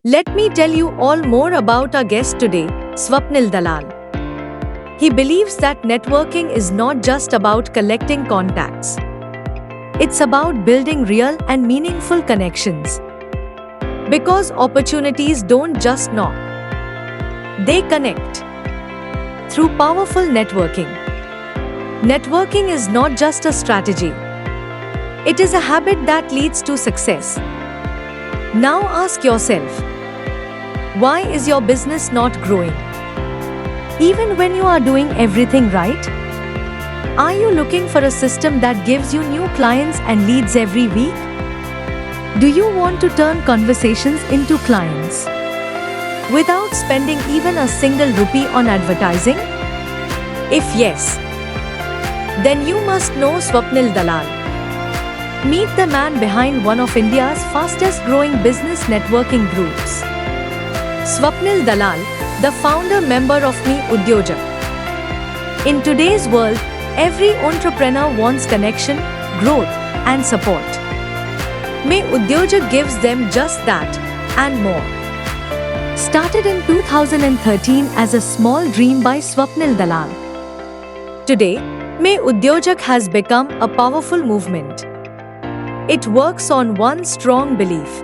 Let me tell you all more about our guest today, Swapnil Dalal. He believes that networking is not just about collecting contacts. It's about building real and meaningful connections. Because opportunities don't just knock, they connect. Through powerful networking. Networking is not just a strategy. It is a habit that leads to success. Now ask yourself, why is your business not growing? Even when you are doing everything right? Are you looking for a system that gives you new clients and leads every week? Do you want to turn conversations into clients without spending even a single rupee on advertising? If yes, then you must know Swapnil Dalal. Meet the man behind one of India's fastest growing business networking groups. Swapnil Dalal, the founder member of Me Udyojak. In today's world, every entrepreneur wants connection, growth, and support. Me Udyojak gives them just that, and more. Started in 2013 as a small dream by Swapnil Dalal. Today, Me Udyojak has become a powerful movement. It works on one strong belief.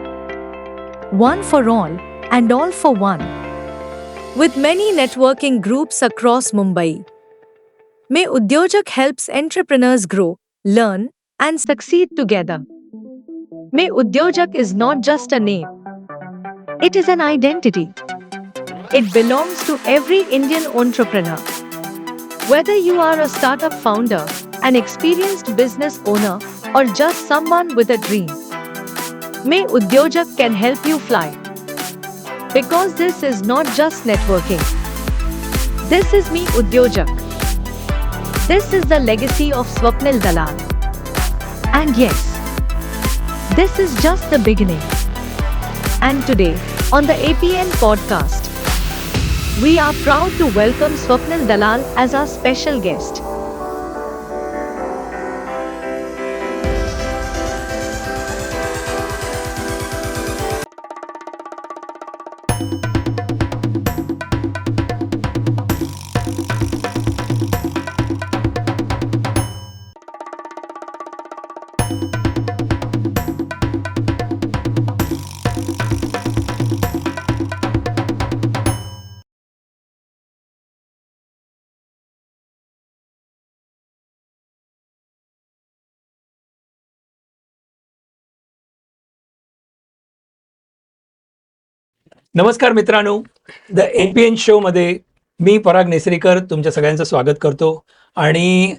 One for all, and all for one. With many networking groups across Mumbai, Me Udyojak helps entrepreneurs grow, learn, and succeed together. Me Udyojak is not just a name. It is an identity. It belongs to every Indian entrepreneur. Whether you are a startup founder, an experienced business owner, or just someone with a dream, Me Udyojak can help you fly. Because this is not just networking. This is Me Udyojak. This is the legacy of Swapnil Dalal. And yes, this is just the beginning. And today, on the APN podcast, we are proud to welcome Swapnil Dalal as our special guest. नमस्कार मित्रांनो, the APN show मध्ये मी पराग नेसरीकर तुमच्या सगळ्यांचं स्वागत करतो. आणि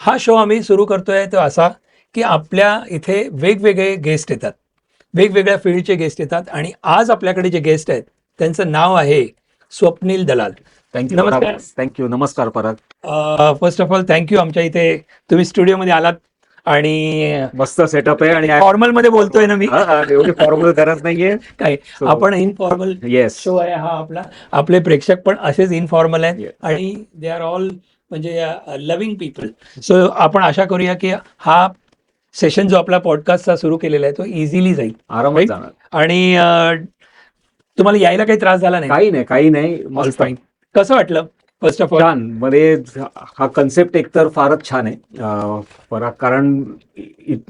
हा show आम्ही सुरू करतोय तो असा की आपल्या इथे वेगवेगळे गेस्ट येतात, वेगवेगळ्या फील्डचे गेस्ट येतात. आणि आज आपल्याकडे जे गेस्ट आहेत त्यांचं नाव आहे स्वप्नील दलाल. थँक्यू. नमस्कार. थँक्यू. नमस्कार पराग. फर्स्ट ऑफ ऑल थँक्यू, आमच्या इथे तुम्ही स्टुडिओमध्ये आलात. आणि मस्त सेटअप आहे आणि फॉर्मल मध्ये बोलतोय ना मी, एवढी फॉर्मल गरज नाहीये. काय आपण इनफॉर्मल येस शो आहे हा आपला. आपले प्रेक्षक पण असेच इनफॉर्मल आहेत Yes. आणि दे आर ऑल म्हणजे लव्हिंग पीपल. सो आपण आशा करूया की हा सेशन जो आपला पॉडकास्टचा सुरू केलेला आहे तो इझिली जाईल आरामात Right? जाणार. आणि तुम्हाला यायला काही त्रास झाला नाही? काही नाही All मस्त fine. कसं वाटलं फर्स्ट ऑफ ऑल? छान. मध्ये हा कन्सेप्ट एकतर फारच छान आहे पराग, कारण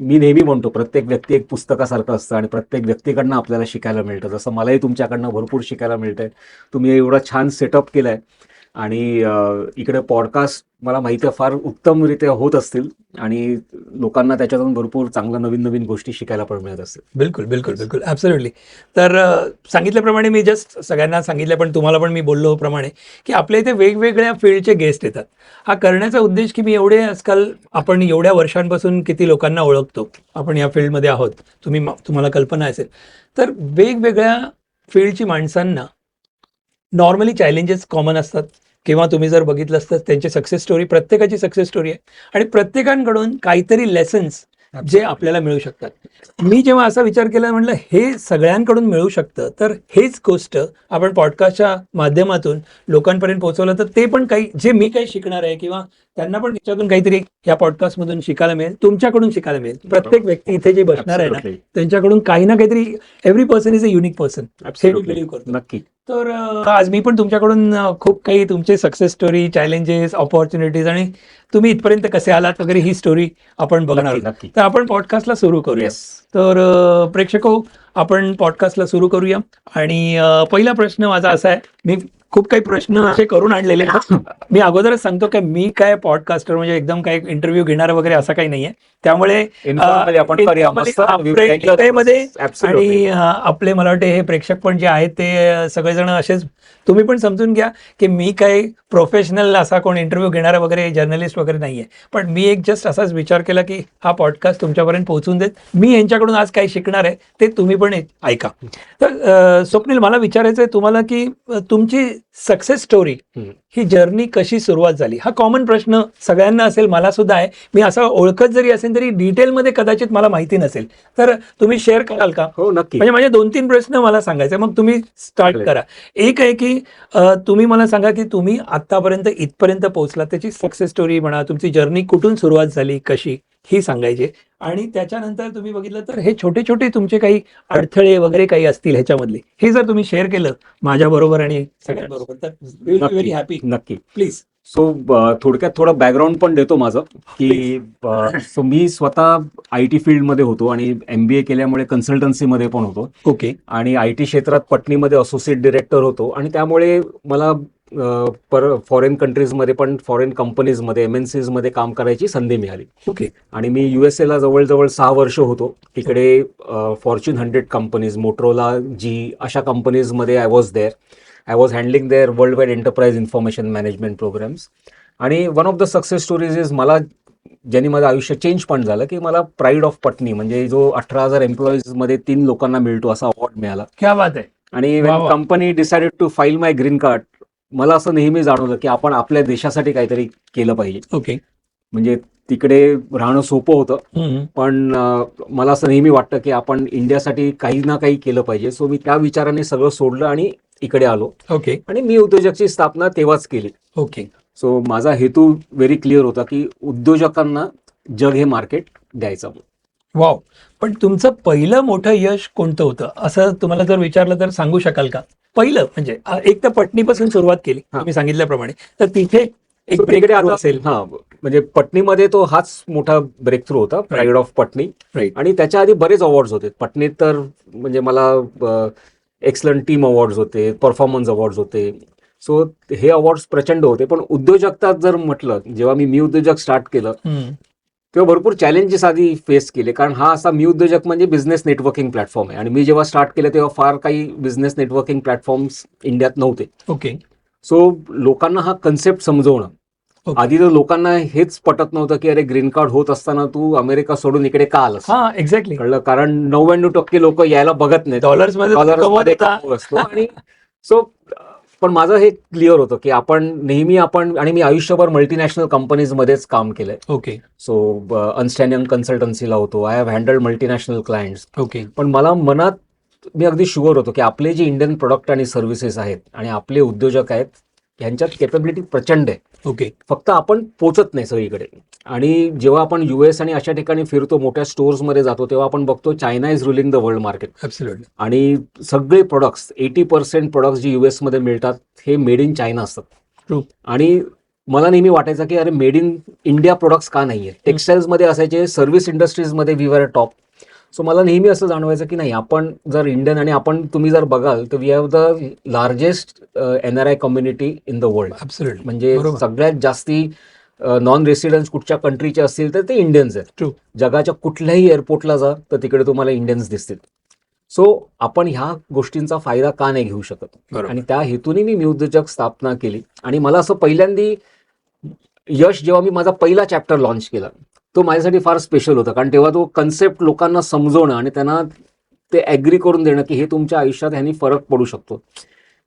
मी नेहमी म्हणतो प्रत्येक व्यक्ती एक पुस्तकासारखं असतं आणि प्रत्येक व्यक्तीकडनं आपल्याला शिकायला मिळतं. जसं मलाही तुमच्याकडनं भरपूर शिकायला मिळतंय. तुम्ही एवढा छान सेटअप केलाय आणि इकडे पॉडकास्ट मला माहिती आहे फार उत्तमरित्या होत असतील आणि लोकांना त्याच्यातून भरपूर चांगल्या नवीन नवीन गोष्टी शिकायला पण मिळत असतील. बिलकुल बिलकुल बिलकुल ॲब्सोल्युटली. तर सांगितल्याप्रमाणे मी जस्ट सगळ्यांना सांगितलं, पण तुम्हाला पण मी बोललो प्रमाणे की आपल्या इथे वेगवेगळ्या फील्डचे गेस्ट येतात. हा करण्याचा उद्देश की मी एवढे आजकाल आपण एवढ्या वर्षांपासून किती लोकांना ओळखतो, आपण या फील्डमध्ये आहोत, तुम्हाला कल्पना असेल. तर वेगवेगळ्या फील्डची माणसांना नॉर्मली चॅलेंजेस कॉमन असतात किंवा तुम्ही जर बघितलं असतं त्यांची सक्सेस स्टोरी, प्रत्येकाची सक्सेस स्टोरी आहे आणि प्रत्येकाकडून काहीतरी लेसन्स जे आपल्याला मिळू शकतात. मी जेव्हा असा विचार केला म्हटलं हे सगळ्यांकडून मिळू शकतं, तर हेच गोष्ट आपण पॉडकास्टच्या माध्यमातून लोकांपर्यंत पोहोचवलं तर ते पण काही जे मी काही शिकणार आहे किंवा त्यांना पण त्याच्यातून काहीतरी या पॉडकास्टमधून शिकायला मिळेल, तुमच्याकडून शिकायला मिळेल. प्रत्येक व्यक्ती इथे जे बसणार आहे ना Absolutely. त्यांच्याकडून काही ना काहीतरी, every person is a unique person, हे मी Absolutely. बिलीव्ह करतो. नक्की. तर आज मी पण तुमच्याकडून खूप काही तुमचे सक्सेस स्टोरी, चॅलेंजेस, ऑपॉर्च्युनिटीज आणि तुम्ही इथपर्यंत कसे आलात वगैरे ही स्टोरी आपण बघणार आहोत. नक्की. तर आपण पॉडकास्टला सुरू करूया. येस. तर प्रेक्षको, आपण पॉडकास्टला सुरू करूया. आणि पहिला प्रश्न माझा असा आहे, मी खूप काही प्रश्न असे करून आणलेले आहेत. मी अगोदरच सांगतो की मी काय पॉडकास्टर म्हणजे एकदम काय इंटरव्ह्यू घेणार वगैरे असं काही नाहीये. त्यामुळे Informally आपण करूया. मस्त. मध्ये Absolutely. आणि आपले मला वाटते हे प्रेक्षक पण जे आहेत ते सगळेजण असेच, तुम्ही पण समजून घ्या की मी काही प्रोफेशनल असा कोण इंटरव्ह्यू घेणारा वगैरे जर्नलिस्ट वगैरे नाहीये. पण मी एक जस्ट असाच विचार केला की हा पॉडकास्ट तुमच्यापर्यंत पोहोचून देत. मी यांच्याकडून आज काही शिकणार आहे ते तुम्ही पण ऐका. तर स्वप्नील, मला विचारायचं आहे तुम्हाला की तुमची सक्सेस स्टोरी ही जर्नी कशी सुरुवात झाली? हा कॉमन प्रश्न सगळ्यांना असेल, मला सुद्धा आहे. मी असं ओळखत जरी असेल तरी डिटेलमध्ये कदाचित मला माहिती नसेल. तर तुम्ही शेअर कराल का? हो, नक्की. म्हणजे माझे 2-3 प्रश्न मला सांगायचे, मग तुम्ही स्टार्ट करा. एक आहे की तुम्ही मला सांगा की तुम्ही आतापर्यंत इथपर्यंत पोहोचला, त्याची सक्सेस स्टोरी म्हणा, तुमची जर्नी कुठून सुरुवात झाली, कशी, ही सांगायची. आणि त्याच्यानंतर तुम्ही बघितलं तर हे छोटे छोटे तुमचे काही अडथळे वगैरे काही असतील ह्याच्यामधले, हे जर तुम्ही शेअर केलं माझ्या बरोबर आणि सगळ्यांबरोबर तर विल बी व्हेरी हॅपी. नक्की. प्लीज. सो थोडक्यात थोडं बॅकग्राऊंड पण देतो माझं की सो मी स्वतः IT फील्डमध्ये होतो आणि MBA केल्यामुळे कन्सल्टन्सीमध्ये पण होतो. ओके. आणि IT क्षेत्रात पटनीमध्ये असोसिएट डिरेक्टर होतो आणि त्यामुळे मला फॉरेन कंट्रीजमध्ये पण, फॉरेन कंपनीजमध्ये, MNCs मध्ये काम करायची संधी मिळाली. ओके. आणि मी USA ला जवळजवळ 6 वर्ष होतो. तिकडे फॉर्च्यून 100 कंपनीज, मोटरोला, G अशा कंपनीजमध्ये I was handling their world wide enterprise information management programs. आणि one of the success stories is मला ज्यांनी माझं आयुष्य चेंज पण झालं की मला प्राईड ऑफ पटनी म्हणजे जो 18,000 एम्प्लॉईजमध्ये 3 लोकांना मिळतो असा अवॉर्ड मिळाला. क्या बात आहे. आणि वा वा. Company decided to file my green card, मला असं नेहमी जाणवलं की आपण आपल्या देशासाठी काहीतरी केलं पाहिजे. ओके. म्हणजे तिकडे राहणं सोपं होतं, पण मला असं नेहमी वाटतं की आपण इंडियासाठी काही ना काही केलं पाहिजे. सो मी त्या विचाराने सगळं सोडलं आणि इकडे आलो. ओके. आणि मी उद्योजकची स्थापना तेव्हाच केली. ओके. सो माझा हेतू व्हेरी क्लिअर होता की उद्योजकांना जग हे मार्केट द्यायचं. वाव. पण तुमचं पहिलं मोठं यश कोणतं होतं असं तुम्हाला जर विचारलं तर सांगू शकाल का? पहिलं म्हणजे एक तर पटनीपासून सुरुवात केली तुम्ही सांगितल्याप्रमाणे, तर तिथे एक तिकडे ब्रेक असेल. हा, म्हणजे पटनीमध्ये तो हाच मोठा ब्रेक थ्रू होता, प्राईड ऑफ पटनी. राईट. आणि त्याच्या आधी बरेच अवॉर्ड्स होते पटनीत. तर म्हणजे मला एक्सलंट टीम अवॉर्ड्स होते, परफॉर्मन्स अवॉर्ड्स होते. सो हे अवॉर्ड्स प्रचंड होते. पण उद्योजकता जर म्हटलं, जेव्हा मी उद्योजक स्टार्ट केलं तेव्हा भरपूर चॅलेंजेस आधी फेस केले. कारण हा असा मी उद्योजक म्हणजे बिझनेस नेटवर्किंग प्लॅटफॉर्म आहे. आणि मी जेव्हा स्टार्ट केलं तेव्हा फार काही बिझनेस नेटवर्किंग प्लॅटफॉर्म्स इंडियात नव्हते. ओके. सो लोकांना हा कन्सेप्ट समजवणं, आधी तर लोकांना हेच पटत नव्हतं की अरे ग्रीन कार्ड होत असताना तू अमेरिका सोडून इकडे का आलास. हा, एक्झॅक्टली. कळलं. कारण 99% लोक यायला बघत नाहीत, डॉलर्समध्ये असतो. आणि सो पण माझं हे क्लिअर होतं की नेहमी आणि मी आयुष्यभर मल्टीनॅशनल कंपनीजमध्येच काम केलंय. Okay. So Ernst and Young कन्सल्टन्सीला होतो. I have handled multinational clients. Okay. पण मला मनात मी अगदी शुअर होतो की आपले जे इंडियन प्रोडक्ट आणि सर्व्हिसेस आहेत आणि आपले उद्योजक आहेत यांच्यात कॅपेबिलिटी प्रचंड आहे. ओके. फक्त आपण पोचत नाही सगळीकडे. आणि जेव्हा आपण US आणि अशा ठिकाणी फिरतो, मोठ्या स्टोर्समध्ये जातो, तेव्हा आपण बघतो China is ruling the world market. Absolutely. आणि सगळे प्रोडक्ट्स 80% प्रोडक्ट्स जे US मध्ये मिळतात हे मेड इन चायना असतात. ट्रू. आणि मला नेहमी वाटायचं की अरे मेड इन इंडिया प्रोडक्ट्स का नाहीये. टेक्सटाईल्समध्ये असायचे, सर्व्हिस इंडस्ट्रीजमध्ये वी वर टॉप. सो मला नेहमी असं जाणवायचं की नाही, आपण जर इंडियन आणि तुम्ही जर बघाल तर we have the largest NRI community in the world. Absolutely. म्हणजे सगळ्यात जास्ती नॉन रेसिडेंट्स कुठच्या कंट्रीचे असतील तर ते इंडियन्स आहेत. ट्रू. जगाच्या कुठल्याही एअरपोर्टला जा तर तिकडे तुम्हाला इंडियन्स दिसतील. सो आपण ह्या गोष्टींचा फायदा का नाही घेऊ शकत. आणि त्या हेतूने मी उद्योजक स्थापना केली. आणि मला असं पहिल्यांदी यश, जेव्हा मी माझा पहिला चॅप्टर लॉन्च केला, तो माझ्यासाठी फार स्पेशल होता. कारण तेव्हा तो कन्सेप्ट लोकांना समजवणं आणि त्यांना ते ॲग्री करून देणं की हे तुमच्या आयुष्यात ह्यानी फरक पडू शकतो.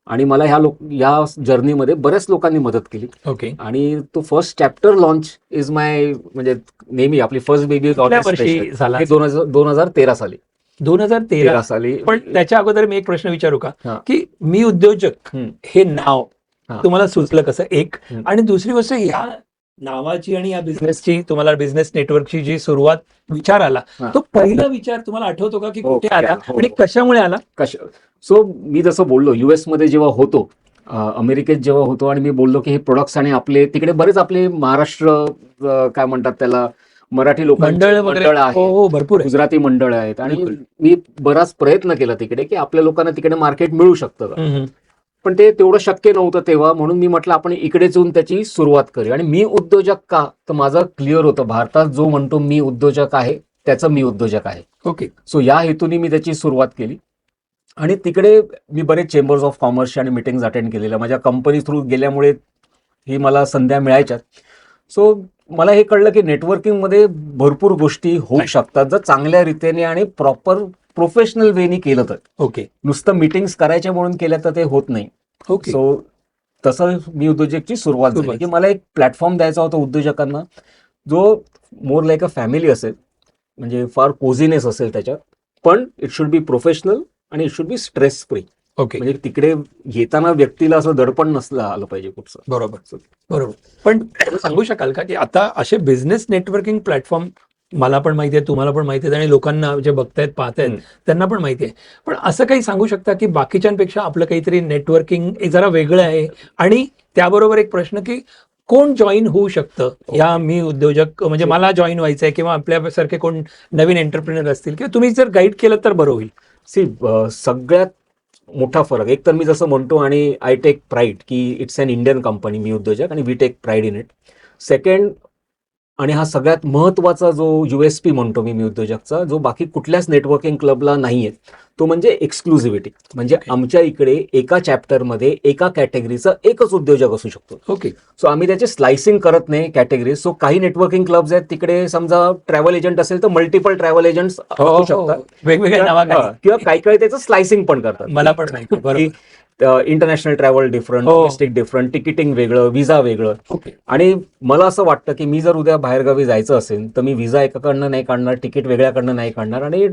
आणि मला या जर्नीमध्ये बऱ्याच लोकांनी मदत केली. ओके. आणि तो फर्स्ट चॅप्टर लॉन्च इज माय, म्हणजे नेहमी आपली फर्स्ट बेबी कुठल्या वर्षी झाला? 2013 साली. 2013 साली. पण त्याच्या अगोदर मी एक प्रश्न विचारू का, हा. की मी उद्योजक हे नाव हा. तुम्हाला सुचलं कसं, एक. हम्म. आणि दुसरी गोष्ट, या नावाची आणि या बिझनेसची, तुम्हाला बिझनेस नेटवर्कची जी सुरुवात विचार आला, हा. तो पहिला विचार तुम्हाला आठवतो का, की हो, कुठे आला हो. आणि कशामुळे आला? सो मी जसं बोललो, US मध्ये जेव्हा होतो, अमेरिकेत जेव्हा होतो, आणि मी बोललो की हे प्रोडक्ट्स, आणि आपले तिकडे बरेच आपले महाराष्ट्र काय म्हणतात त्याला, मराठी लोकांची मंडळ वगैरे. मंडळ हो आहे, हो, भरपूर आहे. गुजराती मंडळ आहेत, आणि बिलकुल. मी बराच प्रयत्न केला तिकडे की आपल्या लोकांना तिकडे मार्केट मिळू शकतं का. हम्म. पण ते तेवढं शक्य नव्हतं तेव्हा, म्हणून मी म्हटलं आपण इकडेच येऊन त्याची सुरुवात करूया. आणि मी उद्योजक का, तर माझं क्लिअर होतं, भारतात जो म्हणतो मी उद्योजक आहे त्याचं मी उद्योजक आहे. ओके. सो या हेतूने मी त्याची सुरुवात केली. आणि तिकडे मी बरेच चेंबर्स ऑफ कॉमर्सच्या आणि मिटिंग्स अटेंड केलेल्या, माझ्या कंपनी थ्रू गेल्यामुळे ही मला संध्या मिळायच्या. सो मला हे कळलं की नेटवर्किंगमध्ये भरपूर गोष्टी होऊ शकतात जर चांगल्या रीतीने आणि प्रॉपर प्रोफेशनल वेनी केलं तर. ओके. नुसतं मीटिंग्स करायच्या म्हणून केल्या तर ते होत नाही. ओके. सो तसं मी उद्योजकची सुरुवात झाली की मला एक प्लॅटफॉर्म द्यायचा होता उद्योजकांना, जो मोर लाईक अ फॅमिली असेल, म्हणजे फार कोझीनेस असेल त्याच्यात, पण इट शुड बी प्रोफेशनल आणि it should be stress free. Okay. म्हणजे तिकडे येताना व्यक्तीला असं दडपण नसलं आलं पाहिजे कुठचं. बरोबर बरोबर. पण सांगू शकाल का, की आता असे बिझनेस नेटवर्किंग प्लॅटफॉर्म मला पण माहिती आहे, तुम्हाला पण माहिती आहे, आणि लोकांना जे बघतायत पाहतायत त्यांना पण माहिती आहे, पण असं काही सांगू शकता की बाकीच्यांपेक्षा आपलं काहीतरी नेटवर्किंग जरा वेगळं आहे? आणि त्याबरोबर एक प्रश्न, की कोण जॉईन होऊ शकतं या मी उद्योजक, म्हणजे मला जॉईन व्हायचं आहे, किंवा आपल्यासारखे कोण नवीन एंटरप्रिनर असतील, किंवा तुम्ही जर गाईड केलं तर बरं होईल. सगळ्यात मोठा फरक, एक तर मी जसं म्हणतो, आणि आय टेक प्राईड की इट्स अन इंडियन कंपनी मी उद्योजक, आणि we take pride in it. Second, आणि हा सगळ्यात महत्वाचा जो USP म्हणतो मी उद्योजकचा, जो बाकी कुठल्याच नेटवर्किंग क्लबला नाहीये, तो म्हणजे एक्सक्लुझिव्हिटी. म्हणजे आमच्या इकडे एका चॅप्टरमध्ये एका कॅटेगरीचा एकच उद्योजक असू शकतो. ओके. सो आम्ही त्याचे स्लायसिंग करत नाही कॅटेगरी. सो काही नेटवर्किंग क्लब्स आहेत तिकडे, समजा ट्रॅव्हल एजंट असेल तर मल्टिपल ट्रॅव्हल एजंट्स असू शकतात, वेगवेगळ्या नावाखाली, किंवा काही काही त्याचं स्लायसिंग पण करतात. मला पण माहिती. बरोबर. International travel different, domestic different, ticketing वेगळं, व्हिसा वेगळं. ओके. आणि मला असं वाटतं की मी जर उद्या बाहेरगावी जायचं असेल तर मी व्हिसा एकाकडनं नाही काढणार, तिकीट वेगळ्याकडनं नाही काढणार, आणि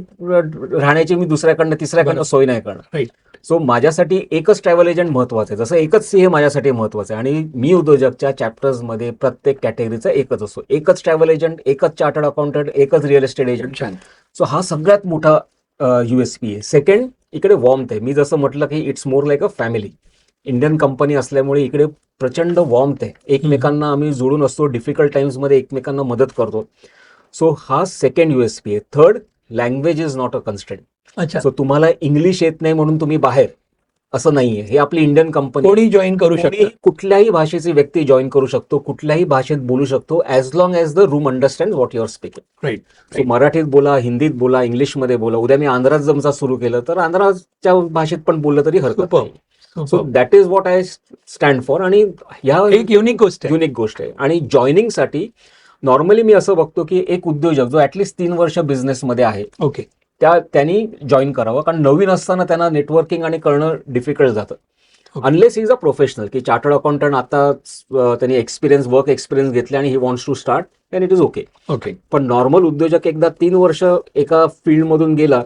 राहण्याची मी दुसऱ्याकडनं तिसऱ्याकडनं सोय नाही करणार. राईट. सो माझ्यासाठी एकच ट्रॅव्हल एजंट महत्वाचं आहे, जसं एकच हे माझ्यासाठी महत्वाचं आहे. आणि मी उद्योजकच्या चॅप्टर्समध्ये प्रत्येक कॅटेगरीचा एकच असतो, एकच ट्रॅव्हल एजंट, एकच चार्टर्ड अकाउंटंट, एकच रिअल एस्टेट एजंट. छान. सो हा सगळ्यात मोठा USP आहे. सेकंड, इकडे वॉर्मथ आहे. मी जसं म्हटलं की it's more like a family. Indian company असल्यामुळे इकडे प्रचंड वॉर्मथ आहे, एकमेकांना आम्ही जोडून असतो, डिफिकल्ट टाइम्समध्ये एकमेकांना मदत करतो. सो हा सेकंड USP आहे. Third, language is not a constraint. अच्छा. सो तुम्हाला इंग्लिश येत नाही म्हणून तुम्ही बाहेर, असं नाहीये. हे आपली इंडियन कंपनी, कोणी जॉईन करू शकतो, कुठल्याही भाषेची व्यक्ती जॉईन करू शकतो, कुठल्याही भाषेत बोलू शकतो, as long as the room understand what you are speaking. Right. So मराठीत बोला, हिंदीत बोला, इंग्लिशमध्ये बोला. उद्या मी आंध्रात जमचा सुरू केलं तर आंध्राच्या भाषेत पण बोललं तरी हरकत नाही. So that is what I stand for. आणि ह्या एक युनिक गोष्ट आहे. आणि जॉईनिंगसाठी नॉर्मली मी असं बघतो की एक उद्योजक जो ऍटलिस्ट 3 वर्ष बिझनेसमध्ये आहे, ओके, त्यांनी जॉईन करावं. कारण नवीन असताना त्यांना नेटवर्किंग आणि करणं डिफिकल्ट जातं. अनलेस इज अ प्रोफेशनल, की चार्टर्ड अकाउंटंट आता त्यांनी वर्क एक्सपिरियन्स घेतले आणि he wants to start, and it is okay. Okay. पण नॉर्मल उद्योजक एकदा 3 वर्ष एका फील्डमधून गेला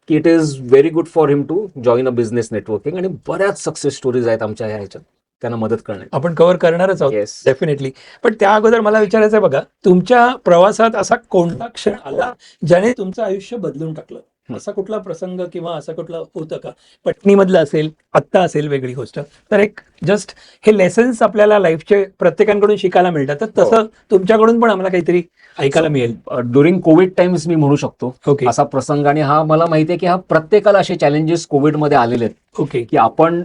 की it is very good for him to join a business networking. आणि बऱ्याच सक्सेस स्टोरीज आहेत आमच्या ह्याच्यात त्यांना मदत करण्यात. आपण कव्हर करणारच आहोत. Yes. डेफिनेटली. पण त्या अगोदर मला विचारायचं आहे, बघा, तुमच्या प्रवासात असा कोणता क्षण आला ज्याने तुमचं आयुष्य बदलून टाकलं? असा कुठला प्रसंग किंवा असं कुठलं होतं का? पत्नीमधलं असेल, आत्ता असेल, वेगळी गोष्ट. तर एक जस्ट हे लेसन्स आपल्याला लाईफचे प्रत्येकाकडून शिकायला मिळतात, तर तसं तुमच्याकडून पण आम्हाला काहीतरी ऐकायला मिळेल. ड्युरिंग कोविड टाइम्स मी म्हणू शकतो ओके. असा प्रसंग. आणि हा मला माहिती आहे की हा प्रत्येकाला असे चॅलेंजेस कोविडमध्ये आलेले आहेत. ओके. की आपण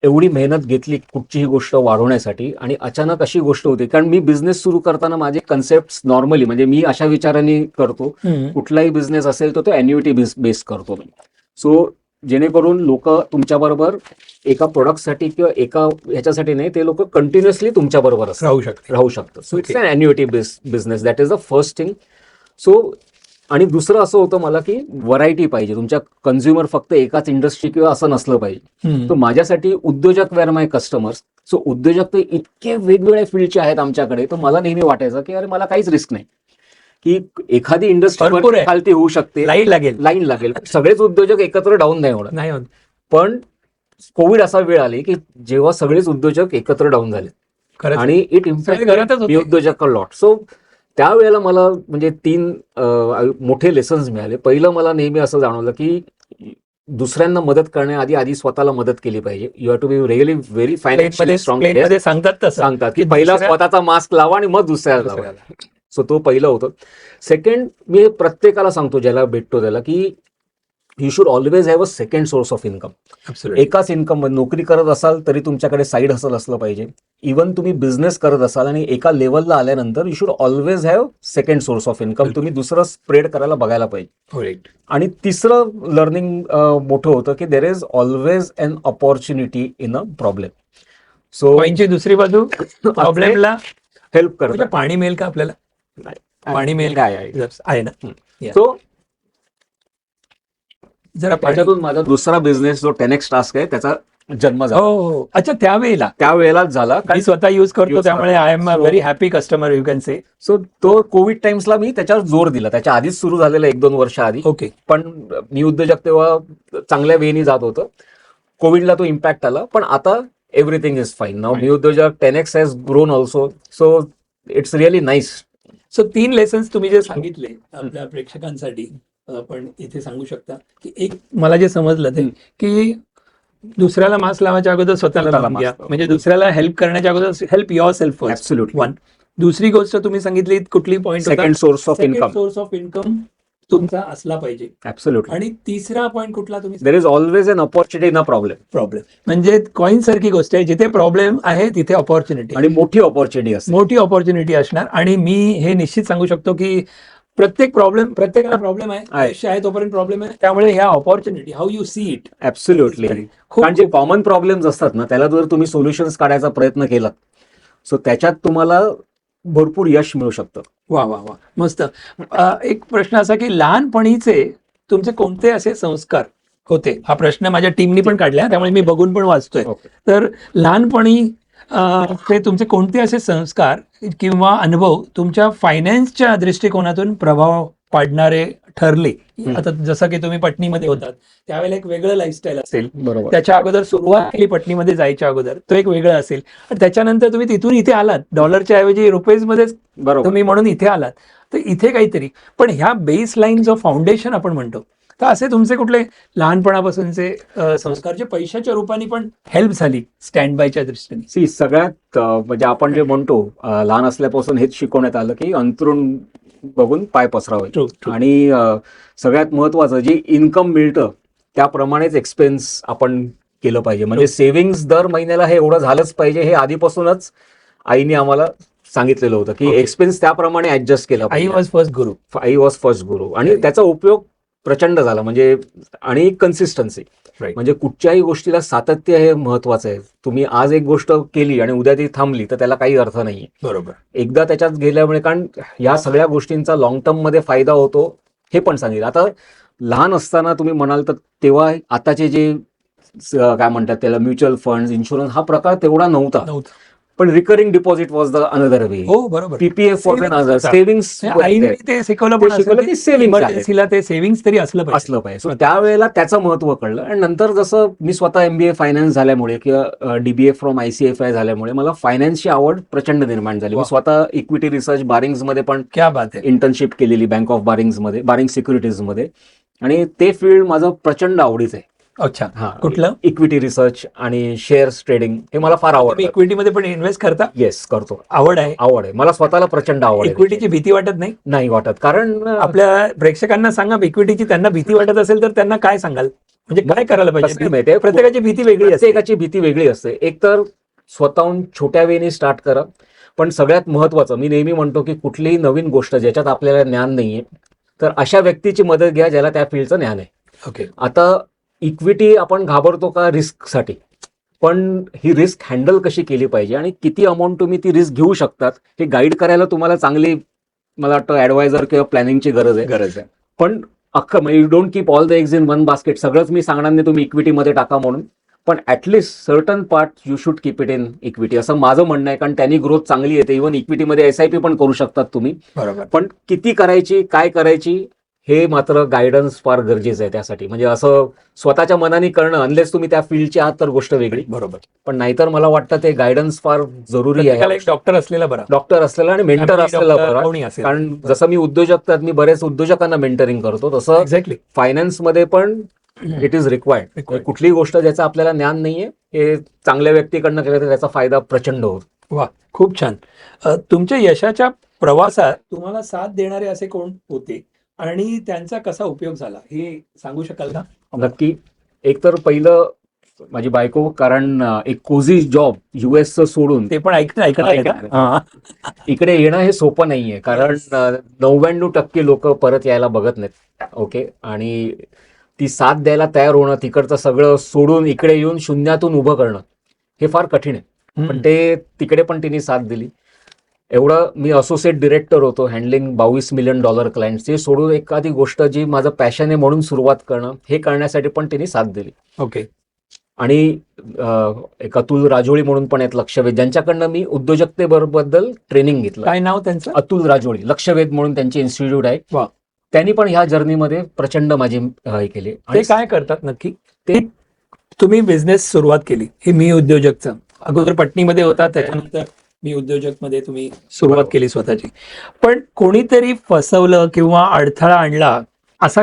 एवढी मेहनत घेतली कुठचीही गोष्ट वाढवण्यासाठी आणि अचानक अशी गोष्ट होती. कारण मी बिझनेस सुरू करताना माझे कन्सेप्ट नॉर्मली, म्हणजे मी अशा विचाराने करतो, कुठलाही बिझनेस असेल तर तो अॅन्युइटी बेस करतो. सो जेणेकरून लोक तुमच्याबरोबर एका प्रोडक्टसाठी किंवा एका ह्याच्यासाठी नाही, ते लोक कंटिन्युअसली तुमच्याबरोबर राहू शकतात. So it's an annuity based business. That is the first thing. So आणि दुसरं असं होतं मला की व्हरायटी पाहिजे, तुमच्या कन्झ्युमर फक्त एकाच इंडस्ट्री किंवा असं नसलं पाहिजे. तर माझ्यासाठी उद्योजक वेअर माय कस्टमर्स. सो उद्योजक ते इतके वेगवेगळ्या फील्डचे आहेत आमच्याकडे, तर मला नेहमी वाटायचं की अरे मला काहीच रिस्क नाही, की एखादी भरपूर इंडस्ट्री आहे. खालती होऊ शकते, लाईन लागेल सगळेच उद्योजक एकत्र डाऊन नाही होणार. नाही होत. पण कोविड असा वेळ आली की जेव्हा सगळेच उद्योजक एकत्र डाऊन झाले खरंच. आणि इट सगळे इम्पॅक्ट घरातच होते. मी उद्योजक लॉट. सो त्यावेळेला मला म्हणजे 3 मोठे लेसन्स मिळाले. पहिलं मला नेहमी असं जाणवलं की दुसऱ्यांना मदत करण्याआधी आधी स्वतःला मदत केली पाहिजे. You have to be really very financially strong. मध्ये सांगतात तसं सांगतात की पहिला दुसऱ्या- स्वतःचा मास्क लावा आणि मग दुसऱ्याला लावा. दुसऱ्याला. सो तो पहिलं होतं. सेकंड, मी हे प्रत्येकाला सांगतो ज्याला भेटतो त्याला की you should always have a second source of income. Absolutely. एकाच इन्कम नोकरी करत असाल तरी तुमच्याकडे साईड हसल असलं पाहिजे. इव्हन तुम्ही बिझनेस करत असाल आणि एका लेवलला आल्यानंतर you should always have second source of income. तुम्ही दुसरं स्प्रेड करायला बघायला पाहिजे. Correct. आणि तिसरं लर्निंग मोठं होतं की there is always an opportunity in a problem. So कॉईनची दुसरी बाजू प्रॉब्लेमला हेल्प करतं. पाणी मिळेल का आपल्याला? पाणी मिळेल आहे ना. Yeah. सो जरा पाणी- त्याच्यातून माझा दुसरा बिझनेस जो 10x टास्क आहे त्याचा जन्म झाला. हो. अच्छा, त्यावेळेला त्यावेळेलाच झाला. मी स्वतः युज करतो Use त्यामुळे करतो. I am a So- very happy customer, you can say. So तो कोविड टाइम्सला मी त्याच्यावर जोर दिला. त्याच्या आधीच सुरू झालेला 1-2 वर्ष आधी. ओके. पण मी उद्योजक तेव्हा चांगल्या वेनी जात होतं. कोविडला तो इम्पॅक्ट आला, पण आता एव्हरीथिंग इज फाईन नाव. मी उद्योजक 10x has grown also. So it's really nice. So 3 lessons तुम्ही जे सांगितले आपल्या प्रेक्षकांसाठी आपण इथे सांगू शकता की एक मला जे समजलं ते की दुसऱ्याला मास्क लावायच्या अगोदर स्वतःला स्वतःला लावून घ्या. mask लावा. म्हणजे दुसऱ्याला हेल्प करण्याच्या अगोदर help yourself first. Absolutely. One. दुसरी गोष्ट तुम्ही सांगितली कुठली point? Second source of income. Source of income तुमचा असला पाहिजे. ऍब्सोल्युटली. आणि तिसरा पॉईंट कुठला तुम्ही? There is always an opportunity in a problem. Problem. म्हणजे कॉईन सारखी गोष्ट आहे, जिथे प्रॉब्लेम आहे तिथे ऑपॉर्च्युनिटी आणि मोठी ऑपॉर्च्युनिटी असते. मोठी ऑपॉर्च्युनिटी असणार. आणि मी हे निश्चित सांगू शकतो की प्रत्येकाला प्रॉब्लेम आहे, आयुष्य आहे तोपर्यंत प्रॉब्लेम आहे. त्यामुळे ह्या opportunity how you see it. Absolutely. कारण जे कॉमन प्रॉब्लेम्स असतात ना त्याला जर तुम्ही सोल्युशन्स काढायचा प्रयत्न केलात सो त्याच्यात तुम्हाला भरपूर यश मिळू शकतं. वा वा वा, मस्त. एक प्रश्न असा की लहानपणीचे तुमचे कोणते असे संस्कार होते? हा प्रश्न माझ्या टीमनी पण काढला, त्यामुळे मी बघून पण वाचतोय. ओके. तर लहानपणी ते तुमचे कोणते असे संस्कार किंवा अनुभव तुमच्या फायनान्सच्या दृष्टिकोनातून प्रभाव पाडणारे ठरले? आता जसं की तुम्ही पटनीमध्ये होतात त्यावेळेला एक वेगळं लाईफस्टाईल असेल, बरोबर. त्याच्या अगोदर सुरुवात केली पटनीमध्ये जायच्या अगोदर तो एक वेगळं असेल, आणि त्याच्यानंतर तुम्ही तिथून इथे आलात, डॉलरच्या ऐवजी रुपीजमध्येच बरोबर. तुम्ही म्हणून इथे आलात, तर इथे काहीतरी. पण ह्या बेस लाईन जो फाउंडेशन आपण म्हणतो, तर असे तुमचे कुठले लहानपणापासूनचे संस्कार जे पैशाच्या रूपाने पण हेल्प झाली स्टँड बायच्या दृष्टीने? सी सगळ्यात म्हणजे आपण जे म्हणतो लहान असल्यापासून हेच शिकवण्यात आलं की अंतरून बघून पाय पसरावे. True, true. आणि सगळ्यात महत्वाचं जे इन्कम मिळतं त्याप्रमाणेच एक्सपेन्स आपण केलं पाहिजे. म्हणजे सेव्हिंग्स दर महिन्याला हे एवढं झालंच पाहिजे, हे आधीपासूनच आईने आम्हाला सांगितलेलं होतं की Okay. एक्सपेन्स त्याप्रमाणे ऍडजस्ट केला आई पाहिजे. Was first Guru. I was first गुरु. आणि Right. त्याचा उपयोग प्रचंड झाला. म्हणजे आणि कन्सिस्टन्सी. Right. म्हणजे कुठच्याही गोष्टीला सातत्य हे महत्वाचं आहे. तुम्ही आज एक गोष्ट केली आणि उद्या ती थांबली तर त्याला काही अर्थ नाहीये. बरोबर. एकदा त्याच्यात गेल्यामुळे, कारण या सगळ्या गोष्टींचा लॉंग टर्म मध्ये फायदा होतो हे पण सांगितलं. आता लहान असताना तुम्ही म्हणाल तर तेव्हा आताचे जे काय म्हणतात त्याला म्युच्युअल फंड, इन्शुरन्स हा प्रकार तेवढा नव्हता. पण recurring deposit was the another way. हो बरोबर. PPF was Savings another. होता. सेव्हिंग्स आईने ते शिकवलं पण ते शिकवलं की savings आहे. इमर्जन्सीला ते सेव्हिंग्स तरी असलं पाहिजे. असलं पाहिजे. त्यावेळेला त्याचं महत्व कळलं. आणि नंतर जसं मी स्वतः MBA फायनान्स झाल्यामुळे किंवा DBA फ्रॉम ICFI झाल्यामुळे मला फायनान्सची आवड प्रचंड निर्माण झाली. मी स्वतः इक्विटी रिसर्च बारिंग्स मध्ये पण क्या बात आहे. इंटर्नशिप केलेली बँक ऑफ बारिंग्स मध्ये, बारिंग सिक्युरिटीज मध्ये. आणि ते फील्ड माझं प्रचंड आवडीचं आहे. अच्छा. कुठलं? इक्विटी रिसर्च आणि शेअर्स ट्रेडिंग हे मला फार आवडतं. इक्विटीमध्ये पण इन्व्हेस्ट करता? येस, करतो. आवड आहे. आवड आहे मला स्वतःला प्रचंड आवड आहे. इक्विटीची भीती वाटत नाही? नाही वाटत. कारण आपल्या प्रेक्षकांना सांगा, इक्विटीची त्यांना भीती वाटत असेल तर त्यांना काय सांगाल? म्हणजे काय करायला कसं पाहिजे? माहितीये, प्रत्येकाची भीती वेगळी असते. प्रत्येकाची भीती वेगळी असते. एक तर स्वतःहून छोट्या वेळी स्टार्ट करा. पण सगळ्यात महत्वाचं मी नेहमी म्हणतो की कुठलीही नवीन गोष्ट ज्याच्यात आपल्याला ज्ञान नाहीये तर अशा व्यक्तीची मदत घ्या ज्याला त्या फील्डचं ज्ञान आहे. ओके. आता इक्विटी आपण घाबरतो का रिस्कसाठी, पण ही रिस्क हँडल कशी केली पाहिजे आणि किती अमाऊंट तुम्ही ती रिस्क घेऊ शकतात हे गाईड करायला तुम्हाला चांगली मला वाटतं ऍडवायझर किंवा प्लॅनिंगची गरज आहे. पण अख्खं म्हणजे you don't keep all the eggs in one basket. सगळंच मी सांगणार नाही तुम्ही इक्विटीमध्ये टाका म्हणून, पण at least certain part you should keep it in equity असं माझं म्हणणं आहे. कारण त्यांनी ग्रोथ चांगली येते. इव्हन इक्विटीमध्ये SIP पण करू शकतात तुम्ही, बरोबर. पण किती करायची, काय करायची, हे मात्र गायडन्स फार गरजेचं आहे त्यासाठी. म्हणजे असं स्वतःच्या मनाने करणं, अनलेस तुम्ही त्या फील्डचे आहात तर गोष्ट वेगळी, बरोबर. पण नाहीतर मला वाटतं ते गायडन्स फार जरुरी प्रत्येकाला आहे. एक डॉक्टर असलेला बरा, डॉक्टर असलेला आणि मेंटर Family असलेला doctor बरा. कोणी असेल. कारण जसं मी उद्योजकतात, मी बरेच उद्योजकांना मेंटरिंग करतो, तसं एक्झॅक्टली. फायनान्समध्ये पण इट इज रिक्वायर्ड. कुठलीही गोष्ट ज्याचं आपल्याला ज्ञान नाहीये, हे चांगल्या व्यक्तीकडनं केलं तर त्याचा फायदा प्रचंड होतो. वा, खूप छान. तुमच्या यशाच्या प्रवासात तुम्हाला साथ देणारे असे कोण होते आणि त्यांचा कसा उपयोग झाला हे सांगू शकाल का? नक्की. एक तर पहिलं माझी बायको, कारण एक कोझी जॉब US सोडून ते पण ऐकत इकडे येणं हे सोपं नाहीये. कारण 99% लोक परत यायला बघत नाहीत. ओके. आणि ती साथ द्यायला तयार होणं, तिकडचं सगळं सोडून इकडे येऊन शून्यातून उभं करणं हे फार कठीण आहे. पण ते तिकडे पण तिने साथ दिली. एवढं मी असोसिएट डिरेक्टर होतो, हँडलिंग $22 मिलियन क्लायंट्स. ते सोडून एखादी गोष्ट जी माझं पॅशन आहे म्हणून सुरुवात करणं, हे करण्यासाठी पण तिने साथ दिली. ओके. आणि एक अतुल राजोळी म्हणून पण आहेत लक्षवेध, ज्यांच्याकडनं मी उद्योजकतेबद्दल ट्रेनिंग घेतलं. काय नाव त्यांचं? अतुल राजोळी. लक्षवेध म्हणून त्यांची इन्स्टिट्यूट आहे. वा. त्यांनी पण ह्या जर्नीमध्ये प्रचंड माझी हे केली. ते आणि काय करतात नक्की? ते तुम्ही बिझनेस सुरुवात केली, हे मी उद्योजकचं अगोदर पटणीमध्ये होता, त्याच्यानंतर मी उद्योजक मध्ये तुम्ही सुरुवात केली स्वतःची. पण कोणीतरी फसवलं किंवा अडथळा आणला असा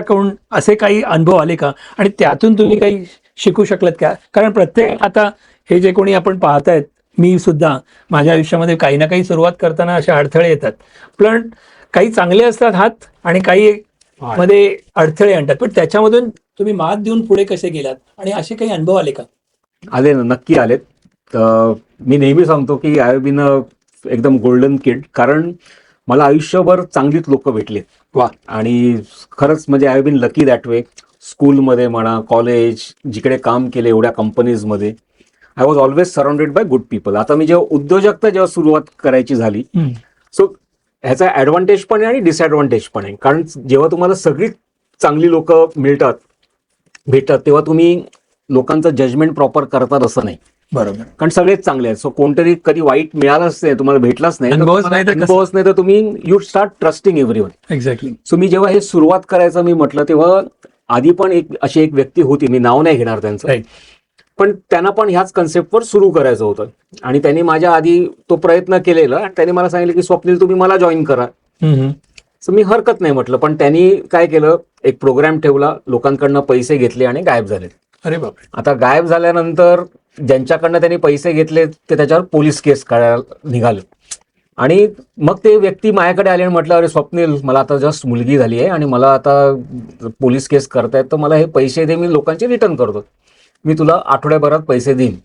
असे काही अनुभव आले का, आणि त्यातून तुम्ही काही शिकू शकलात का? कारण प्रत्येक आता हे जे कोणी आपण पाहतायत, मी सुद्धा माझ्या आयुष्यामध्ये काही ना काही सुरुवात करताना असे अडथळे येतात. पण काही चांगले असतात हात आणि काही मध्ये अडथळे आणतात, पण त्याच्यामधून तुम्ही मात देऊन पुढे कसे गेलात आणि असे काही अनुभव आले का? आले ना, नक्की आलेत. मी नेहमी सांगतो की आय हॅव बीन एकदम गोल्डन किड. कारण मला आयुष्यभर चांगलीच लोक भेटलीत. वा. आणि खरंच म्हणजे I have been lucky that way. स्कूलमध्ये म्हणा, कॉलेज, जिकडे काम केले एवढ्या कंपनीजमध्ये, I was always surrounded by good people. आता मी जेव्हा उद्योजकता सुरुवात करायची झाली, सो ह्याचा ऍडव्हान्टेज पण आहे आणि डिसएडव्हान्टेज पण आहे. कारण जेव्हा तुम्हाला सगळी चांगली लोक भेटतात तेव्हा तुम्ही लोकांचं जजमेंट प्रॉपर करतात असं नाही. बरोबर. कारण सगळेच चांगले आहेत. सो कोणतरी कधी वाईट मिळालंच नाही, तुम्हाला भेटलाच नाही, अनुभवच नाही तर तुम्ही you start trusting everyone. Exactly. So मी जेव्हा हे सुरुवात करायचं मी म्हटलं, तेव्हा आधी पण अशी एक व्यक्ती होती, मी नाव नाही घेणार त्यांचं, पण त्यांना पण ह्याच कन्सेप्टवर सुरू करायचं होतं. आणि त्यांनी माझ्या आधी तो प्रयत्न केलेला आणि त्यांनी मला सांगितलं की स्वप्नील तुम्ही मला जॉईन करा. सो मी हरकत नाही म्हटलं. पण त्यांनी काय केलं, एक प्रोग्राम ठेवला, लोकांकडनं पैसे घेतले आणि गायब झाले. अरे बापरे. आता गायब झाल्यानंतर ज्यांच्याकडनं त्यांनी पैसे घेतले ते त्याच्यावर पोलीस केस करायला निघाले. आणि मग ते व्यक्ती माझ्याकडे आले आणि म्हटलं, अरे स्वप्नील, मला आता जस्ट मुलगी झाली आहे आणि मला आता पोलीस केस करतायत, तर मला हे पैसे दे, मी लोकांचे रिटर्न करतो, मी तुला आठवड्याभरात पैसे देईन.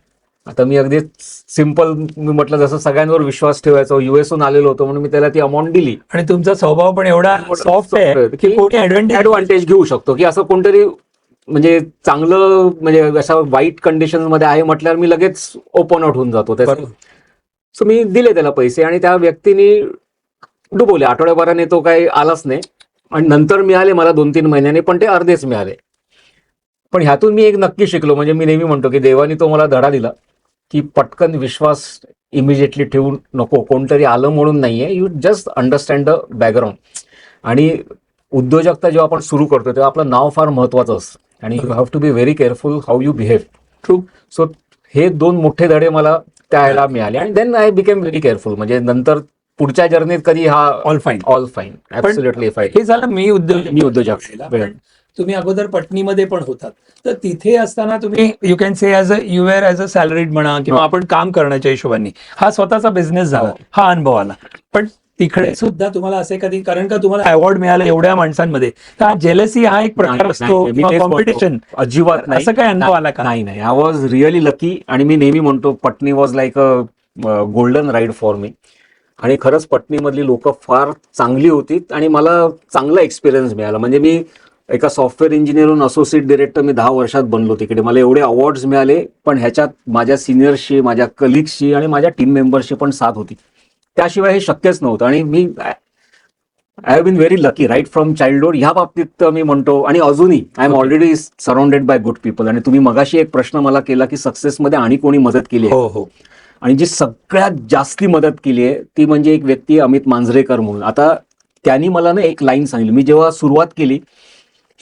आता मी अगदी सिम्पल, मी म्हटलं जसं सगळ्यांवर विश्वास ठेवायचा, US आलेलो होतो म्हणून मी त्याला ती अमाऊंट दिली. आणि तुमचा स्वभाव पण एवढा सॉफ्ट आहे की कोणी ऍडव्हान्टेज घेऊ शकतो, की असं कोणतरी म्हणजे चांगलं, म्हणजे अशा वाईट कंडिशन मध्ये आहे म्हटल्यावर मी लगेच ओपन आउट होऊन जातो. सो मी दिले त्याला पैसे आणि त्या व्यक्तीने डुबवले. आठवड्याभराने तो काही आलाच नाही आणि नंतर मिळाले मला 2-3 महिन्याने, पण ते अर्धेच मिळाले. पण ह्यातून मी एक नक्की शिकलो, म्हणजे मी नेहमी म्हणतो की देवाने तो मला धडा दिला की पटकन विश्वास इमिजिएटली ठेवू नको. कोणतरी आलं म्हणून नाहीये, you just understand the background. आणि उद्योजकता जेव्हा आपण सुरू करतो तेव्हा आपलं नाव फार महत्वाचं असतं आणि you have to be very careful how you behave. True. So हे 2 मोठे धडे मला त्याला मिळाले आणि then I became very careful. म्हणजे नंतर पुढच्या जर्नीत कधी हा ऑल फाईन. Absolutely fine. हे झालं मी उद्योजक. तुम्ही अगोदर पटणीमध्ये पण होतात, तर तिथे असताना तुम्ही you can say you wear as a salaried म्हणा किंवा आपण काम करण्याच्या हिशोबाने हा स्वतःचा बिझनेस झाला, हा अनुभव आला. पण तिकडे सुद्धा तुम्हाला असे कधी, कारण का तुम्हाला अवॉर्ड मिळाला एवढ्या माणसांमध्ये, तर जेलसी हा एक प्रकार असतो, कॉम्पिटिशन अजिबात नाही. असं काय अनुभव आला का? नाही, आय वॉज रिअली लकी. आणि मी नेहमी म्हणतो Patni was like a golden ride for me. आणि खरंच पटणीमधली लोक फार चांगली होती आणि मला चांगला एक्सपिरियन्स मिळाला. म्हणजे मी एका सॉफ्टवेअर इंजिनिअरहून असोसिएट डिरेक्टर मी 10 वर्षात बनलो तिकडे. मला एवढे अवॉर्ड्स मिळाले, पण ह्याच्यात माझ्या सिनियर्सची, माझ्या कलिग्सची आणि माझ्या टीम मेंबर्सची पण साथ होती. त्याशिवाय हे शक्यच नव्हतं. आणि मी I have been very lucky right from childhood ह्या बाबतीत मी म्हणतो. आणि अजूनही I am already surrounded by good people. आणि तुम्ही मगाशी एक प्रश्न मला केला की सक्सेसमध्ये आणि कोणी मदत केली आहे, हो हो. आणि जी सगळ्यात जास्ती मदत केली आहे ती म्हणजे एक व्यक्ती अमित मांजरेकर म्हणून. आता त्यांनी मला ना एक लाईन सांगितली. मी जेव्हा सुरुवात केली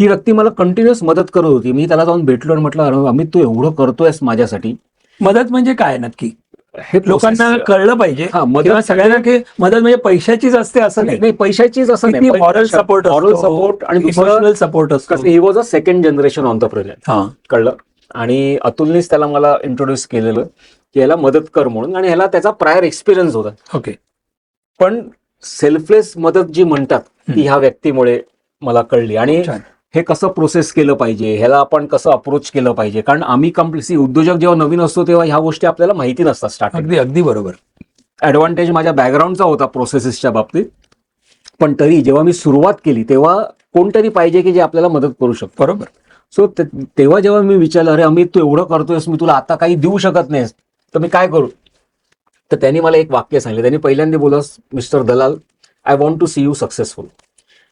ही व्यक्ती मला कंटिन्युअस मदत करत होती. मी त्याला जाऊन भेटलो आणि म्हटलं, अरे अमित तू एवढं करतोयस माझ्यासाठी. मदत म्हणजे काय नक्की हे लोकांना process- कळलं पाहिजे. हा, मदत किंवा सगळ्यांना की मदत म्हणजे पैशाचीच असते असं नाही. नाही पैशाचीच असं नाही, मॉरल सपोर्ट, मॉरल सपोर्ट आणि इमोशनल सपोर्ट असतो. He was a second generation entrepreneur. हा, कळलं. आणि अतुलनीच त्याला मला इंट्रोड्यूस केलेलं की याला मदत कर म्हणून. आणि ह्याला त्याचा प्रायर एक्सपिरियन्स होता. ओके. पण सेल्फलेस मदत जी म्हणतात ती ह्या व्यक्तीमुळे मला कळली. आणि छान. हे कसं प्रोसेस केलं पाहिजे, ह्याला आपण कसं अप्रोच केलं पाहिजे. कारण आम्ही कम्प्लिटली उद्योजक जेव्हा नवीन असतो तेव्हा ह्या गोष्टी आपल्याला माहिती नसतात स्टार्टिंग. अगदी अगदी बरोबर. ऍडव्हान्टेज माझ्या बॅकग्राऊंडचा होता प्रोसेसेसच्या बाबतीत. पण तरी जेव्हा मी सुरुवात केली तेव्हा कोणतरी पाहिजे की जे आपल्याला मदत करू शकतो. बरोबर. सो तेव्हा जेव्हा मी विचारलं, अरे अमित तू एवढं करतोयस, मी तुला आता काही देऊ शकत नाहीस, तर मी काय करू. तर त्यांनी मला एक वाक्य सांगितलं. त्यांनी पहिल्यांदा बोललं, mister Dalal I want to see you successful.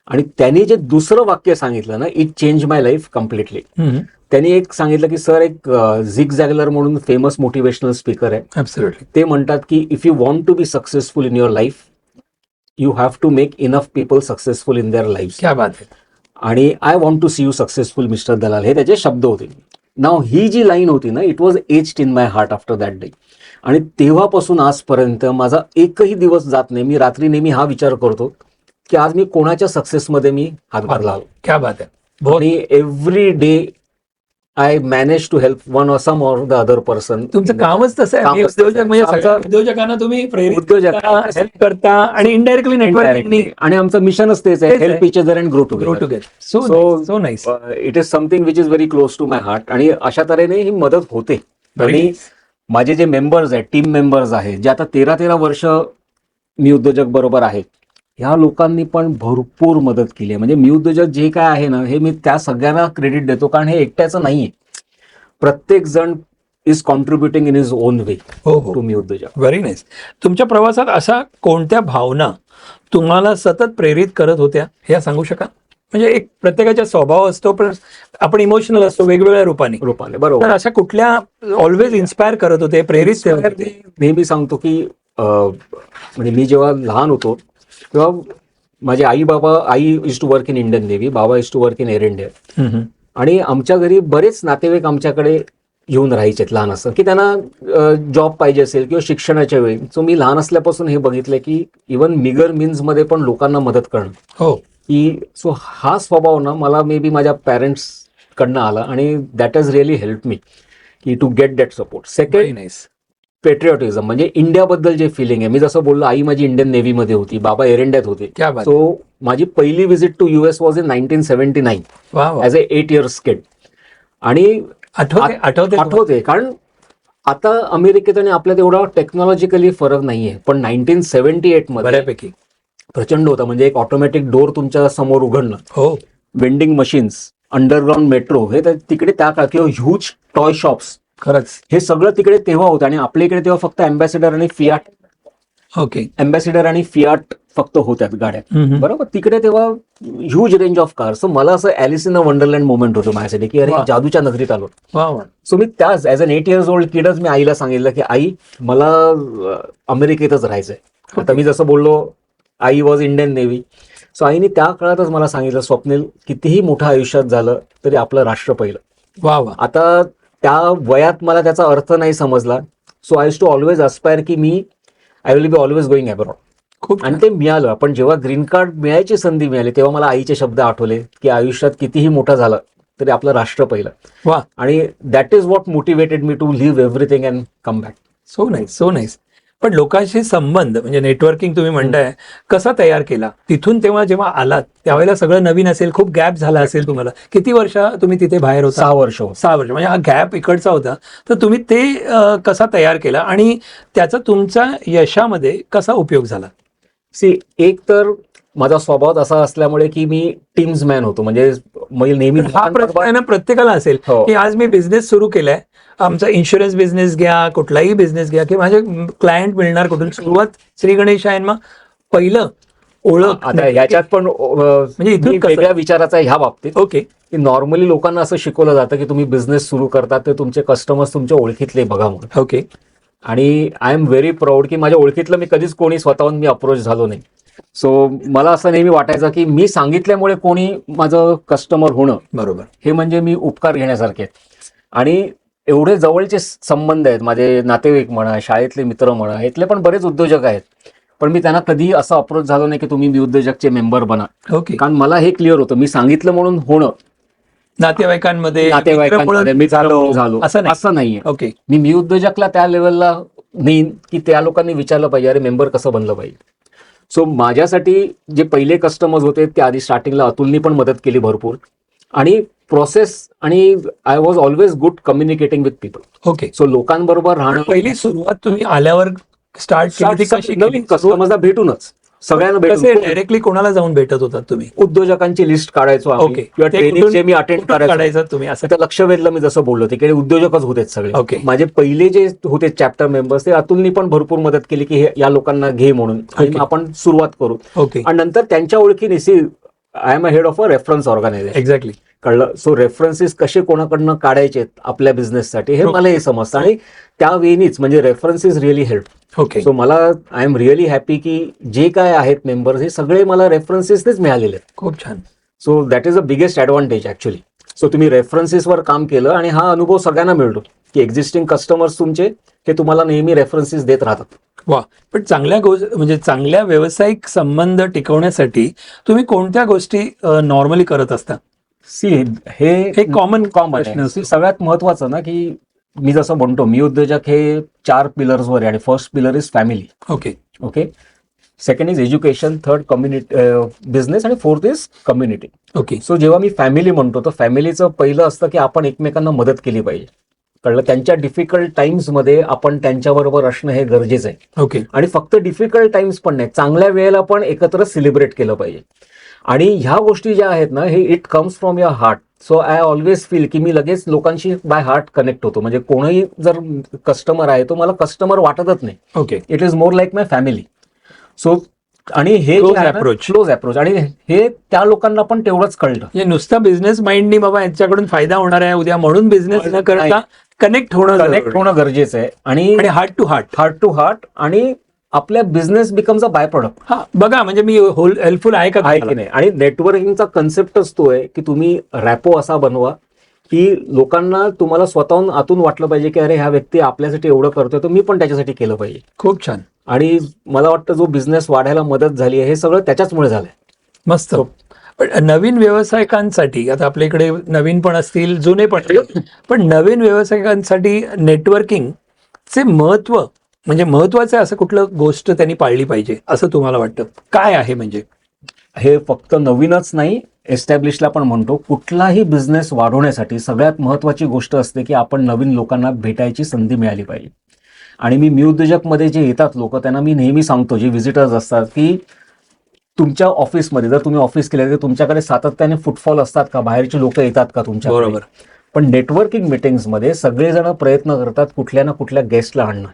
आणि त्यांनी जे दुसरं वाक्य सांगितलं ना, it change my life completely. त्यांनी एक सांगितलं की सर, एक झिग झॅगलर म्हणून फेमस मोटिवेशनल स्पीकर आहे, ऍब्सोल्युटली. ते म्हणतात की if you want to be successful in your life you have to make enough people successful in their life. क्या बात आहे. आणि I want to see you successful mister दलाल, हे त्याचे शब्द होते. नाव ही जी लाईन होती ना, it was aged in my heart after that day. आणि तेव्हापासून आजपर्यंत माझा एकही दिवस जात नाही, मी रात्री नेहमी हा विचार करतो की आज मी कोणाच्या सक्सेसमध्ये मी हातभार लावलो. क्या बात आहे. आणि every day I manage to help one or some or the other person. तुमचं कामच तसं आहे. कामच उद्योजक म्हणजे आमचं- सगळ्या उद्योजकांना तुम्ही प्रेरित उद्योजक करता, हेल्प करता आणि इनडायरेक्टली नेटवर्किंग आणि आमचं मिशनच तेच आहे, तेच आहे. Help each other and grow grow together. Together. So So, so nice. It is something which is very close to my heart. आणि अशा तऱ्हेने ही मदत होते. आणि माझे जे मेंबर्स आहेत, टीम मेंबर्स आहेत, जे आता 13 वर्ष मी उद्योजक बरोबर आहेत, ह्या लोकांनी पण भरपूर मदत केली आहे. म्हणजे मी उद्योजक जे काय आहे ना, हे मी त्या सगळ्यांना क्रेडिट देतो, कारण हे एकट्याचं नाहीये. प्रत्येक जण is contributing in his own way हो हो. टू मी उद्योजक. Very nice. तुमच्या प्रवासात अशा कोणत्या भावना तुम्हाला सतत प्रेरित करत होत्या हे सांगू शकाल. म्हणजे एक प्रत्येकाचा स्वभाव असतो, पण आपण इमोशनल असतो वेगवेगळ्या रूपाने. रूपाने बरोबर. तर अशा कुठल्या ऑलवेज इन्स्पायर करत होते, प्रेरित करत होते? नेहमी सांगतो की म्हणजे मी जेव्हा लहान होतो तेव्हा माझे आई is to work in Indian navy, बाबा is to work in Air India. आणि आमच्या घरी बरेच नातेवाईक आमच्याकडे येऊन राहायचे लहान असं, की त्यांना जॉब पाहिजे असेल किंवा शिक्षणाच्या वेळी. सो मी लहान असल्यापासून हे बघितलं की इव्हन मिगर मीन्स मध्ये पण लोकांना मदत करणं. हो. की सो हा स्वभाव ना मला मे बी माझ्या पॅरेंट्स कडनं आला आणि that has really help me की to get that support. Very second, nice. Patriotism म्हणजे इंडियाबद्दल जे फिलिंग आहे. मी जसं बोललो, आई माझी इंडियन नेव्हीमध्ये होती, बाबा एअर इंडियात होते. क्या बात. सो माझी पहिली visit to US was in 1979 वा वा. As a 8 years kid. आणि आठवते. आठवते, कारण आता अमेरिकेत आणि आपल्यात एवढा टेक्नॉलॉजिकली फरक नाहीये, पण 1978 मध्ये बऱ्यापैकी. प्रचंड होता. म्हणजे एक ऑटोमॅटिक डोर तुमच्या समोर उघडणं, हो. वेंडिंग मशीन्स, अंडरग्राऊंड मेट्रो, हे तिकडे त्या काळात, किंवा ह्यूज टॉय शॉप्स, खरंच. हे सगळं तिकडे तेव्हा होतं. आणि आपल्या इकडे तेव्हा फक्त अँबॅसेडर आणि फियाट फक्त होत्यात गाड्या. बरोबर. तिकडे तेव्हा huge range of car. So मला असं Alice in a wonderland moment होतं माझ्यासाठी की अरे वा. जादूच्या नगरीत आलो. वा वा. सो मी त्याच ॲज अन 8 years old किडच मी आईला सांगितलं की आई मला अमेरिकेतच राहायचंय. आता मी जसं बोललो, I was Indian navy. So आईने त्या काळातच मला सांगितलं, स्वप्नील कितीही मोठं आयुष्यात झालं तरी आपलं राष्ट्र पहिलं. वा वा. आता त्या वयात मला त्याचा अर्थ नाही समजला. So I to always aspire की I will be always going abroad. खूप. आणि ते मिळालं. पण जेव्हा ग्रीन कार्ड मिळायची संधी मिळाली तेव्हा मला आईचे शब्द आठवले की आयुष्यात कितीही मोठं झालं तरी आपलं राष्ट्र पहिलं. वा. आणि that is what motivated me to leave everything and come back. So nice, so nice. पण लोकांशी संबंध म्हणजे नेटवर्किंग तुम्ही म्हणताय, कसा तयार केला तिथून? तेव्हा जेव्हा आलात त्यावेळेला सगळं नवीन असेल, खूप गॅप झाला असेल तुम्हाला. किती वर्ष तुम्ही तिथे बाहेर होता? 6 वर्ष. 6 वर्ष. म्हणजे हा गॅप इकडचा होता. तर तुम्ही ते कसा तयार केला आणि त्याचा तुमच्या यशामध्ये कसा उपयोग झाला? एक तर माझा स्वभाव असा असल्यामुळे की मी टीम्स मॅन होतो. म्हणजे नेहमी हा प्रश्न आहे ना, प्रत्येकाला असेल हो. की आज मी बिझनेस सुरू केलाय, आमचा इन्शुरन्स बिझनेस घ्या, कुठलाही बिझनेस घ्या, की माझे क्लायंट मिळणार कुठून. सुरुवात श्री गणेश आहे. मग पहिलं ओळख आता ह्याच्यात पण म्हणजे इथून मी कसं- वेगळ्या विचाराचा आहे ह्या बाबतीत, ओके की नॉर्मली लोकांना असं शिकवलं जातं की तुम्ही बिझनेस सुरू करता ते तुमचे कस्टमर्स तुमच्या ओळखीतले बघा म्हणून. ओके आणि आय एम व्हेरी प्राऊड की माझ्या ओळखीतलं मी कधीच कोणी स्वतःहून मी अप्रोच झालो नाही. सो मला असं नेहमी वाटायचं की मी सांगितल्यामुळे कोणी माझं कस्टमर होणं बरोबर हे म्हणजे मी उपकार घेण्यासारखे आहेत. आणि एवढे जवळचे संबंध आहेत, माझे नातेवाईक म्हणा, शाळेतले मित्र म्हणा, इथले पण बरेच उद्योजक आहेत, पण मी त्यांना कधी असं अप्रोच झालो नाही की तुम्ही मी उद्योजकचे मेंबर बना. ओके कारण मला हे क्लिअर होतं मी सांगितलं म्हणून होणं, नातेवाईकांमध्ये नातेवाईकांमध्ये मी झालो असं नाही. असं नाहीये. ओके मी उद्योजकला त्या लेवलला नेईन की त्या लोकांनी विचारलं पाहिजे अरे मेंबर कसं बनलं पाहिजे. सो माझ्यासाठी जे पहिले कस्टमर्स होते ते आधी स्टार्टिंगला अतुलनी पण मदत केली भरपूर. आणि प्रोसेस आणि I was always good communicating with people. Okay so लोकांबरोबर राहणं, पहिली सुरुवात तुम्ही आल्यावर स्टार्ट केली ती कशी नवीन कस्टमर्सला भेटूनच सगळ्यांना कसे भेटून डायरेक्टली कोणाला जाऊन भेटत होतात तुम्ही? उद्योजकांची लिस्ट काढायचो आम्ही, ओके. किंवा ते ट्रेनिंग जे मी अटेंड कुठून करायचो काढायचं तुम्ही असं? आता लक्ष वेधलं मी जसं बोललो तिकडे उद्योजकच होते सगळे. ओके. माझे पहिले जे होते चॅप्टर मेंबर्स ते अतुलनी पण भरपूर मदत केली की या लोकांना घे म्हणून आणि ओके. मग आपण सुरुवात करू. ओके आणि नंतर त्यांच्या ओळखीने I am a head of a reference organization. Exactly कळलं. सो रेफरन्सेस कसे कोणाकडनं काढायचे आपल्या बिझनेससाठी हे मला हे समजतं. आणि त्या वेनीच म्हणजे references really help. Okay so मला आय एम रिअली हॅपी की जे काय आहेत मेंबर्स हे सगळे मला रेफरन्सेसनेच मिळालेले आहेत. खूप छान. So that is a biggest advantage actually. So तुम्ही रेफरन्सेसवर काम केलं आणि हा अनुभव सगळ्यांना मिळतो की एक्झिस्टिंग कस्टमर्स तुमचे हे तुम्हाला नेहमी रेफरन्सेस देत राहतात. वा पण चांगल्या म्हणजे चांगल्या व्यावसायिक संबंध टिकवण्यासाठी तुम्ही कोणत्या गोष्टी नॉर्मली करत असता? सी हे एक कॉमन प्रश्न आहे. सगळ्यात महत्वाचं ना की मी जसं म्हणतो मी उद्योजक हे 4 पिलर्सवर आहे. आणि first pillar is family. Okay okay. Second is education, third community business आणि fourth is community. Okay so जेव्हा मी फॅमिली म्हणतो तर फॅमिलीचं पहिलं असतं की आपण एकमेकांना मदत केली पाहिजे. कळलं. त्यांच्या डिफिकल्ट टाइम्समध्ये आपण त्यांच्याबरोबर असणं हे गरजेचं आहे. ओके आणि फक्त डिफिकल्ट टाइम्स पण नाही, चांगल्या वेळेला पण एकत्र सेलिब्रेट केलं पाहिजे. आणि ह्या गोष्टी ज्या आहेत ना हे it comes from your heart. So I always feel की मी लगेच लोकांशी बाय हार्ट कनेक्ट होतो. म्हणजे कोणीही जर कस्टमर आहे तो मला कस्टमर वाटतच नाही. Okay it is more like my family. So आणि हे Close approach. क्लोज अप्रोच आणि हे त्या लोकांना पण तेवढंच कळलं. म्हणजे नुसता बिझनेस माइंडनी बाबा यांच्याकडून फायदा होणार आहे उद्या म्हणून बिझनेस न करता नाही. कनेक्ट होणं कनेक्ट होणं गरजेचं आहे. आणि heart to heart. Heart to heart. आणि आपल्या business becomes a byproduct. हा बघा म्हणजे मी हेल्पफुल आहे का आहे तुम्हाला? की नाही. आणि नेटवर्किंगचा कन्सेप्टच तो आहे की तुम्ही रॅपो असा बनवा की लोकांना तुम्हाला स्वतःहून आतून वाटलं पाहिजे की अरे ह्या व्यक्ती आपल्यासाठी एवढं करतोय तर मी पण त्याच्यासाठी केलं पाहिजे. खूप छान. आणि मला वाटतं जो बिझनेस वाढायला मदत झाली आहे हे सगळं त्याच्याचमुळे झालंय. मस्त. पण नवीन व्यावसायिकांसाठी आता आपल्या इकडे नवीन पण असतील जुने पण असतील, पण नवीन व्यावसायिकांसाठी नेटवर्किंगचे महत्व म्हणजे महत्वाचं असं कुठलं गोष्ट त्यांनी पाळली पाहिजे असं तुम्हाला वाटतं? काय आहे म्हणजे? हे फक्त नवीनच नाही, एस्टॅब्लिशला पण म्हणतो. कुठलाही बिझनेस वाढवण्यासाठी सगळ्यात महत्वाची गोष्ट असते की आपण नवीन लोकांना भेटायची संधी मिळाली पाहिजे. आणि मी उद्योजकमध्ये जे येतात लोक त्यांना मी नेहमी सांगतो, जे व्हिजिटर्स असतात, की तुमच्या ऑफिसमध्ये जर तुम्ही ऑफिस केलं तर तुमच्याकडे सातत्याने फुटफॉल असतात का, बाहेरची लोक येतात का तुमच्याकडे? बरोबर. पण नेटवर्किंग मीटिंग्समध्ये सगळेजण प्रयत्न करतात कुठल्या ना कुठल्या गेस्टला आणणं.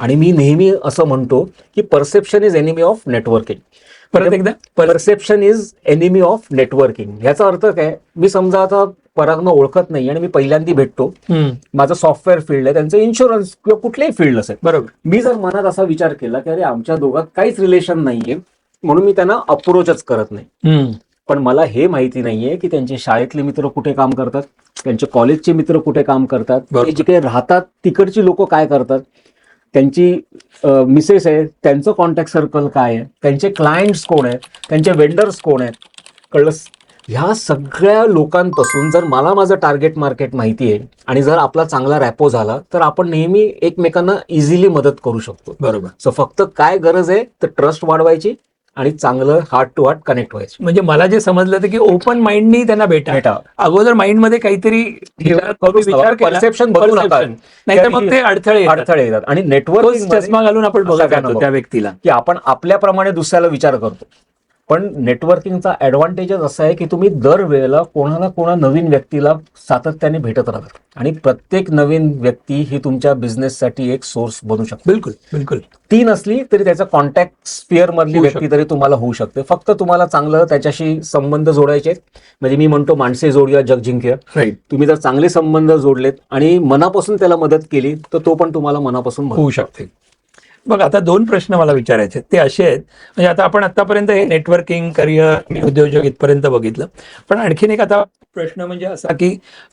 आणि मी नेहमी असं म्हणतो की perception is enemy of networking. परत एकदा. Perception is enemy of networking. ह्याचा अर्थ काय, मी समजा आता परागनं ओळखत नाही आणि मी पहिल्यांदा भेटतो, माझं सॉफ्टवेअर फील्ड आहे, त्यांचं इन्शुरन्स किंवा कुठल्याही फील्ड असेल. बरोबर. मी जर मनात असा विचार केला की अरे आमच्या दोघात काहीच रिलेशन नाहीये म्हणून मी त्यांना अप्रोचच करत नाही. पण मला हे माहिती नाहीये की त्यांचे शाळेतले मित्र कुठे काम करतात, त्यांचे कॉलेजचे मित्र कुठे काम करतात, ते जिकडे राहतात तिकडची लोक काय करतात, त्यांची मिसेस आहे त्यांचं कॉन्टॅक्ट सर्कल काय आहे, त्यांचे क्लायंट्स कोण आहेत, त्यांचे वेंडर्स कोण आहेत. कळलं. ह्या सगळ्या लोकांपासून जर मला माझं टार्गेट मार्केट माहिती आहे आणि जर आपला चांगला रॅपो झाला तर आपण नेहमी एकमेकांना इझिली मदत करू शकतो. बरोबर. सो फक्त काय गरज आहे तर ट्रस्ट वाढवायची आणि चांगलं हार्ट टू हार्ट कनेक्ट व्हायचं. म्हणजे मला जे समजलं ते की ओपन माइंडनी त्यांना भेटा. अगोदर माइंड मध्ये काहीतरी विचार परसेप्शन बदलू नका, नाहीतर मग ते अडथळे येतात. आणि नेटवर्किंग चष्मा घालून आपण बघत त्या व्यक्तीला की आपण आपल्याप्रमाणे दुसऱ्याला विचार करतो. पण नेटवर्किंगचा ऍडव्हान्टेजच असा आहे की तुम्ही दरवेळेला कोणा नवीन व्यक्तीला सातत्याने भेटत राहतात आणि प्रत्येक नवीन व्यक्ती ही तुमच्या बिझनेससाठी एक सोर्स बनू शकते. बिलकुल बिलकुल. ती नसली तरी त्याचा कॉन्टॅक्ट स्फिअर मधली होऊ व्यक्ती तरी तुम्हाला होऊ शकते. फक्त तुम्हाला चांगलं त्याच्याशी संबंध जोडायचे आहेत. म्हणजे मी म्हणतो माणसे जोडूया जग जिंकूया. राईट. तुम्ही जर चांगले संबंध जोडलेत आणि मनापासून त्याला मदत केली तर तो पण तुम्हाला मनापासून होऊ शकते. बघ आता 2 प्रश्न मला विचारायचे ते असे आहेत. म्हणजे आता आपण आतापर्यंत हे नेटवर्किंग, करिअर, उद्योजक इथपर्यंत बघितलं, पण आणखीन एक आता प्रश्न म्हणजे असा की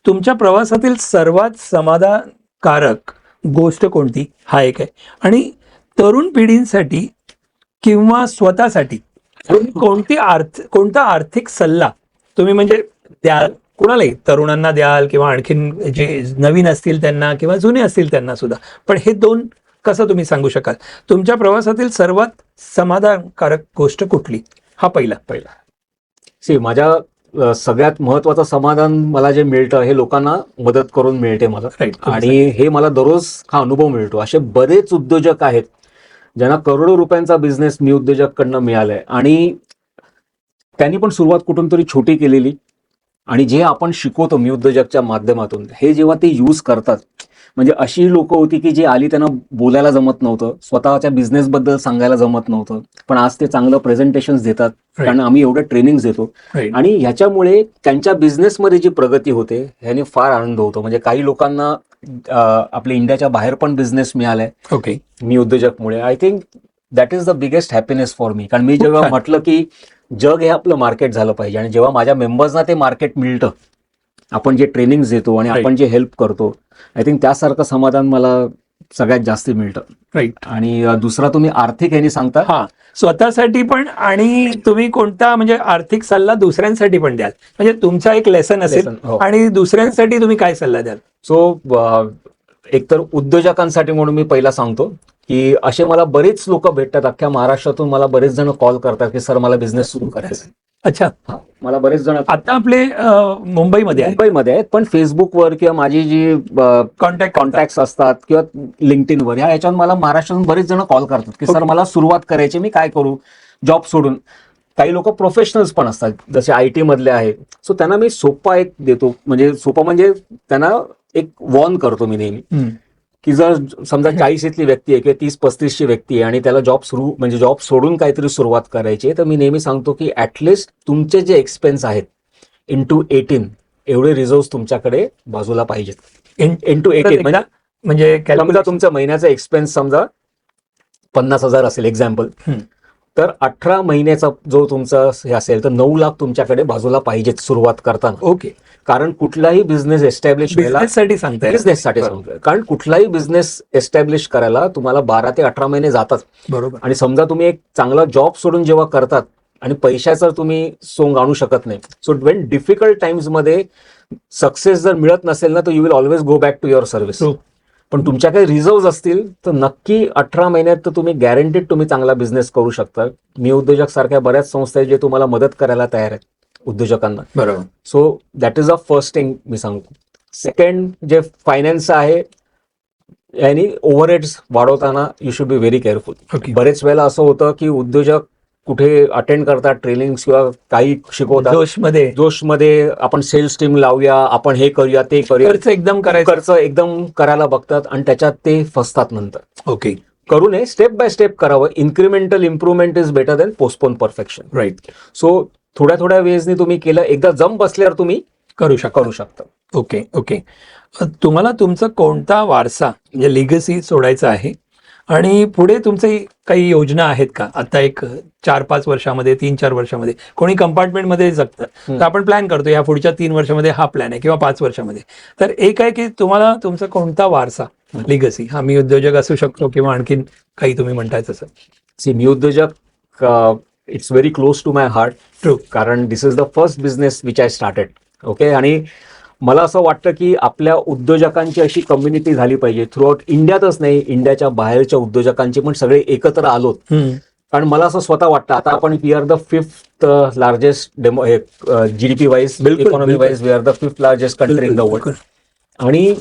तुमच्या प्रवासातील सर्वात समाधानकारक गोष्ट कोणती, हा एक आहे. आणि तरुण पिढींसाठी किंवा स्वतःसाठी कोणता आर्थिक सल्ला तुम्ही म्हणजे द्याल कुणालाही, तरुणांना द्याल किंवा आणखीन जे नवीन असतील त्यांना किंवा जुने असतील त्यांना सुद्धा, पण हे 2 कसं तुम्ही सांगू शकाल तुमच्या प्रवासातील सर्वात समाधानकारक गोष्ट कुठली, हा पहिला. माझ्या सगळ्यात महत्वाचं समाधान मला जे मिळतं हे लोकांना मदत करून मिळते मला. Right. आणि हे मला दररोज हा अनुभव मिळतो. असे बरेच उद्योजक आहेत ज्यांना करोडो रुपयांचा बिझनेस मी उद्योजककडनं मिळालाय आणि त्यांनी पण सुरुवात कुठून तरी छोटी केलेली. आणि जे आपण शिकवतो मी उद्योजकच्या माध्यमातून हे जेव्हा ते यूज करतात, म्हणजे अशी लोक होती की जे आली त्यांना बोलायला जमत नव्हतं, स्वतःच्या बिझनेस बद्दल सांगायला जमत नव्हतं, पण आज ते चांगलं प्रेझेंटेशन देतात कारण आम्ही एवढं ट्रेनिंग देतो. आणि ह्याच्यामुळे त्यांच्या बिझनेसमध्ये जी प्रगती होते ह्याने फार आनंद होतो. म्हणजे काही लोकांना आपल्या इंडियाच्या बाहेर पण बिझनेस मिळालाय ओके मी उद्योजकमुळे. I think that is the biggest happiness for me. कारण मी जेव्हा म्हटलं की जग हे आपलं मार्केट झालं पाहिजे आणि जेव्हा माझ्या मेंबर्सना ते मार्केट मिळतं, आपण जे ट्रेनिंग देतो आणि आपण जे हेल्प करतो, आय थिंक त्यासारखं समाधान मला सगळ्यात जास्त मिळतं. राईट. आणि दुसरा तुम्ही आर्थिक ह्यानी सांगता, हा स्वतःसाठी पण आणि तुम्ही कोणता म्हणजे आर्थिक सल्ला दुसऱ्यांसाठी पण द्याल, म्हणजे तुमचा एक लेसन असेल आणि दुसऱ्यांसाठी तुम्ही काय सल्ला द्याल. सो एकतर उद्योजकांसाठी म्हणून मी पहिला सांगतो की असे मला बरेच लोक भेटतात अख्ख्या महाराष्ट्रातून. मला बरेच जण कॉल करतात की सर मला बिझनेस सुरू करायचा. अच्छा. मला बरेच जण आता आपले मुंबईमध्ये आहेत, पण फेसबुकवर किंवा माझी जी कॉन्टॅक्ट असतात किंवा लिंक्डइनवर याच्यावर मला महाराष्ट्रातून बरेच जण कॉल करतात की सर मला सुरुवात करायची, मी काय करू जॉब सोडून. काही लोक प्रोफेशनल्स पण असतात जसे IT मधले आहेत. सो त्यांना मी सोपा एक देतो, म्हणजे सोपा म्हणजे त्यांना एक वॉर्न करतो मी नेहमी की जर समजा 40ली व्यक्ती आहे किंवा 30-35ची व्यक्ती आहे आणि त्याला जॉब सोडून काहीतरी सुरुवात करायची आहे, तर मी नेहमी सांगतो की ऍटलिस्ट तुमचे जे एक्सपेन्स आहेत इंटू 18 एवढे रिझर्व्ह तुमच्याकडे बाजूला पाहिजेत. इंटू 18 म्हणजे समजा तुमचा महिन्याचा एक्सपेन्स समजा 50,000 असेल एक्झाम्पल, तर 18 महिन्याचा जो तुमचा हे असेल तर 9 लाख तुमच्याकडे बाजूला पाहिजेत सुरुवात करताना. ओके. कारण कुठलाही बिझनेस एस्टॅब्लिश बिझनेससाठी सांगतोय, कारण कुठलाही बिझनेस एस्टॅब्लिश करायला तुम्हाला 12 ते 18 महिने जातात. बरोबर. आणि समजा तुम्ही एक चांगला जॉब सोडून जेव्हा करतात आणि पैशाचं तुम्ही सोंग आणू शकत नाही, सो वेन डिफिकल्ट टाइम्स मध्ये सक्सेस जर मिळत नसेल ना तर you will always go back to your service. पण तुमच्याकडे रिझर्व्ह असतील तर नक्की 18 महिन्यात तर तुम्ही गॅरंटीड तुम्ही चांगला बिझनेस करू शकता. मी उद्योजक सारख्या बऱ्याच संस्था आहेत जे तुम्हाला मदत करायला तयार आहेत उद्योजकांना. बरोबर. So that is a first thing मी सांगतो. सेकंड जे फायनान्स आहे यांनी ओव्हरहेड्स वाढवताना you should be very careful. बरेच वेळेला असं होतं की उद्योजक कुठे अटेंड करतात ट्रेनिंग किंवा काही शिकवतात जोशमध्ये आपण सेल्स टीम लावूया, आपण हे करूया ते करूया, खर्च एकदम करायला बघतात आणि त्याच्यात ते फसतात नंतर. ओके. करू नये, स्टेप बाय स्टेप करावं. Incremental improvement is better than postpone perfection. Right. So थोड्या वेळेसनी तुम्ही केलं, एकदा जम बसल्यावर तुम्ही करू शकता. ओके. ओके. तुम्हाला तुमचा कोणता वारसा म्हणजे लिगसी सोडायचा आहे आणि पुढे तुमची काही योजना आहेत का? आता एक 4-5 वर्षामध्ये 3-4 वर्षामध्ये कोणी कंपार्टमेंटमध्ये जगतं तर आपण प्लॅन करतो या पुढच्या 3 वर्षामध्ये हा प्लॅन आहे किंवा 5 वर्षामध्ये. तर एक आहे की तुम्हाला तुमचा कोणता वारसा लिगसी, हा मी उद्योजक असू शकतो किंवा आणखीन काही तुम्ही म्हणताय तसं. मी उद्योजक it's very close to my heart. True. कारण this is the first business which I started. Okay. आणि मला असं वाटतं की आपल्या उद्योजकांची अशी कम्युनिटी झाली पाहिजे थ्रूआउट इंडियातच नाही, इंडियाच्या बाहेरच्या उद्योजकांची पण सगळे एकत्र आलोत. कारण मला असं स्वतः वाटतं आता आपण we are the 5th largest GDP wise, economy wise we are the 5th largest country in the world. आणि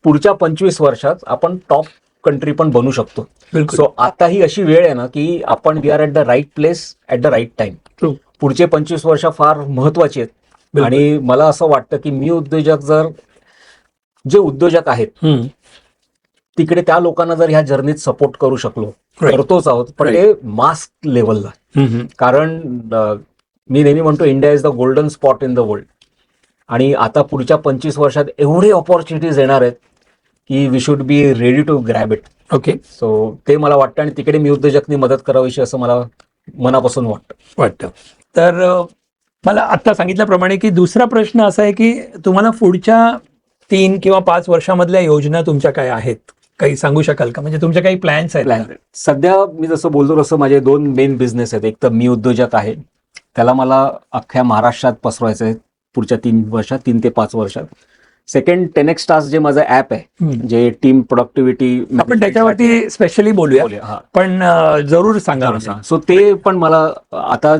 पुढच्या 25 वर्षात आपण टॉप कंट्री पण बनू शकतो. बिलकुल. सो आता ही अशी वेळ आहे ना की आपण we are at the right place at the right time. True. पुढचे 25 वर्ष फार महत्वाची आहेत. बिलकुल. आणि मला असं वाटतं की मी उद्योजक जर जे उद्योजक आहेत हम्म. तिकडे त्या लोकांना जर ह्या जर्नीत सपोर्ट करू शकलो, Right. करतोच आहोत, पण Right. ते मास लेवलला. हम्म. कारण मी नेहमी म्हणतो India is the golden spot in the world. आणि आता पुढच्या 25 वर्षात एवढे ऑपॉर्च्युनिटीज येणार आहेत की we should be ready to grab it. Okay. So ते मला वाटतं आणि तिकडे मी उद्योजकनी मदत करावीशी असं मला मनापासून वाटतं. तर मला आत्ता सांगितल्याप्रमाणे की दुसरा प्रश्न असा आहे की तुम्हाला पुढच्या 3 किंवा 5 वर्षामधल्या योजना तुमच्या काय आहेत, काही सांगू शकाल का? म्हणजे तुमचे काही प्लॅन्स आहेत प्लॅन. का? सध्या मी जसं बोलतो तसं माझे 2 मेन बिझनेस आहेत. एक तर मी उद्योजक आहे, त्याला मला अख्ख्या महाराष्ट्रात पसरवायचं आहे पुढच्या 3 ते 5 वर्षात. सेकंड 10x टास्क जे माझं ऍप आहे, हम्म. जे टीम प्रोडक्टिव्हिटी आपण त्याच्यावरती स्पेशली बोलूया, पण जरूर सांगा. सो ते पण मला आता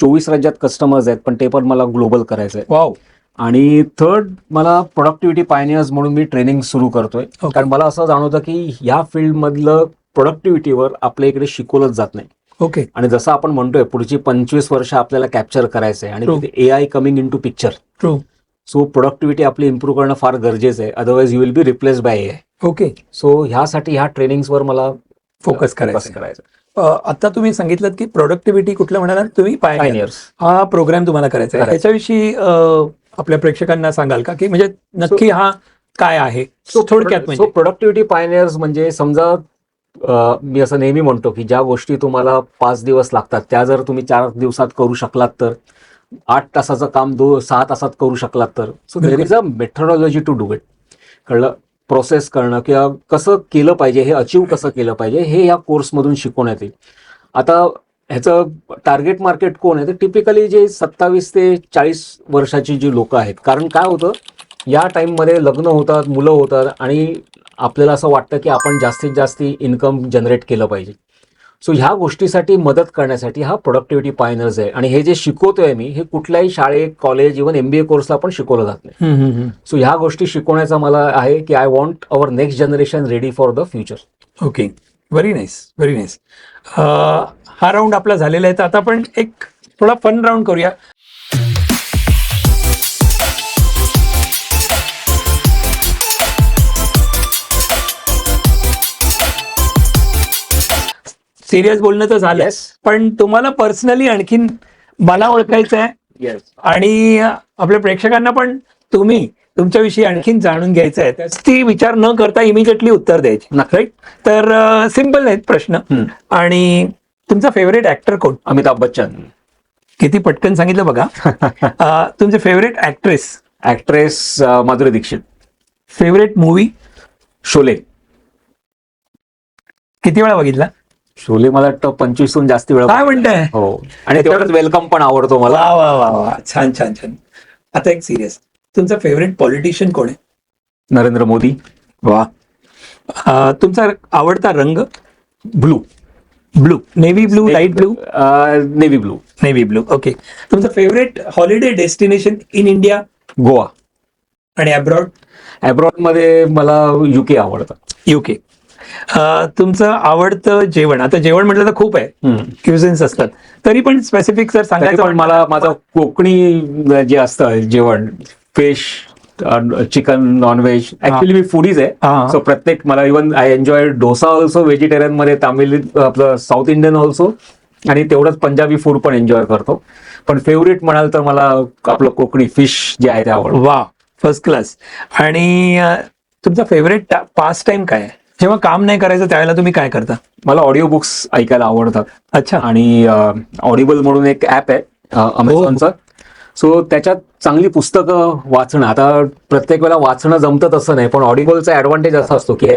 24 राज्यात कस्टमर्स आहेत, पण ते पण मला ग्लोबल करायचं आहे. वाव. आणि थर्ड मला प्रोडक्टिव्हिटी पायनियर्स म्हणून मी ट्रेनिंग सुरू करतोय. Okay. कारण मला असं जाणवतं की या फील्डमधलं प्रोडक्टिव्हिटीवर आपल्या इकडे शिकवलंच जात नाही. ओके. आणि जसं आपण म्हणतोय पुढची 25 वर्ष आपल्याला कॅप्चर करायचंय आणि True. तिथे AI coming in to picture. True. So productivity आपली इम्प्रूव्ह करणं फार गरजेचं आहे, otherwise you will be replace by AI. Okay. So ह्यासाठी ह्या ट्रेनिंग्सवर मला फोकस करायचं. आता तुम्ही सांगितलं की प्रोडक्टिव्हिटी कुठलं म्हणालात तुम्ही? पायनियर्स. हा प्रोग्राम तुम्हाला करायचा आहे. करायचा. त्याच्याविषयी आपल्या प्रेक्षकांना सांगाल का, की म्हणजे नक्की हा काय आहे थोडक्यात? सो म्हणजे प्रोडक्टिव्हिटी पायनियर्स म्हणजे समजा मी असं नेहमी म्हणतो की ज्या गोष्टी तुम्हाला 5 दिवस लागतात त्या जर तुम्ही 4 दिवसात करू शकलात तर, 8 तासाचं काम 6 तासात करू शकलात तर, so there is a methodology to do it. कळलं? प्रोसेस करणं किंवा कसं केलं पाहिजे, हे अचीव कसं केलं पाहिजे, हे या कोर्समधून शिकवण्यात येईल. आता ह्याचं टार्गेट मार्केट कोण आहे? तर टिपिकली जे 27 ते 40 वर्षाची जी लोक आहेत. कारण काय होतं, या टाईममध्ये लग्न होतात, मुलं होतात आणि आपल्याला असं वाटतं की आपण जास्तीत जास्त इन्कम जनरेट केलं पाहिजे. सो ह्या गोष्टीसाठी मदत करण्यासाठी हा प्रोडक्टिव्हिटी पायनर्स आहे. आणि हे जे शिकवतोय मी, हे कुठल्याही शाळेत, कॉलेज, इव्हन MBA कोर्सला पण शिकवलं जात नाही. सो ह्या गोष्टी शिकवण्याचा मला आहे की I want our next generation ready for the future. Okay. Very nice, very nice. हा राऊंड आपला झालेला आहे, तर आता आपण एक थोडा फन राऊंड करूया. सिरियस बोलणं तर झालं, Yes. पण तुम्हाला पर्सनली आणखीन मला ओळखायचं आहे येस. आणि आपल्या प्रेक्षकांना पण तुमच्याविषयी आणखीन जाणून घ्यायचं आहे. तर ती विचार न करता इमिजिएटली उत्तर द्यायची. राईट? तर सिम्पल आहेत प्रश्न. आणि तुमचा फेवरेट ऍक्टर कोण? अमिताभ बच्चन. किती पटकन सांगितलं बघा. तुमचे favourite actress? Actress Madhuri Dixit. Favourite movie? Sholay. किती वेळा बघितला? शोले मला वाटतं 25हून जास्ती वेळा. काय म्हणताय? हो. आणि तेवढंच वेलकम पण आवडतो मला. वा वा वा वा, छान छान छान. आता एक सिरियस, तुमचा फेवरेट पॉलिटिशियन कोण आहे? नरेंद्र मोदी. वा. तुमचा आवडता रंग? Blue. Blue. Navy blue, light blue? Navy blue. Navy blue. Okay. तुमचं favourite holiday destination in India Goa. आणि अब्रॉड? अब्रॉड मध्ये मला UK आवडतं. UK. तुमचं आवडतं जेवण? आता जेवण म्हटलं तर खूप आहे, क्युझिन्स असतात, तरी पण स्पेसिफिक जर सांगायचं पण मला माझं कोकणी जे असतं जेवण, फिश, चिकन, नॉनव्हेज, ऍक्च्युली मी फूडीज आहे. सो प्रत्येक मला even I enjoy dosa also vegetarian मध्ये, तामिळ, आपलं साऊथ इंडियन ऑल्सो, आणि तेवढंच पंजाबी फूड पण एन्जॉय करतो. पण फेवरेट म्हणाल तर मला आपलं कोकणी फिश जे आहे ते आवडतं. वा, फर्स्ट क्लास. आणि तुमचा फेवरेट पास टाइम काय आहे? जेव्हा काम नाही करायचं त्यावेळेला तुम्ही काय करता? मला ऑडिओ बुक्स ऐकायला आवडतात. अच्छा. आणि ऑडिबल म्हणून एक ऍप आहे अमेझॉनचं. सो त्याच्यात चांगली पुस्तकं वाचणं, आता प्रत्येक वेळेला वाचणं जमतं तसं नाही, पण ऑडिबलचा ऍडव्हान्टेज असा असतो की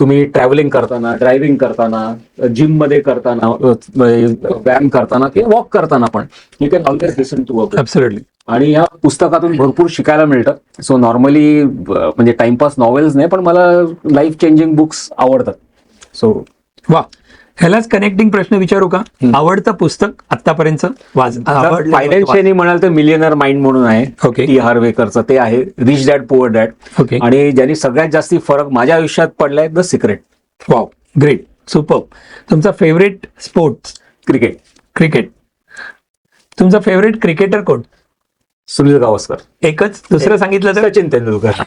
तुम्ही ट्रॅव्हलिंग करताना, ड्रायव्हिंग करताना, जिम मध्ये करताना, व्यायाम करताना किंवा वॉक करताना पण you can always listen to. Absolutely. आणि या पुस्तकातून भरपूर शिकायला मिळतं. सो नॉर्मली म्हणजे टाइमपास नॉवेल्स नाही, पण मला लाईफ चेंजिंग बुक्स आवडतात. सो वा. ह्यालाच कनेक्टिंग प्रश्न विचारू का? आवडतं पुस्तक आतापर्यंत फायनान्शियली म्हणाल तर मिलियनर माइंड म्हणून आहे, ओके, टी हार्वेकरचं, ते आहे. Rich dad poor dad. Okay. आणि ज्यांनी सगळ्यात जास्ती फरक माझ्या आयुष्यात पडलाय the secret. Wow, great, super. तुमचा फेवरेट स्पोर्ट्स? क्रिकेट. क्रिकेट. तुमचा फेवरेट क्रिकेटर कोण? सुनील गावस्कर. एकच? दुसरं सांगितलं तर? सचिन तेंडुलकर.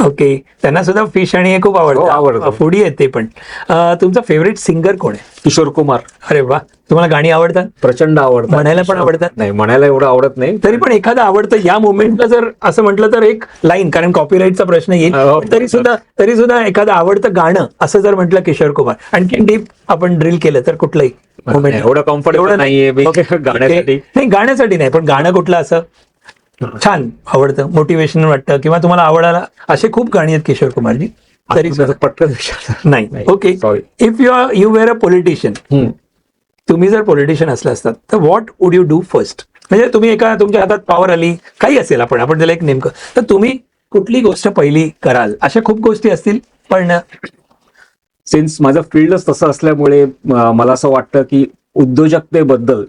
ओके, त्यांना सुद्धा फिश आणि हे खूप हो, आवडतं. आवडतं, फूडी आहेत ते पण. तुमचा फेवरेट सिंगर कोण आहे? किशोर कुमार. अरे वा, तुम्हाला गाणी आवडतात? प्रचंड आवडतात. म्हणायला पण आवडतात? नाही, म्हणायला एवढं आवडत नाही. तरी पण एखादं आवडतं या मोमेंटला जर असं म्हटलं तर एक लाईन, कारण कॉपीराईटचा प्रश्न येईल, हो. पण तरी सुद्धा एखादं आवडतं गाणं असं जर म्हटलं किशोर कुमार, आणखी डीप आपण ड्रिल केलं तर कुठलंही मोमेंट? एवढं कम्फर्टेबल नाहीये मी गाण्यासाठी. नाही, गाण्यासाठी नाही, पण गाणं कुठलं असं छान आवडतं, मोटिवेशन वाटतं, किंवा तुम्हाला आवडायला असे खूप गाणी आहेत किशोर कुमारजी, तरी त्याचा पटकन विचार नाही. Okay, sorry. If you were a politician, तुम्ही जर पॉलिटिशियन असला असतात तर what would you do first? म्हणजे तुम्ही तुमच्या हातात पॉवर आली, काही असेल, आपण त्याला एक नेमकं, तर तुम्ही कुठली गोष्ट पहिली कराल? अशा खूप गोष्टी असतील, पण सिन्स माझं फील्डच तसं असल्यामुळे मला असं वाटतं की उद्योजकतेबद्दल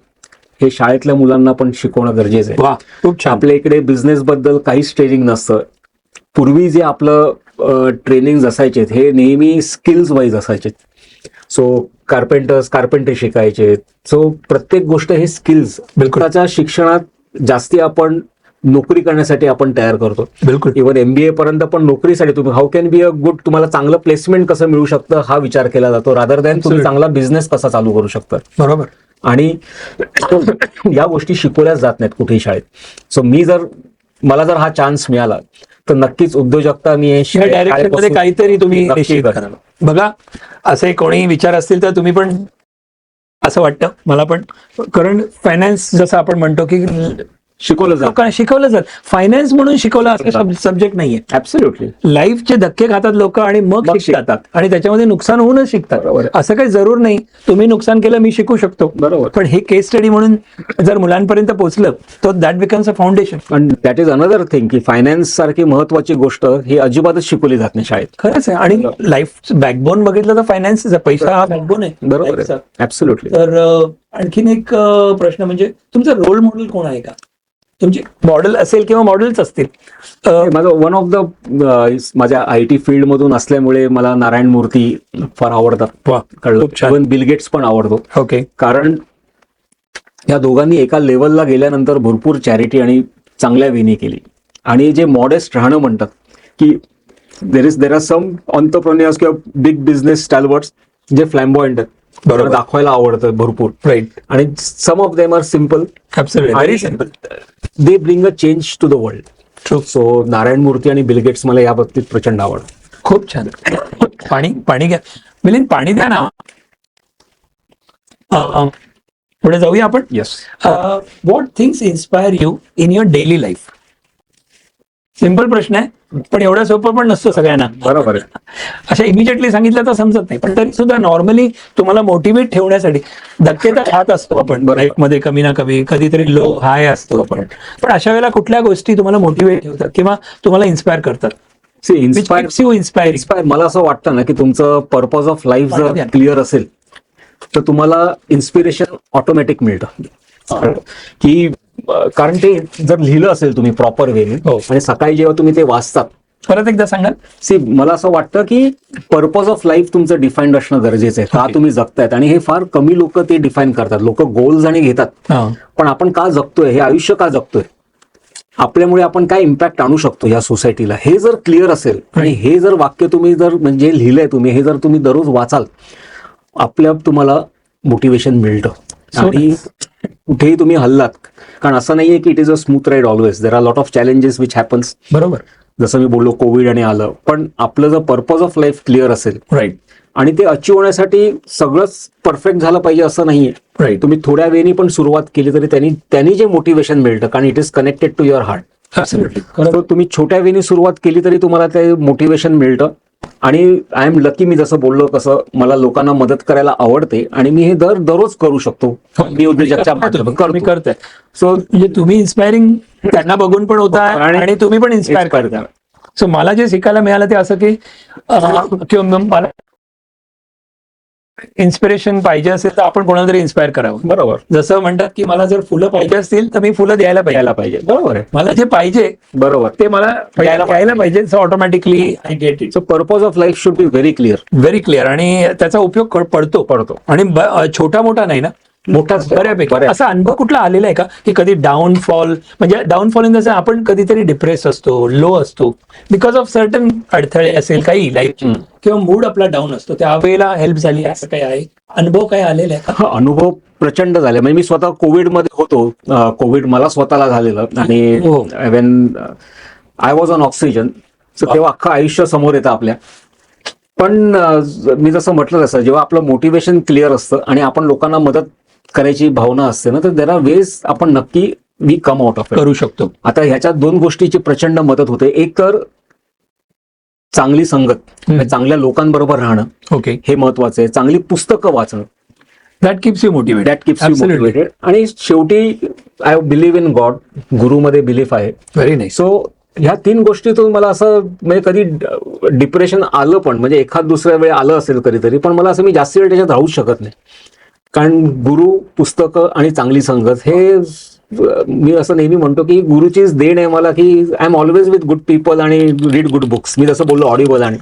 हे शाळेतल्या मुलांना पण शिकवणं गरजेचं आहे. वा, खूप छान. आपल्या इकडे बिझनेस बद्दल काहीच ट्रेनिंग नसतं. पूर्वी जे आपलं ट्रेनिंग असायचे हे नेहमी स्किल्स वाईज असायचे. सो कार्पेंटरी शिकायचे. सो प्रत्येक गोष्ट हे स्किल्स. बिलकुलच्या शिक्षणात जास्ती आपण नोकरी करण्यासाठी आपण तयार करतो. बिलकुल. इव्हन MBA पर्यंत पण नोकरीसाठी तुम्ही how can be a good, तुम्हाला चांगलं प्लेसमेंट कसं मिळू शकतं हा विचार केला जातो, रादर दॅन तुम्ही चांगला बिझनेस कसा चालू करू शकता. बरोबर. आणि या गोष्टी शिकवल्याच जात नाहीत कुठेही शाळेत. सो मला जर हा चान्स मिळाला तर नक्कीच उद्योजकता मी डायरेक्शन काहीतरी तुम्ही निश्चित कराल. बघा, असे कोणी विचार असतील तर तुम्ही पण, असं वाटतं मला पण, कारण फायनान्स जसं आपण म्हणतो की शिकवलं जातं, लोकांना शिकवलं जात, फायनान्स म्हणून शिकवलं असं सब्जेक्ट नाहीये. ऍब्सोल्युटली. लाईफचे धक्के खातात लोक आणि मग शिकतात, आणि त्याच्यामध्ये नुकसान होऊनच शिकतात. असं काही जरूर नाही तुम्ही नुकसान केलं मी शिकू शकतो, बरोबर, पण हे केस स्टडी म्हणून जर मुलांपर्यंत पोहोचलं तर दॅट बिकम्स अ फाउंडेशन. पण दॅट इज अनदर थिंग की फायनान्स सारखी महत्वाची गोष्ट ही अजिबातच शिकवली जात नाही शाळेत. खरंच आहे. आणि लाईफ बॅकबोन बघितलं तर फायनान्स, पैसा हा बॅकबोन आहे. बरोबर, ऍब्सोल्युटली. तर आणखीन एक प्रश्न म्हणजे तुमचा रोल मॉडेल कोण आहे का? तुमची मॉडेल असेल किंवा मॉडेल्स असतील? माझं वन ऑफ द माझ्या IT फील्ड मधून असल्यामुळे मला नारायण मूर्ती फार आवडतात. इव्हन बिल गेट्स पण आवडतो. ओके. कारण या दोघांनी एका लेवलला गेल्यानंतर भरपूर चॅरिटी आणि चांगल्या विनी केली. आणि जे मॉडेस्ट राहणं म्हणतात की देर आर सम ऑन्टरप्रेन्योर्स किंवा बिग बिझनेस स्टॅलवर्ड्स जे फ्लॅम्बॉयंट आहेत, बरोबर, दाखवायला आवडतं भरपूर. राईट. आणि some of them are simple. Very simple. They bring a change to the world. So Narayan Murthy आणि बिल गेट्स मला या बाबतीत प्रचंड आवडतं. खूप छान. पाणी घ्या मिलिंद, पाणी द्या ना. पुढे जाऊया आपण. Yes. What things inspire you in your daily life? Simple प्रश्न आहे, पण एवढा सोपं पण नसतो सगळ्यांना. बरोबर आहे. अशा इमिजिएटली सांगितलं तर समजत नाही, पण तरी सुद्धा नॉर्मली तुम्हाला मोटिवेट ठेवण्यासाठी धक्के तर खात असतो आपण लाईफमध्ये, कमी ना कमी, कधीतरी लो हाय असतो आपण, पण अशा वेळेला कुठल्या गोष्टी तुम्हाला मोटिवेट ठेवतात किंवा तुम्हाला इन्स्पायर करतात? इन्स्पायर मला असं वाटतं ना की तुमचं पर्पज ऑफ लाईफ जर क्लिअर असेल तर तुम्हाला इन्स्पिरेशन ऑटोमॅटिक मिळतं. की कारण ते जर लिहिलं असेल तुम्ही प्रॉपर वेने आणि सकाळी जेव्हा तुम्ही ते वाचतात, परत एकदा सांगाल? मला असं वाटतं की पर्पज ऑफ लाईफ तुमचं डिफाईन्ड असणं गरजेचं आहे. का तुम्ही जगतायत, आणि हे फार कमी लोक ते डिफाईन करतात. लोक गोल्स आणि घेतात, पण आपण का जगतोय, हे आयुष्य का जगतोय, आपल्यामुळे आपण काय इम्पॅक्ट आणू शकतो या सोसायटीला, हे जर क्लिअर असेल आणि हे जर वाक्य तुम्ही जर म्हणजे लिहिलंय तुम्ही, हे जर तुम्ही दररोज वाचाल, तुम्हाला मोटिवेशन मिळतं. आणि कुठेही तुम्ही हल्लात, कारण असं नाहीये की it is a smooth ride always. There are lot of challenges which happens. बरोबर. जसं मी बोललो कोविड आणि आलं, पण आपलं जर पर्पज ऑफ लाईफ क्लिअर असेल, राईट, आणि ते अचीव्ह होण्यासाठी सगळंच परफेक्ट झालं पाहिजे असं नाहीये. राईट. तुम्ही थोड्या वेळी पण सुरुवात केली तरी त्यांनी जे मोटिवेशन मिळतं, कारण it is connected to your heart. तर तुम्ही छोट्या वेळी सुरुवात केली तरी तुम्हाला ते मोटिवेशन मिळतं. आणि आय एम लकी, मी जसं बोललो कसं मला लोकांना मदत करायला आवडते आणि मी हे दररोज करू शकतो. मी उद्योजकच्या करतोय. सो म्हणजे तुम्ही इन्स्पायरिंग त्यांना बघून पण होता आणि तुम्ही पण इन्स्पायर करता. सो मला जे शिकायला मिळालं ते असं की किंवा मला इन्स्पिरेशन पाहिजे असेल तर आपण कोणाला तरी इन्स्पायर करावं. बरोबर, जसं म्हणतात की मला जर फुलं पाहिजे असतील तर मी फुलं द्यायला पाहिजे. यायला पाहिजे. बरोबर आहे, मला जे पाहिजे बरोबर. ते मला द्यायला पाहिजे. So automatically I get it. So purpose of life should be very very clear आणि त्याचा उपयोग पडतो आणि छोटा मोठा नाही ना, मोठाच बऱ्यापैकी. असा अनुभव कुठला आलेला आहे का की कधी डाऊनफॉल, म्हणजे डाऊनफॉल इन द सेन्स आपण कधीतरी डिप्रेस असतो, लो असतो बिकॉज ऑफ सर्टन अडथळे असेल काही लाईफची, किंवा मूड आपला डाऊन असतो, त्यावेळेला हेल्प झाली असं काही आहे? अनुभव काय आलेला आहे का? अनुभव प्रचंड झाले. म्हणजे मी स्वतः कोविडमध्ये होतो, कोविड मला स्वतःला झालेलं आणि when I was on oxygen, तेव्हा अख्खं आयुष्य समोर येतं आपल्या. पण मी जसं म्हटलं तसं जेव्हा आपलं मोटिवेशन क्लिअर असतं आणि आपण लोकांना मदत करायची भावना असते ना, तर देर आर वेज आपण नक्की वी कम आउट ऑफ करू शकतो. आता ह्याच्यात दोन गोष्टीची प्रचंड मदत होते. एक तर चांगली संगत, म्हणजे चांगल्या लोकांबरोबर राहणं, ओके, हे महत्वाचं आहे. चांगली पुस्तकं वाचणं, that keeps you motivated. That keeps you motivated. आणि शेवटी आय बिलीव्ह इन गॉड, गुरुमध्ये बिलीफ आहे. Very nice. सो ह्या तीन गोष्टीतून मला असं म्हणजे कधी डिप्रेशन आलं पण, म्हणजे एखाद दुसऱ्या वेळ आलं असेल कधीतरी, पण मला असं मी जास्त वेळ त्याच्यात राहूच शकत नाही. कारण गुरु, पुस्तकं आणि चांगली संगत हे मी असं नेहमी म्हणतो की गुरुचीच देण आहे मला, की I am always with good people आणि रीड गुड बुक्स. मी जसं बोललो ऑडिबल. आणि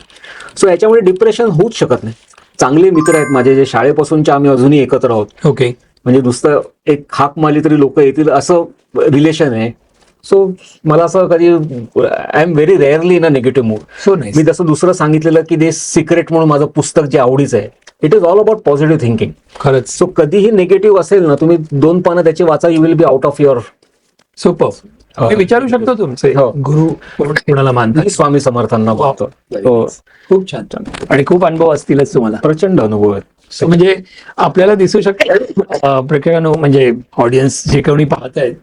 सो याच्यामुळे डिप्रेशन होऊच शकत नाही. चांगले मित्र आहेत माझे, जे शाळेपासूनचे आम्ही अजूनही एकत्र आहोत. ओके, म्हणजे नुसतं एक हाक मारली तरी लोक येतील असं रिलेशन आहे. सो मला असं कधी I am very rarely in a negative mood. So nice. मी जसं दुसरं सांगितलेलं की दे सिक्रेट म्हणून माझं पुस्तक जे आवडीचं आहे, it is all about positive thinking. खरंच. सो कधीही निगेटिव्ह असेल ना, तुम्ही 2 पानं त्याची वाचा, you will be out of your. Super. मी विचारू शकतो तुमचे गुरु कोणाला मानतात? स्वामी समर्थांना मानतो. खूप छान छान. आणि खूप अनुभव असतीलच तुम्हाला? प्रचंड अनुभव आहेत. So, म्हणजे आपल्याला दिसू शकतं प्रेक्षकांनो, म्हणजे ऑडियन्स जे कोणी पाहत आहेत,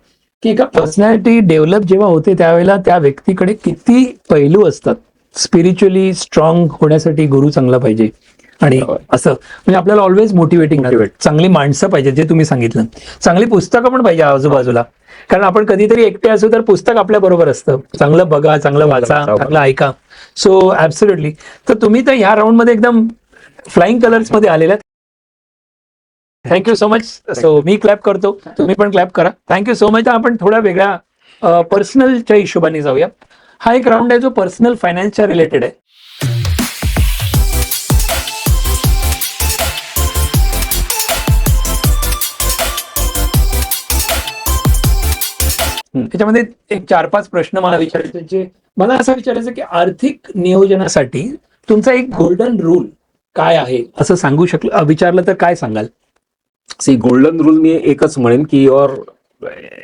की एका पर्सनॅलिटी डेव्हलप जेव्हा होते त्यावेळेला त्या व्यक्तीकडे किती पैलू असतात. स्पिरिच्युअली स्ट्रॉंग होण्यासाठी गुरु चांगला पाहिजे, आणि असं म्हणजे आपल्याला ऑलवेज मोटिवेटिंग. चांगली माणसं पाहिजे, जे तुम्ही सांगितलं. चांगली पुस्तकं पण पाहिजे आजूबाजूला, कारण आपण कधीतरी एकटे असू तर पुस्तक आपल्या बरोबर असतं. चांगलं बघा, चांगलं वाचा, चांगलं ऐका. So absolutely. तर तुम्ही तर ह्या राऊंड मध्ये एकदम फ्लाइंग कलर्स मध्ये आलेल्या. Thank you so much. सो मी क्लॅप करतो, तुम्ही पण क्लॅप करा. Thank you so much. आपण थोड्या वेगळ्या पर्सनलच्या हिशोबाने जाऊया. हा एक राऊंड आहे जो पर्सनल फायनान्सच्या रिलेटेड आहे. त्याच्यामध्ये एक 4-5 प्रश्न मला विचारायचे, जे मला असं विचारायचं की आर्थिक नियोजनासाठी तुमचा एक गोल्डन रूल काय आहे, असं सांगू विचारलं तर काय सांगाल? सी, गोल्डन रूल मी एकच म्हणेन की your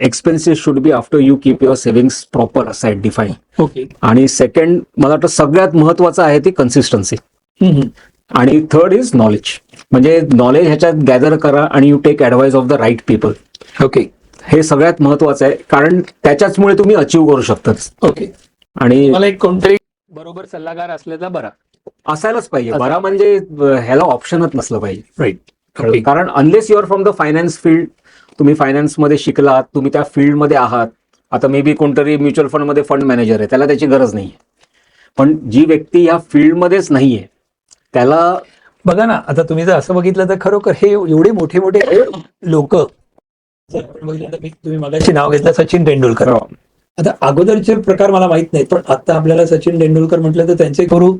expenses should be after you keep your savings proper aside define. Okay. आणि सेकंड मला वाटतं सगळ्यात महत्वाचं आहे ती कन्सिस्टन्सी. आणि थर्ड इज नॉलेज. म्हणजे नॉलेज ह्याच्यात गॅदर करा आणि you take advice of the right people. Okay. हे सगळ्यात महत्वाचं आहे, कारण त्याच्याचमुळे तुम्ही अचीव्ह करू शकता. ओके. आणि मला एक कोणतरी बरोबर सल्लागार असलेला बरा असायलाच पाहिजे. बरा म्हणजे ह्याला ऑप्शनच नसलं पाहिजे. राईट. कारण unless your from the finance field, तुम्ही फायनान्समध्ये शिकलात, तुम्ही त्या फील्डमध्ये आहात. आता मे बी कोणतरी म्युच्युअल फंडमध्ये फंड मॅनेजर आहे, त्याला त्याची गरज नाहीये. पण जी व्यक्ती या फील्डमध्येच नाहीये त्याला बघा ना. आता तुम्ही जर असं बघितलं तर खरोखर हे एवढे मोठे मोठे लोक, तुम्ही मगाशी नाव घेतलं सचिन तेंडुलकर. आता अगोदरचे प्रकार मला माहित नाहीत, पण आता आपल्याला सचिन तेंडुलकर म्हटलं तर त्यांचे गुरु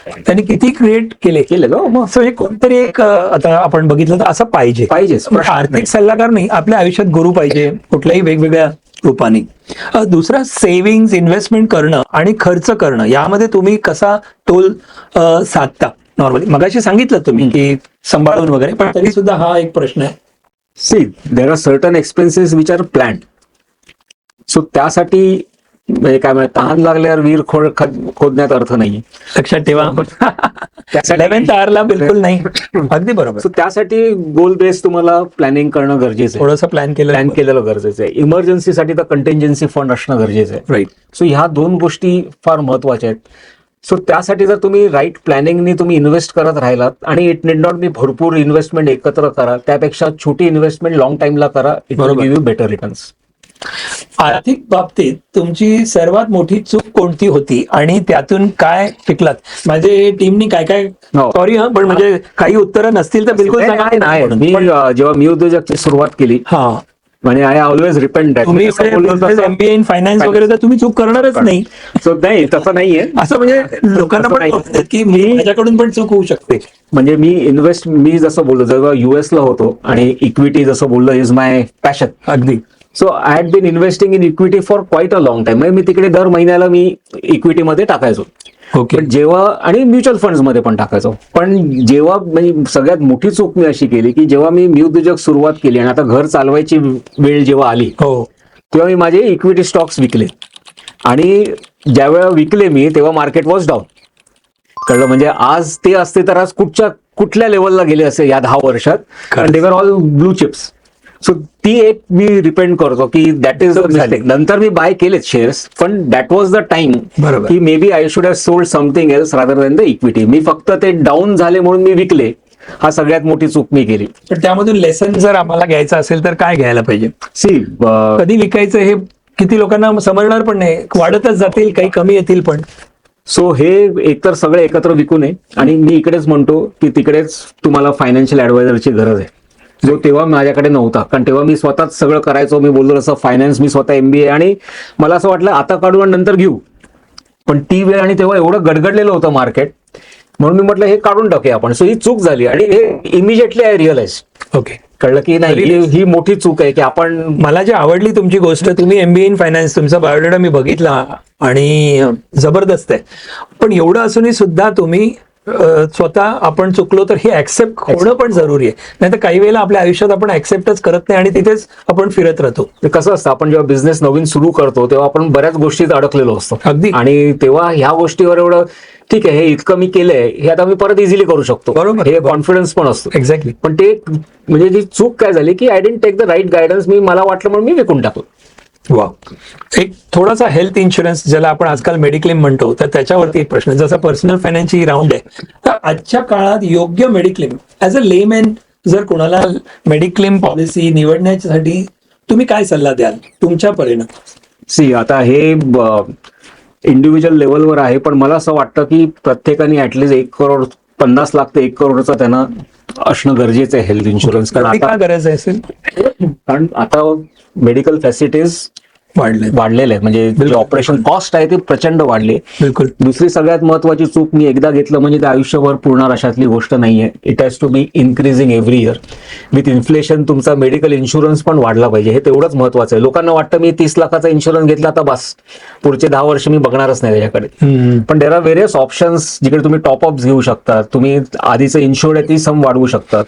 त्यांनी किती क्रिएट केलेलं. सो हे कोणतरी एक आता आपण बघितलं तर असं पाहिजे. आर्थिक सल्लागार नाही, आपल्या आयुष्यात गुरु पाहिजे कुठल्याही वेगवेगळ्या रूपाने. दुसरा, सेव्हिंग्ज, इन्व्हेस्टमेंट करणं आणि खर्च करणं, यामध्ये तुम्ही कसा तोल साधता? नॉर्मली मगाशी सांगितलं तुम्ही की सांभाळून वगैरे, पण तरी सुद्धा हा एक प्रश्न आहे. See, there are certain expenses which are planned. So त्यासाठी म्हणजे काय म्हणतात, तहान लागल्यावर विहीर खोदण्यात अर्थ नाही. लक्षात ठेवा. 11th आवरला बिलकुल नाही. अगदी बरोबर. सो त्यासाठी गोल बेस तुम्हाला प्लॅनिंग करणं गरजेचं आहे. थोडंसं प्लॅन केलेलं गरजेचं आहे. इमर्जन्सीसाठी तर कंटिंजन्सी फंड असणं गरजेचं आहे. राईट. सो ह्या 2 गोष्टी फार महत्वाच्या आहेत. सो त्यासाठी जर तुम्ही राईट प्लॅनिंगनी तुम्ही इन्व्हेस्ट करत राहिलात, आणि इट नीड नॉट बी भरपूर इन्व्हेस्टमेंट एकत्र करा, त्यापेक्षा छोटी इन्व्हेस्टमेंट लॉंग टाइमला करा, it will give you better returns. आर्थिक बाबतीत तुमची सर्वात मोठी चूक कोणती होती आणि त्यातून काय शिकलात? माझे टीमनी काय काय, हो. सॉरी हा, पण म्हणजे काही उत्तरं नसतील तर बिलकुल सांगा. नाही, मी जेव्हा मी उद्योजकची सुरुवात केली हा, म्हणजे आय ऑलवेज रिपेंट तुम्ही MBA इन फायनान्स वगैरे तर तुम्ही चूक करणारच नाही. सो नाही, तसं नाहीये. असं म्हणजे लोकांना असं पण नाही. वाटतं की माझ्याकडून पण चूक होऊ शकते. म्हणजे मी जसं बोललो, जेव्हा US ला होतो आणि इक्विटी जसं बोललो इज माय पॅशन. अगदी. So I had been investing in equity for quite a long time. म्हणजे मी तिकडे दर महिन्याला मी इक्विटीमध्ये टाकायचो. ओके. पण जेव्हा आणि म्युच्युअल फंड्स मध्ये पण टाकायचो. पण जेव्हा म्हणजे सगळ्यात मोठी चूक मी अशी केली की जेव्हा मी उद्योजक सुरुवात केली आणि आता घर चालवायची वेळ जेव्हा आली, हो, तेव्हा मी माझे इक्विटी स्टॉक्स विकले. आणि ज्यावेळेला विकले मी, तेव्हा मार्केट वॉज डाऊन. कळलं? म्हणजे आज ते असते तर आज कुठल्या लेवलला गेले असे या 10 वर्षात. खरंच. दे were all blue chips. So ती एक मी रिपेंड करतो की दॅट इज मिस्टेक. नंतर मी बाय केलेच शेअर्स, पण दॅट वॉज द टाइम बरोबर. की may be I should have sold something else rather than the equity. मी फक्त ते डाऊन झाले म्हणून मी विकले. हा सगळ्यात मोठी चूक मी केली. पण त्यामधून लेसन जर आम्हाला घ्यायचं असेल तर काय घ्यायला पाहिजे? सी कधी विकायचं हे किती लोकांना समजणार पण नाही. वाढतच जातील, काही कमी येतील पण. सो हे एकतर सगळे एकत्र विकू नये. आणि मी इकडेच म्हणतो की तिकडेच तुम्हाला फायनान्शियल ऍडवायझरची गरज आहे, जो तेव्हा माझ्याकडे नव्हता. कारण तेव्हा मी स्वतःच सगळं करायचो. मी बोललो तसं फायनान्स, मी स्वतः MBA, आणि मला असं वाटलं आता काढू आणि नंतर घेऊ. पण ती वेळ आणि तेव्हा एवढं गडगडलेलं होतं मार्केट, म्हणून मी म्हटलं हे काढून टाकूया आपण. सो ही चूक झाली आणि हे इमिजिएटली आय रिअलाइज. ओके. कळलं की नाही, ही मोठी चूक आहे की आपण. मला जी आवडली तुमची गोष्ट, तुम्ही MBA इन फायनान्स, तुमचा बायोडेटा मी बघितला आणि जबरदस्त आहे. पण एवढं असूनही सुद्धा तुम्ही स्वतः आपण चुकलो तर हे ऍक्सेप्ट होणं पण जरुरी आहे. नाही तर काही वेळेला आपल्या आयुष्यात आपण ऍक्सेप्टच करत नाही आणि तिथेच आपण फिरत राहतो. कसं असतं, आपण जेव्हा बिझनेस नवीन सुरू करतो तेव्हा आपण बऱ्याच गोष्टीत अडकलेलो असतो. अगदी. आणि तेव्हा ह्या गोष्टीवर एवढं ठीक आहे, हे इतकं मी केलंय, हे आता मी परत इझिली करू शकतो. बरोबर. हे कॉन्फिडन्स पण असतो. एक्झॅक्टली. पण ते म्हणजे जी चूक काय झाली की I didn't take the right guidance. मला वाटलं म्हणून मी विकून टाकलो. वा. एक थोडासा हेल्थ इन्शुरन्स ज्याला आपण आजकाल मेडिक्लेम म्हणतो, तर त्याच्यावरती एक प्रश्न. जसा पर्सनल फायनान्सची राऊंड आहे, तर आजच्या काळात योग्य मेडिक्लेम ऍज अ लेमॅन जर कोणाला मेडिक्लेम पॉलिसी निवडण्यासाठी तुम्ही काय सल्ला द्याल तुमच्या परीने? सी, आता हे इंडिव्हिज्युअल लेवलवर आहे, पण मला असं वाटतं की प्रत्येकाने ऍटलीस्ट 1,50 लाख ते 1 करोडचा त्यांना असणं गरजेचं आहे हेल्थ इन्शुरन्स. काय गरज असेल? कारण आता मेडिकल फॅसिलिटीज वाढलेलं आहे. म्हणजे जे ऑपरेशन कॉस्ट आहे ते प्रचंड वाढली. बिलकुल. दुसरी सगळ्यात महत्वाची चूक, मी एकदा घेतलं म्हणजे ते आयुष्यभर पुरणार अशातली गोष्ट नाहीये. It has to be increasing every year. With inflation तुमचा मेडिकल इन्शुरन्स पण वाढला पाहिजे. हे तेवढंच महत्वाचं आहे. लोकांना वाटतं मी 30 लाखाचा इन्शुरन्स घेतला आता बस पुढचे 10 वर्ष मी बघणारच नाही त्याच्याकडे. पण देर आर व्हेरियस ऑप्शन्स जिकडे तुम्ही टॉपअप्स घेऊ शकता. तुम्ही आधीचं इन्शुर्ड आहे ती सम वाढवू शकतात.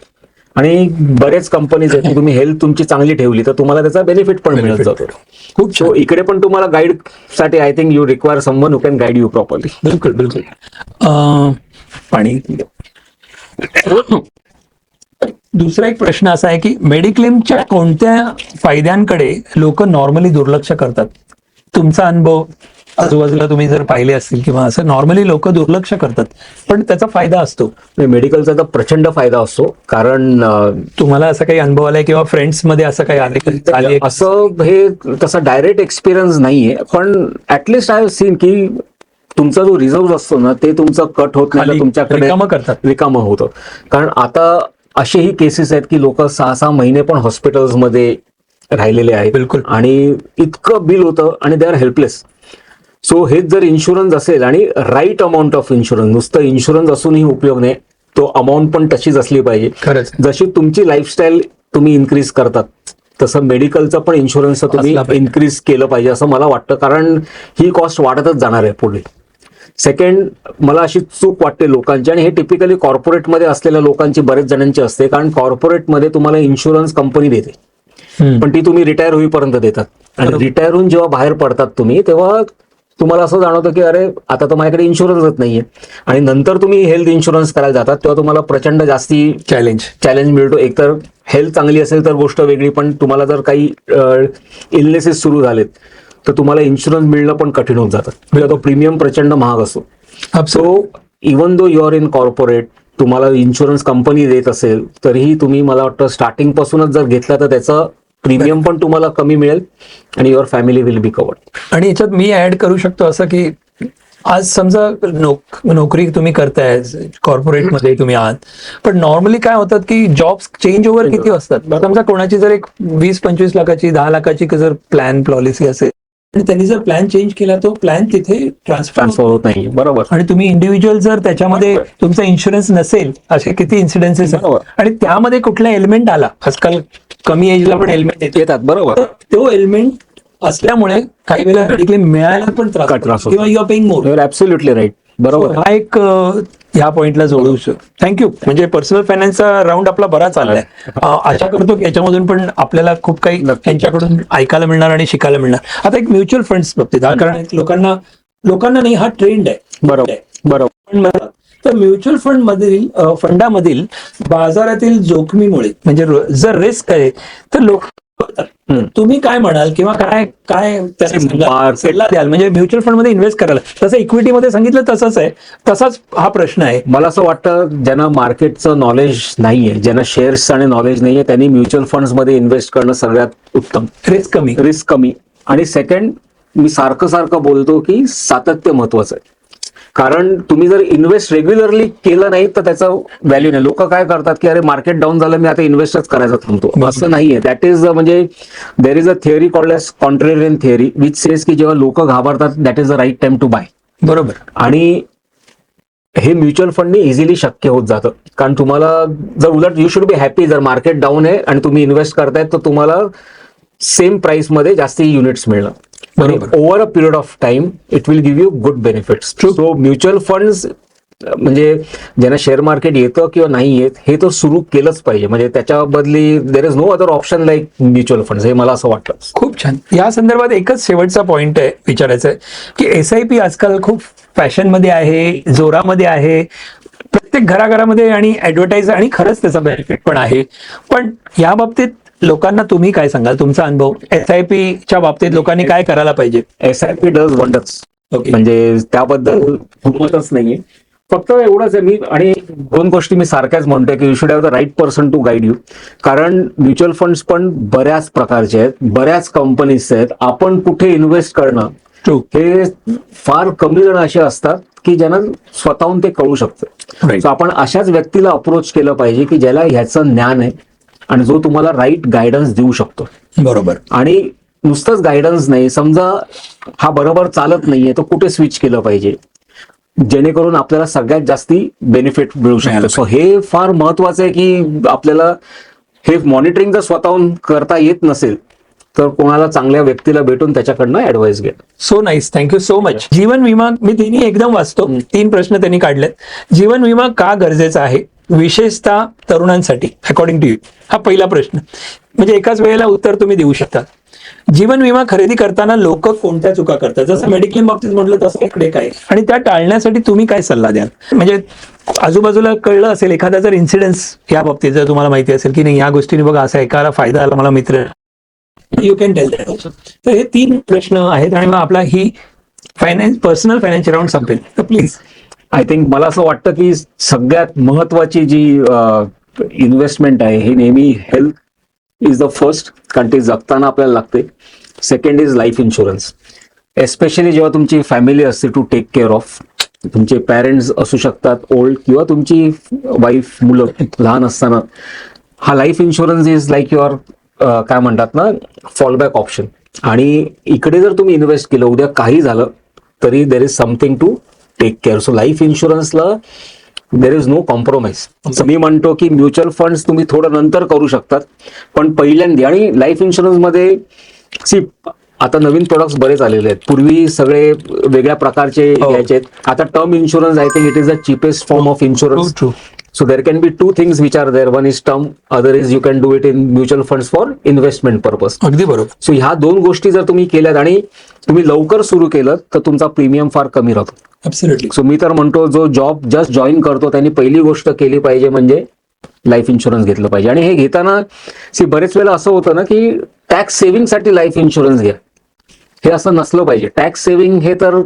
आणि बरेच कंपनीज आहेत की तुम्ही हेल्थ तुमची चांगली ठेवली तर तुम्हाला त्याचा बेनिफिट पण मिळत जातो. खूप छान. इकडे पण तुम्हाला गाईड साठी I think you require someone who can guide you properly. बिलकुल बिलकुल. पाणी. दुसरा एक प्रश्न असा आहे की मेडिक्लेमच्या कोणत्या फायद्यांकडे लोक नॉर्मली दुर्लक्ष करतात? तुमचा अनुभव आजूबाजूला तुम्ही जर पाहिले असतील किंवा असं, नॉर्मली लोक दुर्लक्ष करतात पण त्याचा फायदा असतो. मेडिकलचा तर प्रचंड फायदा असतो. कारण तुम्हाला असं काही अनुभव आलाय किंवा फ्रेंड्स मध्ये असं काही आले? असं हे तसा डायरेक्ट एक्सपिरियन्स नाहीये, पण ऍटलिस्ट आय हॅव सीन की तुमचा जो रिझर्व्ह असतो ना ते तुमचं कट होत नाही, तुमच्याकडे रिकामं होतं. कारण आता असेही केसेस आहेत की लोक 6-6 महिने पण हॉस्पिटल्समध्ये राहिलेले आहेत. बिलकुल. आणि इतकं बिल होतं आणि दे आर हेल्पलेस. सो हेच जर इन्शुरन्स असेल आणि राईट अमाऊंट ऑफ इन्शुरन्स, नुसतं इन्शुरन्स असूनही उपयोग नाही, तो अमाऊंट पण तशीच असली पाहिजे. खरंच. जशी तुमची लाईफस्टाईल तुम्ही इन्क्रीज करतात तसं मेडिकलचं पण इन्शुरन्सचं तुम्ही इन्क्रीज केलं पाहिजे असं मला वाटतं. कारण ही कॉस्ट वाढतच जाणार आहे पुढे. सेकंड, मला अशी चूक वाटते लोकांची, आणि हे टिपिकली कॉर्पोरेटमध्ये असलेल्या लोकांची बरेच जणांची असते. कारण कॉर्पोरेटमध्ये तुम्हाला इन्शुरन्स कंपनी देते, पण ती तुम्ही रिटायर होईपर्यंत देतात. आणि रिटायर होऊन जेव्हा बाहेर पडतात तुम्ही, तेव्हा तुम्हाला असं जाणवतं की अरे आता तर माझ्याकडे इन्शुरन्सच नाहीये. आणि नंतर तुम्ही हेल्थ इन्शुरन्स करायला जातात तेव्हा तुम्हाला प्रचंड जास्ती चॅलेंज मिळतो. एकतर हेल्थ चांगली असेल तर गोष्ट वेगळी, पण तुम्हाला जर काही इलनेसेस सुरू झालेत तर तुम्हाला इन्शुरन्स मिळणं पण कठीण होत जातं. तो प्रीमियम प्रचंड महाग असतो. So even though you are in corporate, तुम्हाला इन्शुरन्स कंपनी देत असेल तरीही तुम्ही, मला वाटतं स्टार्टिंग पासूनच जर घेतला तर त्याचं प्रीमियम पण तुम्हाला कमी मिळेल आणि your family will be covered. आणि याच्यात मी ऍड करू शकतो असं की आज समजा नोकरी तुम्ही करताय, कॉर्पोरेटमध्ये तुम्ही आहात, पण नॉर्मली काय होतात की जॉब्स चेंज ओव्हर किती असतात. समजा कोणाची जर एक 20-25 लाखाची 10 लाखाची जर प्लॅन पॉलिसी असेल आणि त्यांनी जर प्लॅन चेंज केला, तो प्लॅन तिथे ट्रान्सफर होत नाही. बरोबर. आणि तुम्ही इंडिव्हिज्युअल जर त्याच्यामध्ये तुमचा इन्शुरन्स नसेल, असे किती इन्सिडेन्सेस आणि त्यामध्ये कुठला एलिमेंट आला, आजकाल कमी एजला पण एलिमेंट येतात. बरोबर. तो एलिमेंट असल्यामुळे काही वेळेला मेडिक्लेम मिळायला पण त्रास होतो किंवा you are paying more. Your absolutely right. बरोबर. हा एक ह्या पॉइंटला जोडू शकतो. थँक्यू. म्हणजे पर्सनल फायनान्सचा राऊंड आपला बरा चाललाय. आशा करतो की याच्यामधून पण आपल्याला खूप काही त्यांच्याकडून ऐकायला मिळणार आणि शिकायला मिळणार. आता एक म्युच्युअल फंड्स बाबतीत, कारण लोकांना नाही, हा ट्रेंड आहे. बरोबर. तर म्युच्युअल फंडामधील बाजारातील जोखमीमुळे म्हणजे जर रिस्क आहे तर लोक, तुम्ही काय म्हणाल किंवा काय सल्ला द्याल म्हणजे म्युच्युअल फंड मध्ये इन्व्हेस्ट करायला? तसं इक्विटीमध्ये सांगितलं तसंच आहे, तसाच हा प्रश्न आहे. मला असं वाटतं ज्यांना मार्केटचं नॉलेज नाहीये, ज्यांना शेअर्स आणि नॉलेज नाहीये, त्यांनी म्युच्युअल फंड्स मध्ये इन्व्हेस्ट करणं सगळ्यात उत्तम. रिस्क कमी आणि सेकंड, मी सारखं बोलतो की सातत्य महत्वाचं आहे. कारण तुम्ही जर इन्व्हेस्ट रेग्युलरली केलं नाही तर त्याचा व्हॅल्यू नाही. लोक काय करतात की अरे मार्केट डाऊन झालं, मी आता इन्व्हेस्टच करायचं थांबतो. असं नाहीये. दॅट इज म्हणजे there is a theory called as contrarian theory which says की जेव्हा लोक घाबरतात that is the right time to buy. बरोबर. आणि हे म्युच्युअल फंडने इझिली शक्य होत जातं. कारण तुम्हाला जर उलट यू शुड बी हॅपी, जर मार्केट डाऊन आहे आणि तुम्ही इन्व्हेस्ट करतायत तर तुम्हाला सेम प्राइस मध्ये जास्त युनिट्स मिळणार. Over a period of time it will give you good benefits. So mutual funds म्हणजे ज्यांना शेअर मार्केट येतं किंवा नाही येत, हे तर सुरू केलंच पाहिजे. म्हणजे त्याच्या बदली there is no other option like mutual funds, हे मला असं वाटतं. खूप छान. या संदर्भात एकच शेवटचा पॉइंट आहे विचारायचा आहे की SIP आजकाल खूप फॅशनमध्ये आहे, जोरामध्ये आहे, प्रत्येक घराघरामध्ये आणि ऍडव्हर्टाईज, आणि खरंच त्याचा बेनिफिट पण आहे. पण या बाबतीत लोकांना तुम्ही काय सांगाल, तुमचा अनुभव SIP च्या बाबतीत लोकांनी काय करायला पाहिजे? SIP does wonders. म्हणजे त्याबद्दल हुकूमतच नाहीये. फक्त एवढंच आहे मी, आणि दोन गोष्टी मी सारख्याच म्हणतोय की you should have the right person to guide you. कारण म्युच्युअल फंड्स पण बऱ्याच प्रकारचे आहेत, बऱ्याच कंपनीज आहेत. आपण कुठे इन्व्हेस्ट करणं हे फार कमी जण असे असतात की ज्यांना स्वतःहून ते कळू शकतं. सो आपण अशाच व्यक्तीला अप्रोच केलं पाहिजे की ज्याला ह्याचं ज्ञान आहे आणि जो तुम्हाला राईट गायडन्स देऊ शकतो. बरोबर. आणि नुसतंच गायडन्स नाही, समजा हा बरोबर चालत नाहीये तर कुठे स्विच केलं पाहिजे जेणेकरून आपल्याला सगळ्यात जास्ती बेनिफिट मिळू शकतं. सो हे फार महत्वाचं आहे की आपल्याला हे मॉनिटरिंग जर स्वतःहून करता येत नसेल तर कोणाला चांगल्या व्यक्तीला भेटून त्याच्याकडनं ऍडवाइस घ्या. So nice. Thank you so much. जीवन विमा मी तिन्ही एकदम वाचतो. 3 प्रश्न त्यांनी काढलेत. जीवन विमा का गरजेचा आहे विशेषतः तरुणांसाठी अकॉर्डिंग टू यू? हा पहिला प्रश्न. म्हणजे एकाच वेळेला उत्तर तुम्ही देऊ शकता. जीवन विमा खरेदी करताना लोक कोणत्या चुका करतात, जसं मेडिक्लेम बाबतीत म्हटलं तसं इकडे काय, आणि त्या टाळण्यासाठी तुम्ही काय सल्ला द्याल? म्हणजे आजूबाजूला कळलं असेल एखादा जर इन्सिडेन्स या बाबतीत जर तुम्हाला माहिती असेल की नाही या गोष्टीने बघा असा एकाला फायदा आला, मला मित्र, you can tell that also. तर हे 3 प्रश्न आहेत आणि मग आपला ही पर्सनल फायनान्स राऊंड संपेल. तर प्लीज. आय थिंक मला असं वाटतं की सगळ्यात महत्वाची जी इन्व्हेस्टमेंट आहे ही नेहमी हेल्थ इज द फर्स्ट, कारण ते जगताना आपल्याला लागते. Second is life insurance, especially जेव्हा तुमची फॅमिली असते टू टेक केअर ऑफ. तुमचे पॅरेंट्स असू शकतात ओल्ड किंवा तुमची वाईफ, मुलं लहान असताना. हा life insurance is like your काय म्हणतात ना फॉलबॅक ऑप्शन. आणि इकडे जर तुम्ही इन्व्हेस्ट केलं, उद्या काही झालं तरी there is something to take care. So life इन्शुरन्सला देर इज नो कॉम्प्रोमाइज. मी म्हणतो की म्युच्युअल फंड्स तुम्ही थोडं नंतर करू शकतात, पण पहिल्यांदा. आणि लाईफ इन्शुरन्स मध्ये आता नवीन प्रोडक्ट्स बरेच आलेले आहेत. पूर्वी सगळे वेगळ्या प्रकारचे घ्यायचे आहेत. आता term insurance I think it is the cheapest form of insurance. So there can be 2 things which are there. One is term, other is you can do it in mutual funds for investment purpose. अगदी बरोबर. So ह्या 2 गोष्टी जर तुम्ही केल्यात आणि तुम्ही लवकर सुरू केलं तर तुमचा प्रीमियम फार कमी राहतो. ऍब्सोल्युटली. सो मी तर म्हणतो जो जॉब जस्ट जॉईन करतो त्यांनी पहिली गोष्ट केली पाहिजे म्हणजे लाईफ इन्शुरन्स घेतलं पाहिजे. आणि हे घेताना बरेच वेळेला असं होतं ना की टॅक्स सेव्हिंग साठी लाईफ इन्शुरन्स घ्या, हे असं नसलं पाहिजे. टॅक्स सेव्हिंग हे तर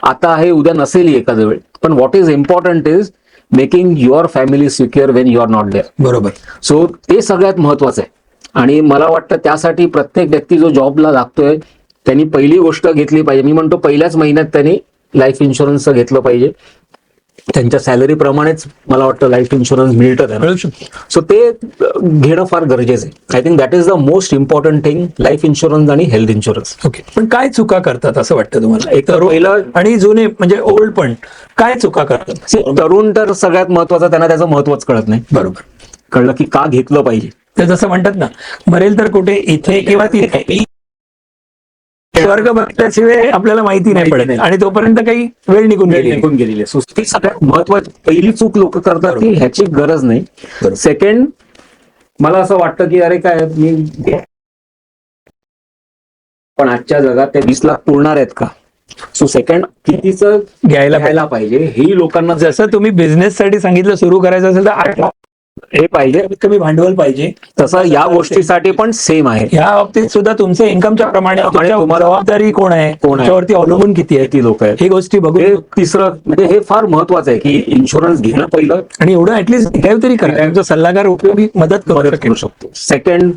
आता आहे, उद्या नसेल एखाद्या वेळ. पण what is important is making your family secure when you are not there. बरोबर. सो ते सगळ्यात महत्वाचं आहे. आणि मला वाटतं त्यासाठी प्रत्येक व्यक्ती जो जॉबला लागतोय त्यांनी पहिली गोष्ट घेतली पाहिजे, मी म्हणतो पहिल्याच महिन्यात त्यांनी लाईफ इन्शुरन्सचं घेतलं पाहिजे. त्यांच्या सॅलरी प्रमाणेच मला वाटतं लाईफ इन्शुरन्स मिळतं त्यांना. मिळू शकतो. सो ते घेणं फार गरजेचं आहे. I think that is the most important thing, life insurance आणि हेल्थ इन्शुरन्स. ओके, पण काय चुका करतात असं वाटतं तुम्हाला? एक तर पहिलं आणि जुने म्हणजे ओल्ड पण काय चुका करतात? तरुण तर सगळ्यात महत्वाचं, त्यांना त्याचं महत्वच कळत नाही. बरोबर. कळलं की का घेतलं पाहिजे. ते जसं म्हणतात ना, मरेल तर कुठे, इथे किंवा तिथे, स्वर्ग बघल्याशिवाय आपल्याला माहिती नाही पडत आणि तोपर्यंत काही वेळ निघून गेली. निघून गेलेली आहे. ती सगळ्यात महत्वाची पहिली चूक लोक करतात की ह्याची गरज नाही. सेकंड, मला असं वाटतं की अरे काय मी, पण आजच्या जगात ते 20 लाख पुरणार आहेत का? सो सेकंड, कितीच घ्यायला पाहिजे हेही लोकांना. जसं तुम्ही बिझनेस साठी सांगितलं सुरू करायचं असेल तर 8 लाख हे पाहिजे, कमी भांडवल पाहिजे. तसं या गोष्टीसाठी पण सेम आहे. या बाबतीत सुद्धा तुमच्या इन्कमच्या प्रमाणे तुम्हाला जबाबदारी कोण आहे, त्याच्यावरती अवलंबून किती आहे, किती लोक आहेत, हे गोष्टी बघून. हे तिसरं म्हणजे हे फार महत्वाचं आहे की इन्शुरन्स घेणं पहिलं, आणि एवढं ऍटलीस्ट घ्यावं तरी करा. तुमचा सल्लागार उपयोगी मदत करू शकतो. सेकंड,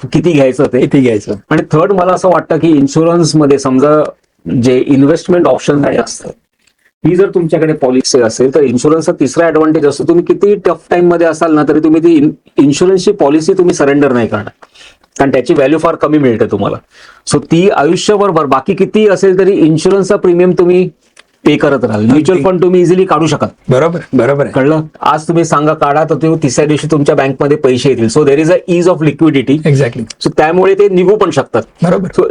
किती घ्यायचं ते, किती घ्यायचं. आणि थर्ड, मला असं वाटतं की इन्शुरन्स मध्ये समजा जे इन्व्हेस्टमेंट ऑप्शन काही असतं, ही जर तुमच्याकडे पॉलिसी असेल तर इन्शुरन्सचा तिसरा ऍडव्हान्टेज असतो, तुम्ही किती टफ टाइम मध्ये असाल ना तरी तुम्ही ती इन्शुरन्सची पॉलिसी तुम्ही सरेंडर नाही करणार, कारण त्याची व्हॅल्यू फार कमी मिळते तुम्हाला. सो ती आयुष्यभर बाकी किती असेल तरी इन्शुरन्सचा प्रीमियम तुम्ही पे करत राहाल. म्युच्युअल फंड तुम्ही इझिली काढू शकता. बरोबर, बरोबर. कळलं? आज तुम्ही सांगा काढा तर तुम्ही तिसऱ्या दिवशी तुमच्या बँकमध्ये पैसे येतील. So there is a ease of liquidity. Exactly. So त्यामुळे ते निघू पण शकतात. बरोबर. So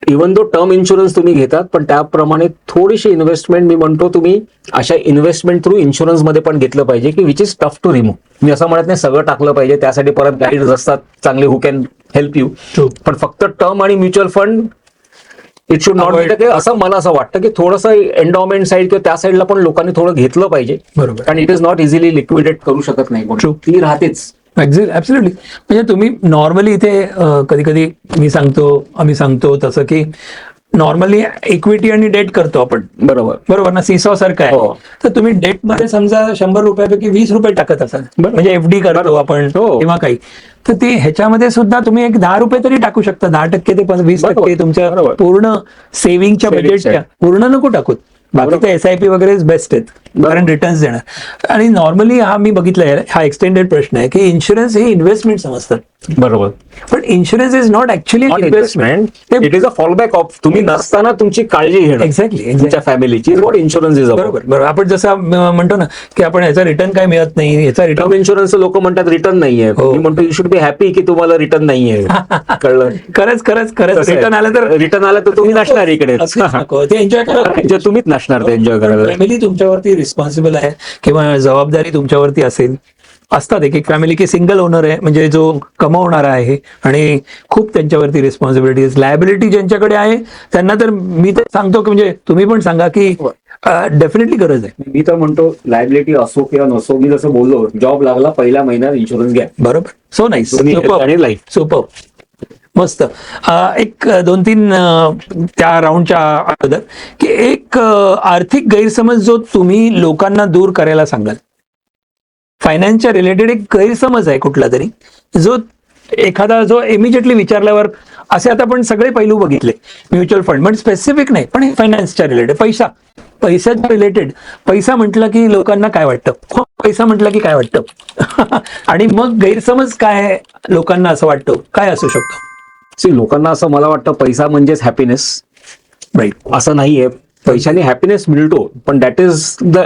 even though term insurance तुम्ही घेतात, पण त्याप्रमाणे थोडीशी इन्व्हेस्टमेंट मी म्हणतो तुम्ही अशा इन्व्हेस्टमेंट थ्रू इन्शुरन्स मध्ये पण घेतलं पाहिजे की which is tough to remove. मी असं म्हणत नाही सगळं टाकलं पाहिजे, त्यासाठी परत गाईड्स असतात चांगले हु कॅन हेल्प यू. पण फक्त टर्म आणि mutual fund it should not be. असं मला असं वाटतं की थोडंसं एन्डॉमेंट साईड किंवा त्या साईडला पण लोकांनी थोडं घेतलं पाहिजे. बरोबर. आणि it is not easily liquidate करू शकत नाही, ती राहतेच. ऍब्सोल्युटली. म्हणजे तुम्ही नॉर्मली इथे कधी कधी आम्ही सांगतो तसं की नॉर्मली इक्विटी आणि डेट करतो आपण. बरोबर ना, सीसॉ सारखं आहे. तर तुम्ही डेट मध्ये समजा 100 रुपयापैकी 20 रुपये टाकत असाल, म्हणजे एफडी करतो आपण किंवा काही, तर ते ह्याच्यामध्ये सुद्धा तुम्ही एक 10 रुपये तरी टाकू शकता. 10% ते 20% तुमच्या पूर्ण सेव्हिंगच्या बजेटच्या. पूर्ण नको टाकूत, बाकी तर SIP वगैरे बेस्ट आहेत, कारण रिटर्न्स देणार. आणि नॉर्मली हा मी बघितलंय, हा एक्सटेंडेड प्रश्न आहे की इन्शुरन्स हे इन्व्हेस्टमेंट समजतात. बरोबर. पण insurance is not actually investment, it is a fallback of तुम्ही नसताना तुमची काळजी घेणं. एक्झॅक्टली. तुमच्या फॅमिलीची व्हॉट इन्शुरन्स इज. बरोबर. आपण जसं म्हणतो ना की आपण याचा रिटर्न काय मिळत नाही, याचा रिटर्न. टर्म इन्शुरन्स लोक म्हणतात रिटर्न नाहीये. मी म्हणतो यू शुड बी हॅपी की तुम्हाला रिटर्न नाहीये. कळलं? खरंच रिटर्न आलं तर तुम्ही नसणार इकडे, ते एन्जॉय करा. तुम्हीच नसणार ते एन्जॉय करायला. फॅमिली तुमच्यावरती रिस्पॉन्सिबल आहे किंवा जबाबदारी तुमच्यावरती असेल. असतात एक फॅमिली की सिंगल ओनर आहे, म्हणजे जो कमावणारा आहे आणि खूप त्यांच्यावरती रिस्पॉन्सिबिलिटीज, लायबिलिटी ज्यांच्याकडे आहे त्यांना तर मी तर सांगतो की म्हणजे तुम्ही पण सांगा की डेफिनेटली गरज आहे. मी तर म्हणतो लायबिलिटी असो किंवा नसो, मी जसं बोललो जॉब लागला पहिल्या महिन्यात इन्शुरन्स घ्या. बरोबर. So nice. आणि लाईफ सुपर. मस्त. एक 2-3 त्या राऊंडच्या अगोदर की एक आर्थिक गैरसमज जो तुम्ही लोकांना दूर करायला सांगाल, फायनान्सच्या रिलेटेड एक गैरसमज आहे कुठला तरी, जो एखादा जो इमिजिएटली विचारल्यावर, असे आता आपण सगळे पैलू बघितले, म्युच्युअल फंड पण स्पेसिफिक नाही, पण फायनान्सच्या रिलेटेड, पैशाच्या रिलेटेड. पैसा म्हटलं की लोकांना काय वाटतं, पैसा म्हटलं की काय वाटतं आणि मग गैरसमज काय आहे लोकांना असं वाटतं, काय असू शकतो? लोकांना असं मला वाटतं पैसा म्हणजेच हॅपीनेस. राईट. असं नाहीये. पैशाने हॅपीनेस मिळतो, पण दॅट इज द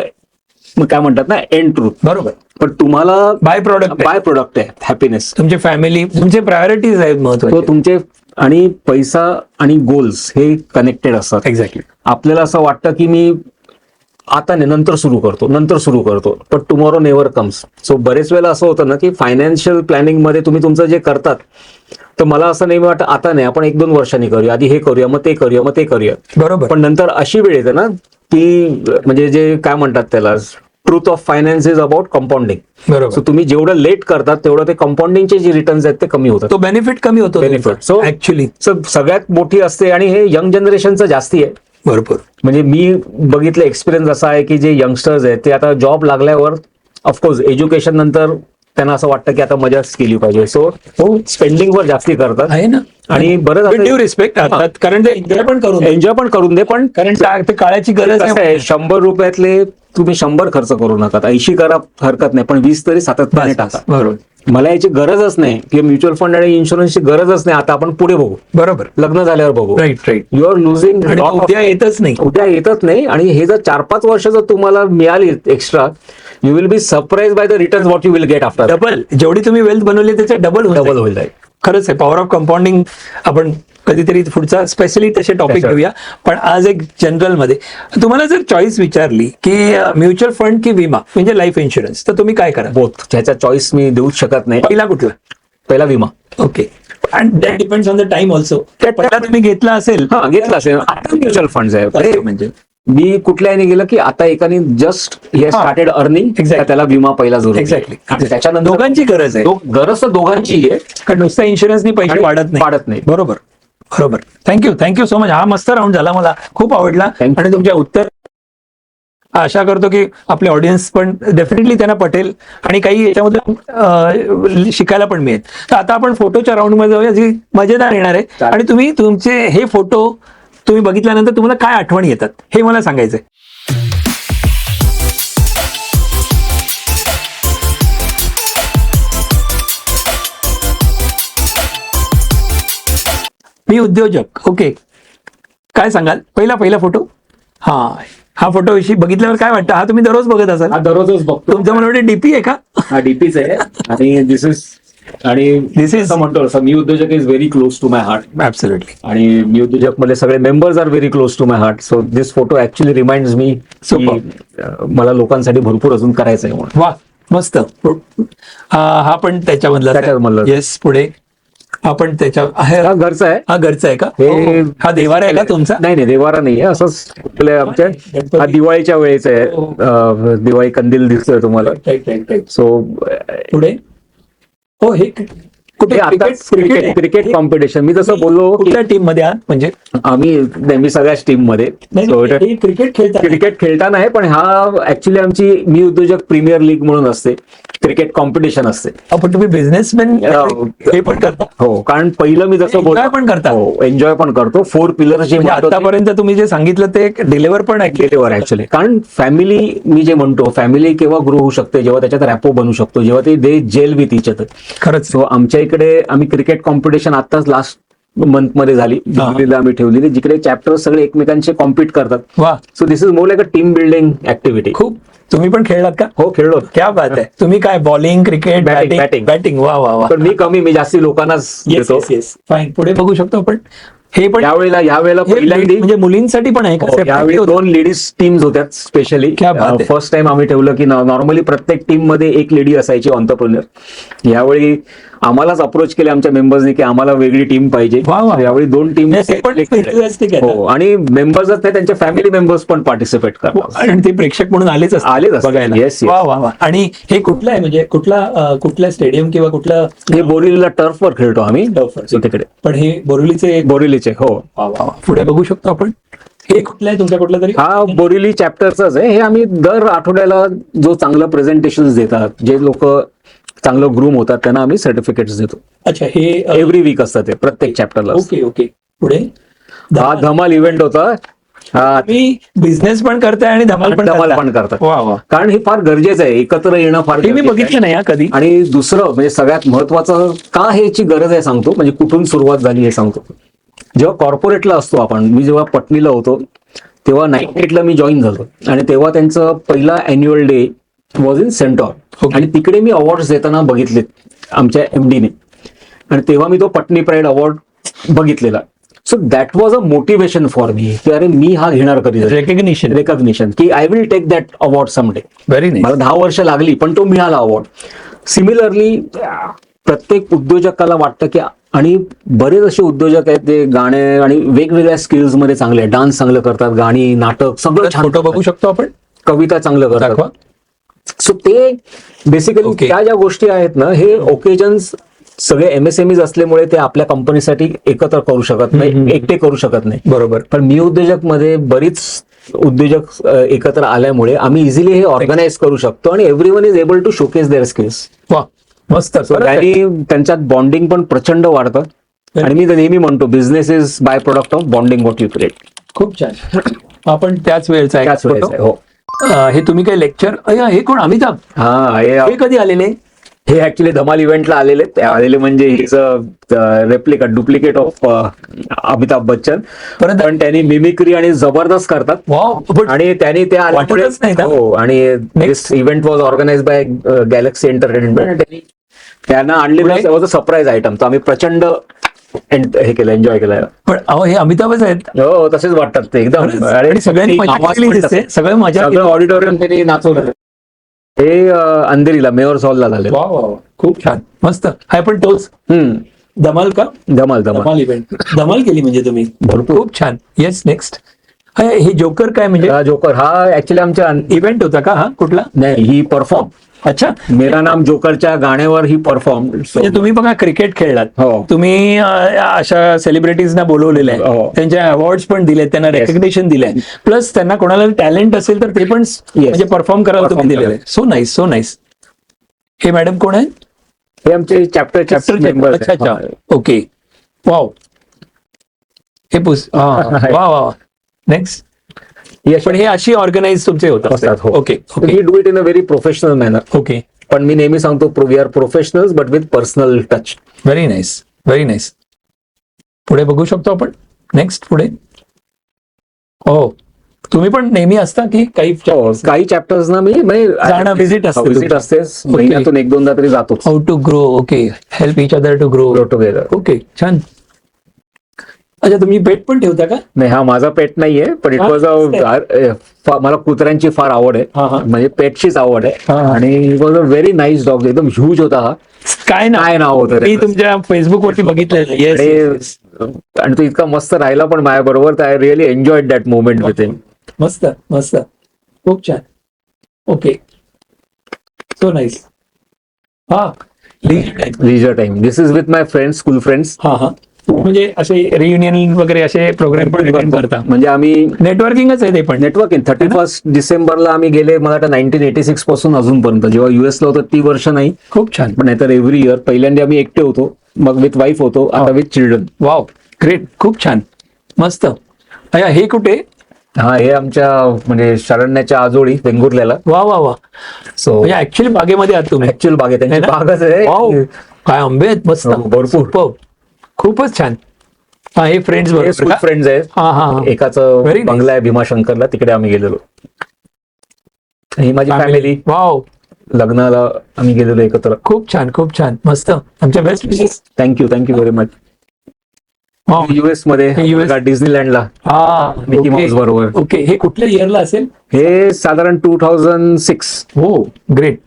काय म्हणतात ना एंड ट्रूथ. बरोबर. पण तुम्हाला बाय प्रोडक्ट आहे हॅपीनेस. तुमची फॅमिली, तुमचे प्रायोरिटीज आहेत महत्त्वाचे. तुमचे आणि पैसा आणि गोल्स हे कनेक्टेड असतात. एक्झॅक्टली. आपल्याला असं वाटतं की मी आता नंतर सुरू करतो, पण टुमॉरो नेव्हर कम्स. सो बरेच वेळेला असं होतं ना की फायनान्शियल प्लॅनिंग मध्ये तुम्ही तुमचं जे करतात, तर मला असं नेहमी वाटतं आता नाही, आपण 1-2 वर्षांनी करूया, आधी हे करूया, मग ते करूया. बरोबर. पण नंतर अशी वेळ येते ना की म्हणजे जे काय म्हणतात त्याला, truth of finance is about compounding. बरोबर. सो तुम्ही जेवढं लेट करतात तेवढं ते कंपाऊंडिंगचे जे रिटर्न्स आहेत ते कमी होतात. तो बेनिफिट कमी होतो. सो ऍक्च्युली सगळ्यात मोठी असते, आणि हे यंग जनरेशनचं जास्ती आहे. भरपूर. म्हणजे मी बघितलं एक्सपिरियन्स असा आहे की जे यंगस्टर्स आहेत ते आता जॉब लागल्यावर ऑफकोर्स एज्युकेशन नंतर त्यांना असं वाटतं की आता मजाच केली पाहिजे, सो तो स्पेंडिंगवर जास्ती करतात. आहे ना. आणि बरंच विथ ड्यू रिस्पेक्ट कारण ते एन्जॉय पण करून एन्जॉय पण करून दे, पण कारण ते काळाची गरज कसं आहे. आहे, 100 रुपयातले तुम्ही 100 खर्च करू नका, 80 करा हरकत नाही, पण 20 तरी सातत्याने टाका. बरोबर मला याची गरजच नाही की म्युच्युअल फंड आणि इन्शुरन्सची गरजच नाही, आता आपण पुढे बघू, बरोबर. लग्न झाल्यावर बघू. Right right. You are losing, आणि उद्या येतच नाही. उद्या येतच नाही. आणि हे जर 4-5 वर्ष जर तुम्हाला मिळाली extra, you will be surprise by the return what you will get after. Double जेवढी तुम्ही वेल्थ बनवली त्याचे डबल होईल. खरंच आहे. पॉवर ऑफ कंपाऊंडिंग आपण कधीतरी पुढचा स्पेशली तसे टॉपिक घेऊया. पण आज एक जनरल मध्ये तुम्हाला जर चॉईस विचारली की म्युच्युअल फंड की विमा म्हणजे लाईफ इन्शुरन्स, तर तुम्ही काय करा? बोथ. ह्याचा चॉईस मी देऊच शकत नाही. पहिला कुठला? पहिला विमा. Okay. And that depends on the time also. पहिला तुम्ही घेतला असेल, हा घेतला असेल. आता म्युच्युअल फंड आहे म्हणजे मी कुठल्याने गेलं की आता एकाने जस्ट हे स्टार्टेड अर्निंग, त्याला विमा पहिला जोर. एक्झॅक्टली. त्याच्यानंतर दोघांची गरज आहे. गरज तर दोघांची आहे, कारण नुसत्या इन्शुरन्सनी पैसे वाढत नाही. बरोबर बरोबर. Thank you so much. हा मस्त राऊंड झाला, मला खूप आवडला. आणि तुमच्या उत्तर आशा करतो की आपले ऑडियन्स पण डेफिनेटली त्यांना पटेल आणि काही याच्यामध्ये शिकायला पण मिळेल. तर आता आपण फोटोच्या राऊंड मध्ये जाऊया, जी मजेदार येणार आहे. आणि तुम्ही तुमचे हे फोटो तुम्ही बघितल्यानंतर तुम्हाला काय आठवणी येतात हे मला सांगायचंय. मी उद्योजक. ओके, काय सांगाल? पहिला फोटो. हा फोटो विषयी बघितल्यावर काय वाटतं? हा तुम्ही दररोज बघत असाल? दररोजच बघतो. तुमचं मला वाटतं डीपी आहे का? हा डीपीच आहे. आणि दिस इज म्हणतो मी Udyojak is very close to my heart. Absolutely. आणि मी उद्योजक मध्ये सगळे members are very close to my heart. So this photo actually reminds me मला लोकांसाठी भरपूर अजून करायचं आहे म्हणून. वा, मस्त. हा पण त्याच्यामधला. येस. पुढे हा पण त्याच्या हा घरचा आहे. हा घरचा आहे का? हे हा देवारा आहे का तुमचा? नाही देवारा नाही आहे, असंच आमच्या हा दिवाळीच्या वेळेचा आहे. दिवाळी कंदील दिसतोय तुम्हाला. सो पुढे हो हे कुठे? Cricket competition. मी जसं बोललो कुठल्या टीम मध्ये आहात? म्हणजे आम्ही नेहमी सगळ्याच टीम मध्ये क्रिकेट खेळताना आहे, पण हा ऍक्च्युली आमची मी उद्योजक प्रीमियर लीग म्हणून असते, क्रिकेट कॉम्पिटिशन असते. पण तुम्ही बिझनेसमॅन हे पण करता? हो, कारण पहिलं मी जसं बोलतो पण करता. हो, एन्जॉय पण करतो. 4 पिलर्स जे आतापर्यंत तुम्ही जे सांगितलं ते डिलिव्हर पण ऍक्च्युली. कारण फॅमिली मी जे म्हणतो, फॅमिली केव्हा ग्रो होऊ शकते जेव्हा त्याच्यात रॅपो बनू शकतो, जेव्हा ते दे जेल विथ इच अदर. खरंच. सो आमच्या इकडे आम्ही क्रिकेट कॉम्पिटिशन आताच लास्ट मंथ मध्ये झाली, दिल्लीला आम्ही ठेवलेली, जिकडे चॅप्टर सगळे एकमेकांचे कॉम्पिट करतात. वा. So this is more like a team building activity. खूप. तुम्ही पण खेळलात का? हो, खेळलो. क्या बात आहे. तुम्ही काय बॉलिंग, क्रिकेट, बॅटिंग? वा वा वा. पण मी जास्ती लोकांनाच देतो. फाईन. पुढे बघू शकतो आपण. हे पण यावेळेला म्हणजे मुलींसाठी पण आहे का? यावेळी 2 लेडीज टीम्स होत्या स्पेशली. फर्स्ट टाइम आम्ही ठेवलं की नॉर्मली प्रत्येक टीम मध्ये एक लेडी असायची ऑन्टरप्रेन्युअर. यावेळी आम्हालाच अप्रोच केले आमच्या मेंबर्सनी की आम्हाला वेगळी टीम पाहिजे. यावेळी 2 टीम. हो, आणि मेंबर्स नाही, त्यांचे फॅमिली मेंबर्स पण पार्टिसिपेट करतात. आणि ते प्रेक्षक म्हणून आलेच बघायला. येस. वा वा वा. आणि हे कुठलं आहे? म्हणजे कुठल्या स्टेडियम किंवा कुठलं? हे बोरिवलीला टर्फवर खेळतो आम्ही. तिकडे. पण हे बोरिवलीचे. हो. पुढे बघू शकतो आपण. हे कुठलं आहे तुमच्या? कुठलं तरी? हा बोरिवली चॅप्टरचाच आहे. हे आम्ही दर आठवड्याला जो चांगलं प्रेझेंटेशन देतात, जे लोक चांगलं ग्रूम होतात, त्यांना आम्ही सर्टिफिकेट्स देतो. अच्छा. हे एव्हरी वीक असतं ते प्रत्येक चॅप्टरला. ओके. पुढे हा धमाल इव्हेंट होता. मी बिझनेस पण करताय आणि धमाल पण करतात. कारण हे फार गरजेचं आहे, एकत्र येणं फार. मी बघितलं नाही कधी. आणि दुसरं म्हणजे सगळ्यात महत्वाचं का ह्याची गरज आहे सांगतो, म्हणजे कुठून सुरुवात झाली हे सांगतो. जेव्हा कॉर्पोरेटला असतो आपण, मी जेव्हा पटणीला होतो तेव्हा 98ला मी जॉईन झालो, आणि तेव्हा त्यांचं पहिला annual day was in Centaur. आणि तिकडे मी अवॉर्ड्स देताना बघितलेत आमच्या एमडीने, आणि तेव्हा मी तो पटणी प्राईड अवॉर्ड बघितलेला. So that was a motivation for me की अरे मी हा घेणार कधी. रेकग्निशन की I will take that award someday. मला 10 वर्ष लागली, पण तो मिळाला अवॉर्ड. सिमिलरली प्रत्येक उद्योजकाला वाटतं की, आणि बरेच असे उद्योजक आहेत ते गाणे आणि वेगवेगळ्या स्किल्स मध्ये चांगले, डान्स चांगलं करतात, गाणी, नाटक सगळं छान. फोटो बघू शकतो आपण. कविता चांगलं करतात. सो ते बेसिकली त्या ज्या गोष्टी आहेत ना, हे ओकेजन्स सगळे MSMEs असल्यामुळे ते आपल्या कंपनीसाठी एकत्र करू शकत नाही, एकटे करू शकत नाही. बरोबर. पण मी उद्योजक मध्ये बरीच उद्योजक एकत्र आल्यामुळे आम्ही इझिली हे ऑर्गनाइज करू शकतो, आणि everyone is able to showcase their skills. वा. मस्त. So त्यांनी त्यांच्यात बॉन्डिंग पण प्रचंड वाढतं. आणि मी तर नेहमी म्हणतो business is by product of bonding what you create. खूप छान. आपण त्याच वेळचा त्याच एक वेळेस आहे. हो. हे तुम्ही काय लेक्चर, हे कोण अमिताभ, हा, हे कधी आलेले? हे ऍक्च्युली धमाल इव्हेंटला आलेले. ते आलेले म्हणजे his replica duplicate of Amitabh Bachchan. परत पण त्यांनी मिमिक्री आणि जबरदस्त करतात. वाव. आणि त्यांनी ते वाटतच नाही ना? हो. आणि this event was organise by Galaxy Entertainment. त्यांना आणलेलं वॉज अ सरप्राईज आयटम. तर आम्ही प्रचंड हे केलं, एन्जॉय केलं. पण अहो हे अमिताभच आहेत. हो, तसेच वाटतात ते एकदम. आणि सगळ्यांनी मजा केली दिसते. सगळं मजा केली. ऑडिटोरियम त्यांनी नाचवलं. हे अंधेरीला मेयर्स हॉलला झाले. वा वा वा. खूप छान. मस्त. हाय पण तोच धमाल का? धमाल इव्हेंट धमाल केली म्हणजे तुम्ही. भरपूर. खूप छान. Yes, next. हे जोकर काय म्हणजे? जोकर हा ऍक्च्युली आमच्या इव्हेंट होता का? हा कुठला? नाही, ही परफॉर्म. अच्छा. मेरा नाम जोकरच्या गाण्यावर ही परफॉर्म. म्हणजे तुम्ही बघा क्रिकेट खेळलात, हो. तुम्ही अशा सेलिब्रिटीजना बोलवलेलं आहे, हो. त्यांचे अवॉर्ड्स पण दिले, त्यांना रेकग्नेशन दिलंय, प्लस त्यांना कोणाला टॅलेंट असेल तर ते पण म्हणजे परफॉर्म करायला तुम्ही दिलेलं आहे. So nice, so nice. हे मॅडम कोण आहे? हे आमचे चॅप्टर मेंबर. अच्छा अच्छा. ओके. वाव. हे वा वा. नेक्स्ट. पण हे अशी ऑर्गनाइज तुमचे होतात. Okay. We do it in a very professional manner. Okay. पण मी नेहमी सांगतो we are professionals but with personal touch. Very nice, very nice. पुढे बघू शकतो आपण. नेक्स्ट पुढे. हो, तुम्ही पण नेहमी असता की काही चॅप्टर्स ना मी व्हिजिट असते. महिन्यातून 1-2दा तरी जातो. How to grow. Okay. Help each other to grow together. Okay, छान. अच्छा, तुम्ही पेट पण ठेवता का? नाही, हा माझा पेट नाहीये, पण इट वॉज मला कुत्र्यांची फार आवड आहे. म्हणजे पेटचीच आवड आहे. आणि it was a very nice dog. एकदम ह्यूज होता हा. काय नाव होतं? मी तुमच्या फेसबुक वरती बघितलं. आणि तो इतका मस्त राहिला पण माझ्या बरोबर. तर I really enjoyed that moment with him. मस्त मस्त. खूप छान. ओके. So nice. हा, leisure time. This is with my friends, school friends. म्हणजे असे रियुनियन वगैरे असे प्रोग्राम पण अटेंड करता. म्हणजे आम्ही नेटवर्किंगच आहे ते पण. नेटवर्किंग. 31 डिसेंबरला आम्ही गेले. मला वाटतं 1986 पासून अजूनपर्यंत. जेव्हा युएसला होतो ती वर्ष नाही. खूप छान. पण नाहीतर एव्हरी इयर. पहिल्यांदा आम्ही एकटे होतो, मग विथ वाईफ होतो, आता विथ चिल्ड्रन. Wow, great. खूप छान. मस्त. हे कुठे? हा, हे आमच्या म्हणजे शरण्याच्या आजोळी वेंगुर्ल्याला. वा वा वा. सो ऍक्च्युअली बागेमध्ये आहात तुम्ही? ऍक्च्युअल बागेत त्यांची बागच आहे. काय आंबे आहेत. मस्त, भरपूर. खूपच छान. हे फ्रेंड्स बरोबर फ्रेंड्स आहेत. एकाचं बंगला आहे भीमाशंकरला, तिकडे आम्ही गेलेलो. ही माझी फॅमिली. वाव. लग्नाला आम्ही गेलेलो एकत्र. खूप छान, खूप छान. मस्त. आमच्या best wishes. Thank you very much. US मध्ये डिझनीलँडला मिकी माऊस बरोबर. ओके. हे कुठल्या इयरला असेल? हे साधारण 2006. हो, ग्रेट.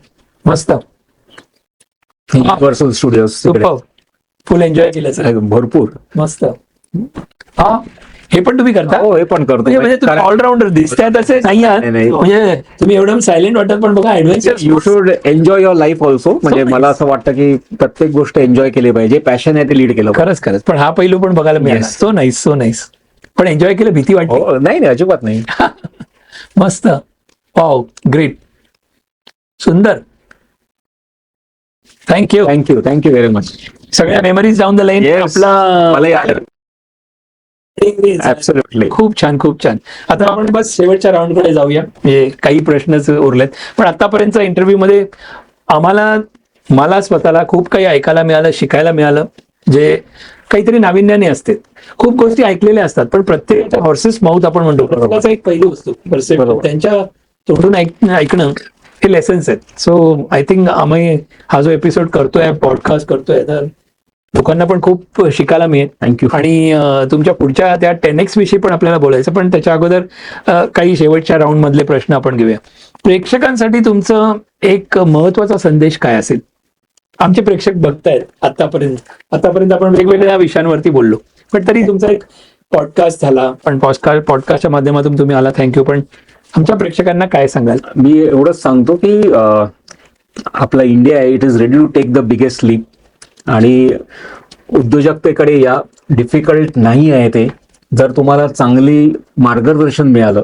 मस्त. Universal studios. फुल एन्जॉय केलं भरपूर. मस्त. हे पण तुम्ही करता? हो, हे पण करतो. म्हणजे तुम्ही ऑलराऊंडर दिसतात असे नाही आहात. म्हणजे तुम्ही एवढं सायलेंट वाटत, पण बघा adventure. You should enjoy your life also. म्हणजे मला असं वाटतं की प्रत्येक गोष्ट एन्जॉय केली पाहिजे. पॅशन आहे ते लीड केलं. खरंच. पण हा पैलू पण बघायला मिळाला. So nice, so nice. पण एन्जॉय केलं. भीती वाटते? नाही, अजिबात नाही. मस्त. Wow, great. सुंदर. Thank you very much. सगळ्या मेमरीज डाऊन द लाईन. आपला ऍब्सोल्युटली. खूप छान, खूप छान. आता आपण बस शेवटच्या राऊंडकडे जाऊया. काही प्रश्नच उरलेत. पण आतापर्यंतच्या इंटरव्ह्यू मध्ये मला स्वतःला खूप काही ऐकायला मिळालं, शिकायला मिळालं, जे काहीतरी नाविन्याने असते. खूप गोष्टी ऐकलेल्या असतात, पण प्रत्येकाच्या हॉर्सेस माउथ आपण म्हणतो, प्रत्येकाचा एक पैलू असतो. त्यांच्या तोंडून ऐकणं हे लेसन्स आहेत. सो आय थिंक आम्ही हा जो एपिसोड करतोय, पॉडकास्ट करतोय, तर लोकांना पण खूप शिकायला मिळेल. थँक्यू. आणि तुमच्या पुढच्या त्या 10X विषयी पण आपल्याला बोलायचं, पण त्याच्या अगोदर काही शेवटच्या राऊंड मधले प्रश्न आपण घेऊया. प्रेक्षकांसाठी तुमचं एक महत्वाचा संदेश काय असेल? आमचे प्रेक्षक बघतायत आतापर्यंत आपण वेगवेगळ्या विषयांवरती बोललो, पण तरी तुमचा एक पॉडकास्ट झाला, पण पॉडकास्टच्या माध्यमातून तुम्ही आला, थँक्यू. पण आमच्या प्रेक्षकांना काय सांगाल? मी एवढंच सांगतो की आपला इंडिया आहे, it is ready to take the biggest leap. आणि उद्योजकतेकडे या. डिफिकल्ट नाही आहे ते. जर तुम्हाला चांगली मार्गदर्शन मिळालं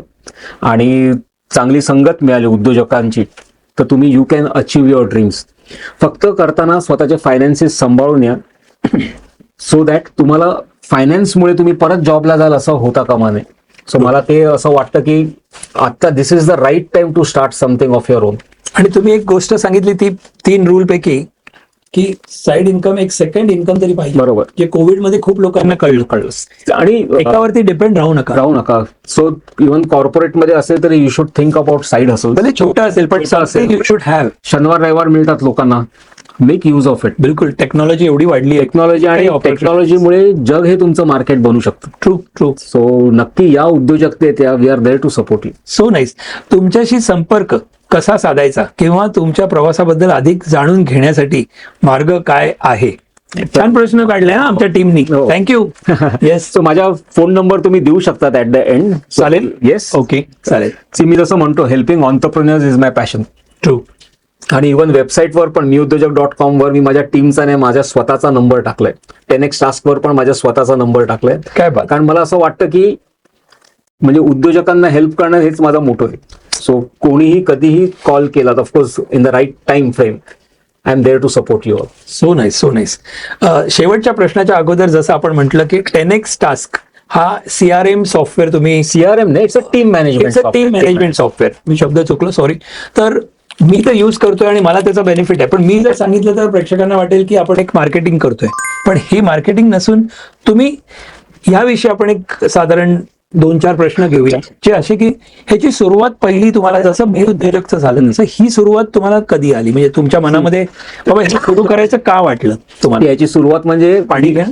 आणि चांगली संगत मिळाली उद्योजकांची, तर तुम्ही you can achieve your dreams. फक्त करताना स्वतःचे फायनान्सेस सांभाळून या, सो दॅट तुम्हाला फायनान्समुळे तुम्ही परत जॉबला जाल असं होता कामा नये. सो मला ते असं वाटतं की आता this is the right time to start something of your own. आणि तुम्ही एक गोष्ट सांगितली ती 3 रूल पैकी की साईड इन्कम, एक सेकंड इन्कम तरी पाहिजे. बरोबर. जे कोविड मध्ये खूप लोकांना कळलं. आणि एकावरती डिपेंड राहू नका. सो इव्हन कॉर्पोरेटमध्ये असेल तरी you should think about side hustle. भले छोटा असेल पण छोटा असेल. You should have. शनिवार रविवार मिळतात लोकांना, मेक यूज ऑफ इट. बिलकुल. टेक्नॉलॉजी एवढी वाढली आहे. टेक्नॉलॉजी आणि टेक्नॉलॉजीमुळे जग हे तुमचं मार्केट बनू शकतं. ट्रू. सो नक्की या उद्योजकतेत या. We are there to support you. So nice. तुमच्याशी संपर्क कसा साधायचा किंवा तुमच्या प्रवासाबद्दल अधिक जाणून घेण्यासाठी मार्ग काय आहे? छान प्रश्न काढलाय आमच्या टीमनी. हो. थँक्यू. येस. सो माझा फोन नंबर तुम्ही देऊ शकतात ऍट द एंड. चालेल. येस. ओके चालेल. मी जसं म्हणतो, helping entrepreneurs is my passion. True. आणि इव्हन वेबसाईटवर पण मीउद्योजक.com वर मी माझ्या टीमचा नाही, माझ्या स्वतःचा नंबर टाकलाय. 10x टास्कवर पण माझ्या स्वतःचा नंबर टाकलाय. काय बात. कारण मला असं वाटतं की म्हणजे उद्योजकांना हेल्प करणं हेच माझा मोटो आहे. सो कोणीही कधीही कॉल केला, of course in the right time frame, I am there to support you all. So nice. शेवटच्या प्रश्नाच्या अगोदर जसं आपण म्हटलं की 10x टास्क हा CRM सॉफ्टवेअर तुम्ही, CRM नाही, it's a team management software. मी शब्द चुकलो, सॉरी. तर मी तर यूज करतोय आणि मला त्याचा बेनिफिट आहे. पण मी जर सांगितलं तर प्रेक्षकांना वाटेल की आपण एक मार्केटिंग करतोय, पण ही मार्केटिंग नसून तुम्ही याविषयी आपण एक साधारण 2-4 प्रश्न घेऊया, जे असे की ह्याची सुरुवात पहिली तुम्हाला, जसं मी उद्योजकचं झालं तसं ही सुरुवात तुम्हाला कधी आली? म्हणजे तुमच्या मनामध्ये बाबा हे सुरू करायचं का वाटलं तुम्हाला? याची सुरुवात म्हणजे पाणी घ्या.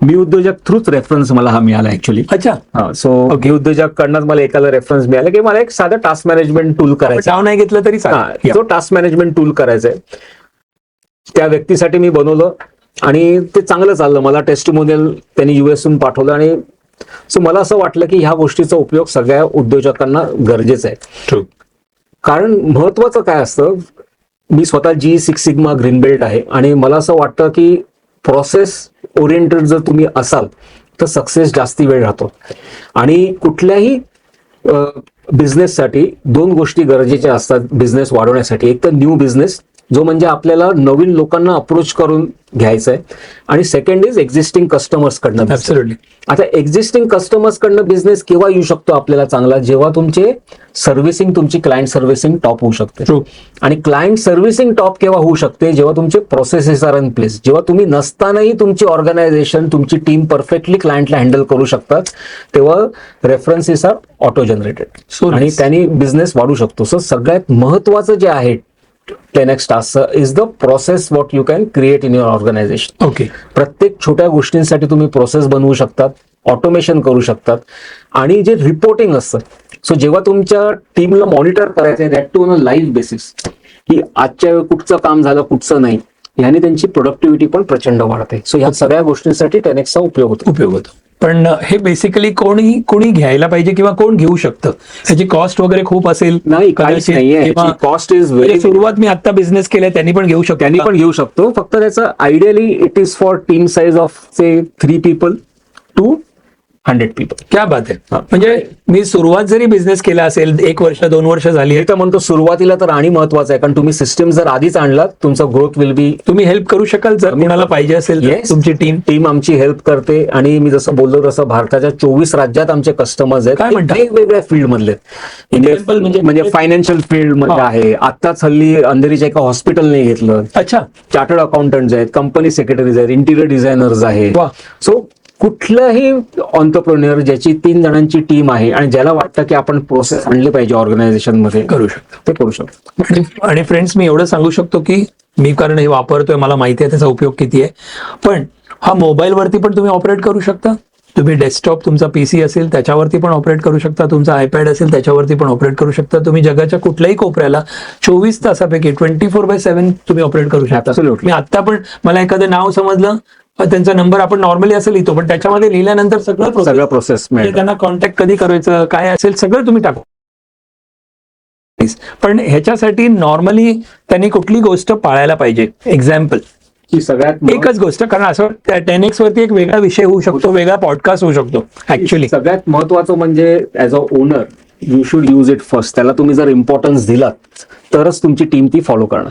मी उद्योजक थ्रूच रेफरन्स मला हा मिळाला ऍक्च्युली. अच्छा. सो मी उद्योजक कडनं मला एकाला रेफरन्स मिळाला की मला एक साधा टास्क मॅनेजमेंट टूल करायचा. नाव नाही घेतलं तरी तो टास्क मॅनेजमेंट टूल करायचा आहे. त्या व्यक्तीसाठी मी बनवलं आणि ते चांगलं चाललं. मला टेस्टिमोनियल त्यांनी US पाठवलं. आणि सो मला असं वाटलं की ह्या गोष्टीचा उपयोग सगळ्या उद्योजकांना गरजेचा आहे. ट्रू. कारण महत्वाचं काय असतं, मी स्वतः G6 सिग्मा ग्रीन बेल्ट आहे आणि मला असं वाटतं की प्रोसेस ओरिएंटेड जर तुम्ही असाल तर सक्सेस जास्ती वेळ राहतो. आणि कुठल्याही बिझनेससाठी 2 गोष्टी गरजेच्या असतात बिझनेस वाढवण्यासाठी. एक तर न्यू बिझनेस, जो म्हणजे आपल्याला नवीन लोकांना अप्रोच करून घ्यायचा आहे, आणि सेकंड इज एक्झिस्टिंग कस्टमर्स कडनं. ऍब्सोल्युटली. आता एक्झिस्टिंग कस्टमर्स कडनं बिझनेस केव्हा येऊ शकतो आपल्याला चांगला, जेव्हा तुमचे सर्व्हिसिंग, तुमची क्लायंट सर्व्हिसिंग टॉप होऊ शकते. ट्रू. आणि क्लायंट सर्व्हिसिंग टॉप केव्हा होऊ शकते, जेव्हा तुमचे प्रोसेसेस आर इन प्लेस, जेव्हा तुम्ही नसतानाही तुमची ऑर्गनायझेशन, तुमची टीम परफेक्टली क्लायंटला हँडल करू शकतात, तेव्हा रेफरन्सेस आर ऑटो जनरेटेड आणि त्यांनी बिझनेस वाढू शकतो. सो सगळ्यात महत्वाचं जे आहे 10x task is the process what you can create in your organisation. Okay. प्रत्येक छोट्या गोष्टींसाठी तुम्ही प्रोसेस बनवू शकतात, ऑटोमेशन करू शकतात. आणि जे रिपोर्टिंग असतं, सो जेव्हा तुमच्या टीमला मॉनिटर करायचं आहे, that to on a live basis, की आजच्या वेळी कुठचं काम झालं कुठचं नाही, ह्याने त्यांची प्रोडक्टिव्हिटी पण प्रचंड वाढते. सो ह्या सगळ्या गोष्टींसाठी 10x चा उपयोग होतो. पण हे बेसिकली कोणी घ्यायला पाहिजे किंवा कोण घेऊ शकतं? ह्याची कॉस्ट वगैरे खूप असेल? नाही, काहीच नाहीये. Cost is very. सुरुवात मी आता बिझनेस केलाय त्यांनी पण घेऊ शकतो. त्यांनी पण घेऊ शकतो. फक्त त्याचं ideally it is for team size of say 3 people to 100 people. क्या बात आहे. म्हणजे मी सुरुवात जरी बिझनेस केला असेल, 1 वर्ष 2 वर्ष झाली, तर म्हणतो सुरुवातीला तर आणि महत्वाचं आहे, कारण तुम्ही सिस्टम जर आधीच आणलात, तुमचा ग्रोथ विल बी. तुम्ही हेल्प करू शकाल जर कोणाला पाहिजे असेल तर? तुमची टीम आमची हेल्प करते. आणि मी जसं बोललो तसं भारताच्या 24 राज्यात आमचे कस्टमर्स आहेत. काय म्हणतात? वेगवेगळ्या फील्ड मधले, म्हणजे फायनान्शियल फील्ड मध्ये आहे. आताच हल्ली अंधेरीच्या एका हॉस्पिटलने घेतलं. अच्छा. चार्टर्ड अकाउंटंट्स आहेत, कंपनी सेक्रेटरीज आहेत, इंटिरियर डिझायनर्स आहेत. सो कुठलाही ऑन्टरप्रेन्युअर ज्याची 3 जणांची टीम आहे आणि ज्याला वाटतं की आपण प्रोसेस आणली पाहिजे ऑर्गनायझेशन मध्ये, करू शकतो. ते करू शकतो. आणि फ्रेंड्स, मी एवढं सांगू शकतो की मी कारण हे वापरतोय, मला माहिती आहे त्याचा उपयोग किती आहे. पण हा मोबाईलवरती पण तुम्ही ऑपरेट करू शकता. तुम्ही डेस्कटॉप, तुमचा PC असेल त्याच्यावरती पण ऑपरेट करू शकता. तुमचा iPad असेल त्याच्यावरती पण ऑपरेट करू शकता. तुम्ही जगाच्या कुठल्याही कोपऱ्याला 24 तासापैकी 24/7 तुम्ही ऑपरेट करू शकता. मी आता पण, मला एखादं नाव समजलं, त्यांचा नंबर आपण नॉर्मली असं लिहितो, पण त्याच्यामध्ये लिहिल्यानंतर सगळं प्रोसेस, त्यांना कॉन्टॅक्ट कधी करायचं, काय असेल सगळं तुम्ही टाकू. पण ह्याच्यासाठी नॉर्मली त्यांनी कुठली गोष्ट पाळायला पाहिजे? एक्झाम्पल सगळ्यात एकच गोष्ट, कारण असं 10x वरती एक वेगळा विषय होऊ शकतो, वेगळा पॉडकास्ट होऊ शकतो. ऍक्च्युली सगळ्यात महत्वाचं म्हणजे as a owner you should use it first. त्याला तुम्ही जर इम्पॉर्टन्स दिलात तरच तुमची टीम ती फॉलो करणार.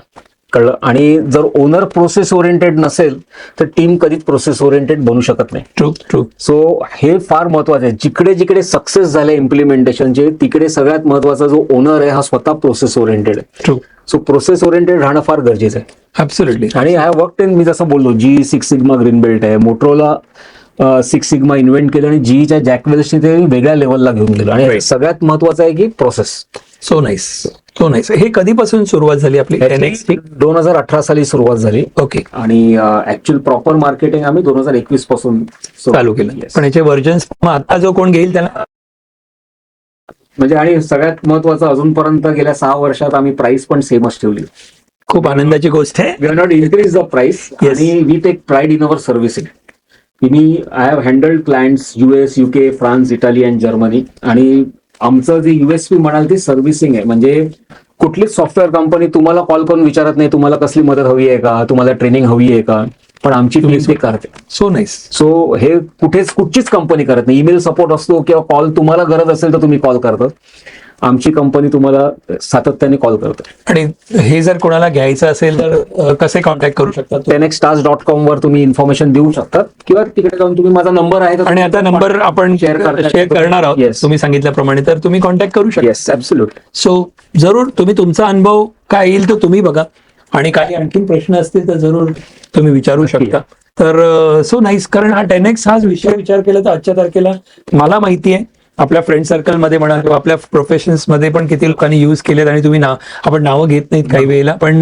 कळलं. आणि जर ओनर प्रोसेस ओरिएंटेड नसेल तर टीम कधीच प्रोसेस ओरिएंटेड बनू शकत नाही. ट्रू. सो हे फार महत्वाचं आहे. जिकडे जिकडे सक्सेस झाले इम्प्लिमेंटेशनचे तिकडे सगळ्यात महत्वाचा जो ओनर आहे हा स्वतः प्रोसेस ओरिएंटेड आहे. ट्रू. सो प्रोसेस ओरिएंटेड राहणं फार गरजेचं आहे. ऍब्सोल्युटली. आणि हा वर्क इन मी जसं बोललो जी 6 सिग्मा ग्रीन बेल्ट आहे. मोटरोला 6 सिग्मा इन्व्हेंट केलं आणि जीच्या जॅकवेल्सनी ते वेगळ्या लेवलला घेऊन गेलं. आणि Right. सगळ्यात महत्वाचं आहे की प्रोसेस. So nice. हे कधीपासून सुरुवात झाली आपली 10X ची? 2018 साली सुरुवात झाली. ओके. आणि ऍक्च्युअल प्रॉपर मार्केटिंग आम्ही 2021 पासून चालू केलं. Yes. पण याचे व्हर्जन्स आता जो कोण घेईल त्याला म्हणजे आणि सगळ्यात महत्वाचं अजूनपर्यंत गेल्या 6 वर्षात आम्ही प्राइस पण सेमच ठेवली. खूप आनंदाची गोष्ट आहे. We are not increase the price. Yes. आणि we take pride in our servicing. I have handled clients US, UK, France, Italy and Germany. आणि आमचं जे USP म्हणाल ती सर्व्हिसिंग आहे. म्हणजे कुठलीच सॉफ्टवेअर कंपनी तुम्हाला कॉल करून विचारत नाही तुम्हाला कसली मदत हवी आहे का, तुम्हाला ट्रेनिंग हवी आहे का, पण आमची टीम ते करते. So nice. सो हे कुठचीच कंपनी करत नाही. ईमेल सपोर्ट असतो किंवा कॉल तुम्हाला गरज असेल तर तुम्ही कॉल करतात. आमची कंपनी तुम्हाला सातत्याने कॉल करते. आणि हे जर कोणाला घ्यायचं असेल तर कसे कॉन्टॅक्ट करू शकतात? 10xstars.com वर तुम्ही इन्फॉर्मेशन देऊ शकतात किंवा तिकडे जाऊन तुम्ही माझा नंबर आहे आणि आता नंबर आपण शेअर करणार आहोत. Yes. तुम्ही सांगितल्याप्रमाणे तर तुम्ही कॉन्टॅक्ट करू शकता. Yes absolutely. सो जरूर तुम्ही तुमचा अनुभव काय येईल तो तुम्ही बघा आणि काही आणखीन प्रश्न असतील तर जरूर तुम्ही विचारू शकता. तर सो नाईस. कारण हा 10X हा विषय विचार केला तर आजच्या तारखेला मला माहिती आहे आपल्या फ्रेंड सर्कलमध्ये म्हणा किंवा आपल्या प्रोफेशन्स मध्ये पण किती लोकांनी युज केलेत. आणि तुम्ही आपण नावं घेत नाहीत काही वेळेला, पण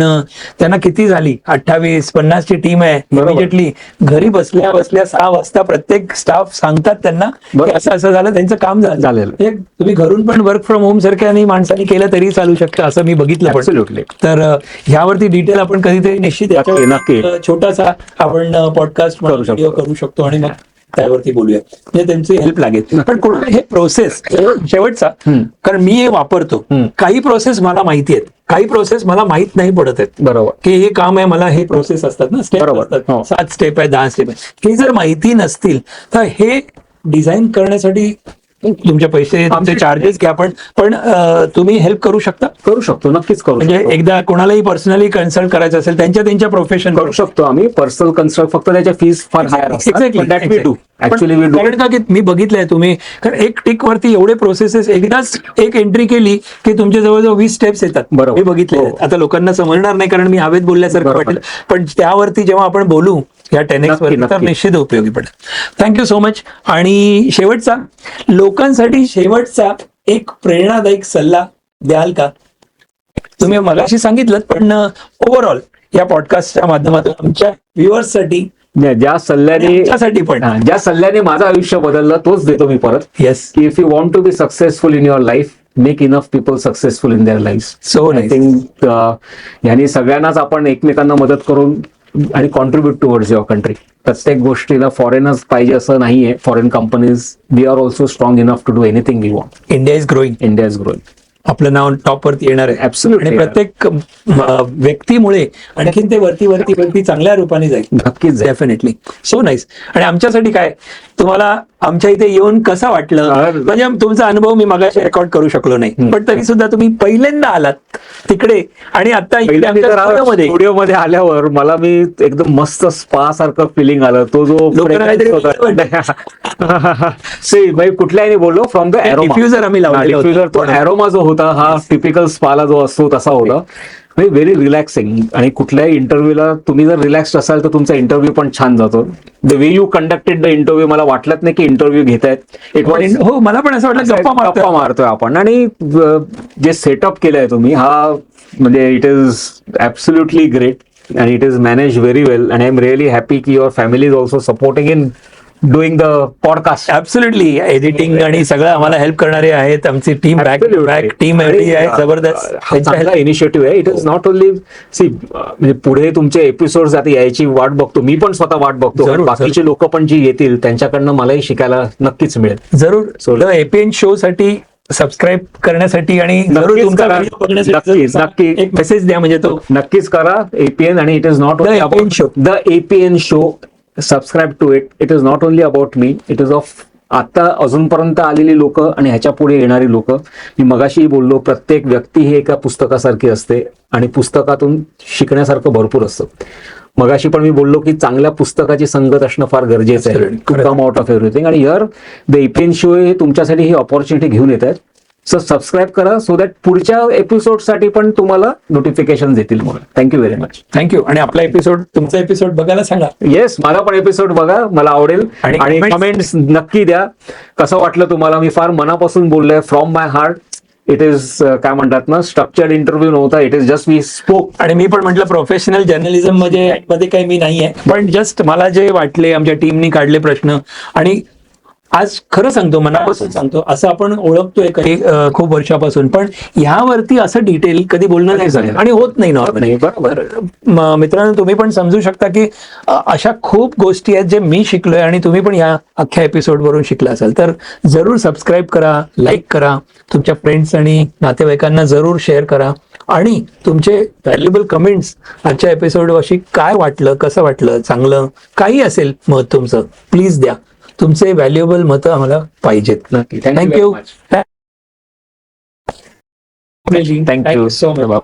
त्यांना किती झाली 28-50 ची टीम आहे. इमिजिएटली घरी बसल्या 6 वाजता प्रत्येक स्टाफ सांगतात त्यांना की असं झालं, त्यांचं काम झालं. तुम्ही घरून पण वर्क फ्रॉम होम सारख्या आणि माणसांनी केलं तरी चालू शकतं असं मी बघितलं. ऍब्सोल्युटली. तर ह्यावरती डिटेल आपण कधीतरी निश्चित नक्की छोटासा आपण पॉडकास्ट करू शकतो आणि मग त्यावरती बोलूया. म्हणजे त्यांची हेल्प लागेल. पण कोणतं हे प्रोसेस शेवटचा, कारण मी हे वापरतो. काही प्रोसेस मला माहिती आहेत, काही प्रोसेस मला माहित नाही पडत आहेत. बरोबर. की हे काम आहे मला, हे प्रोसेस असतात ना, स्टेप असतात, 7 स्टेप आहे, 10 स्टेप आहे. हे जर माहिती नसतील तर हे डिझाईन करण्यासाठी तुमचे पैसे, तुमचे चार्जेस घ्या, पण तुम्ही हेल्प करू शकता. करू शकतो, नक्कीच करू. म्हणजे एकदा कोणालाही पर्सनली कन्सल्ट करायचं असेल त्यांच्या प्रोफेशन करू शकतो आम्ही. पर्सनल कन्सल्ट फक्त त्याच्या फीस फार हायर असतात. कारण का की मी बघितलंय तुम्ही, कारण एक टिक वरती एवढे प्रोसेसेस, एकदाच एक एंट्री केली की तुमच्या जवळजवळ 20 स्टेप्स येतात. मी बघितले. आता लोकांना समजणार नाही कारण मी हवेत बोलल्यासारखं वाटेल, पण त्यावरती जेव्हा आपण बोलू या 10X वरती तर निश्चित उपयोगी पडेल. Thank you so much. आणि शेवटचा, लोकांसाठी शेवटचा एक प्रेरणादायक सल्ला द्याल का? तुम्ही मगाशी सांगितलं, पण ओव्हरऑल या पॉडकास्टच्या माध्यमातून आमच्या व्ह्युअर्ससाठी ज्या सल्ल्याने माझं आयुष्य बदललं तोच देतो मी परत. येस. की if you want to be successful in your life, make enough people successful in their life. So I think यांनी सगळ्यांनाच आपण एकमेकांना मदत करून आणि कॉन्ट्रीब्युट टुवर्ड्स युअर कंट्री. प्रत्येक गोष्टीला फॉरेनच पाहिजे असं नाहीये. Foreign companies, we are also strong enough to do anything we want. India is growing. India is growing. आपलं नाव टॉप वरती येणार आहे. ऍब्सोल्युटली. आणि प्रत्येक व्यक्तीमुळे आणखीन ते वरती चांगल्या रूपाने जाईल. नक्कीच. डेफिनेटली. So nice. आणि आमच्यासाठी काय, तुम्हाला आमच्या इथे येऊन कसं वाटलं? म्हणजे तुमचा अनुभव मी मगाशी रेकॉर्ड करू शकलो नाही, पण तरी सुद्धा तुम्ही पहिल्यांदा आलात तिकडे आणि आता स्टुडिओमध्ये आल्यावर मला मी एकदम मस्त स्पा सारखं फिलिंग आलं. तो जो कुठल्याही बोललो फ्रॉम द डिफ्युजर आम्ही लावलेला, तो अरोमा जो होता हा टिपिकल स्पाला जो असतो तसा होता. Very relaxing. आणि कुठल्याही इंटरव्ह्यूला तुम्ही जर रिलॅक्स्ड असाल तर तुमचा इंटरव्ह्यू पण छान जातो. The way you conducted the interview, मला वाटलंच नाही की इंटरव्ह्यू घेतायत. हो, मला पण असं वाटलं गप्पा मारतोय आपण. आणि जे सेटअप केलंय तुम्ही, हा म्हणजे इट इज ऍब्सोल्युटली ग्रेट आणि इट इज मॅनेज व्हेरी वेल. आणि आय एम रिअली हॅपी की your family is also supporting in doing the podcast. Absolutely. Editing आणि सगळं आम्हाला हेल्प करणारे आहेत. आमची टीम बॅक टीम आहे जबरदस्त. चांगला इनिशिएटिव्ह आहे. इट इज नॉट ओनली म्हणजे पुढे तुमचे एपिसोड्स आता यायची वाट बघतो मी, पण स्वतः वाट बघतो. बाकीचे लोक पण जी येतील त्यांच्याकडनं मलाही शिकायला नक्कीच मिळेल. जरूर. एपीएन शो साठी सबस्क्राईब करण्यासाठी आणि जरूर तुमचा व्हिडिओ बघण्यासाठी नक्की एक मेसेज द्या, म्हणजे तो नक्कीच करा. एपीएन. आणि it is not only about the APN show. Subscribe to it. It is not only about me. It is of आता अजूनपर्यंत आलेली लोक आणि ह्याच्या पुढे येणारी लोक, मी मगाशी बोललो, प्रत्येक व्यक्ती ही एका पुस्तकासारखी असते आणि पुस्तकातून शिकण्यासारखं भरपूर असतं. मगाशी पण मी बोललो की चांगल्या पुस्तकाची संगत असणं फार गरजेचं आहे, to come out of everything. आणि हिअर द एपीएन शो हे तुमच्यासाठी ही ऑपॉर्च्युनिटी घेऊन येत आहेत. सो सबस्क्राईब करा सो दॅट पुढच्या एपिसोडसाठी पण तुम्हाला नोटिफिकेशन येतील. म्हणून थँक्यू व्हेरी मच. थँक्यू. आणि आपला एपिसोड, तुमचा एपिसोड बघायला सांगा. येस, माझा पण एपिसोड बघा, मला आवडेल. आणि आणि कमेंट्स नक्की द्या, कसं वाटलं तुम्हाला. मी फार मनापासून बोललोय, from my heart. It is काय म्हणतात ना, स्ट्रक्चर्ड इंटरव्ह्यू नव्हता, it is just we spoke. आणि मी पण म्हटलं प्रोफेशनल जर्नलिझम मध्ये काही मी नाहीये, पण जस्ट मला जे वाटले, आमच्या टीमनी काढले प्रश्न, आणि आज खरं सांगतो, मनापासून सांगतो, असं आपण ओळखतोय काही खूप वर्षापासून, पण ह्यावरती असं डिटेल कधी बोलणं नाही झालं आणि होत नाही नॉर्मली. बरोबर. मित्रांनो, तुम्ही पण समजू शकता की अशा खूप गोष्टी आहेत जे मी शिकलोय आणि तुम्ही पण या अख्ख्या एपिसोड वरून शिकला असाल. तर जरूर सबस्क्राईब करा, लाईक करा, तुमच्या फ्रेंड्स आणि नातेवाईकांना जरूर शेअर करा, आणि तुमचे व्हॅल्युएबल कमेंट्स आजच्या एपिसोडवरशी काय वाटलं, कसं वाटलं, चांगलं काही असेल मत तुमचं, प्लीज द्या. तुमचे व्हॅल्युएबल मतं आम्हाला पाहिजेत. नक्की. थँक्यू. Thank you so much.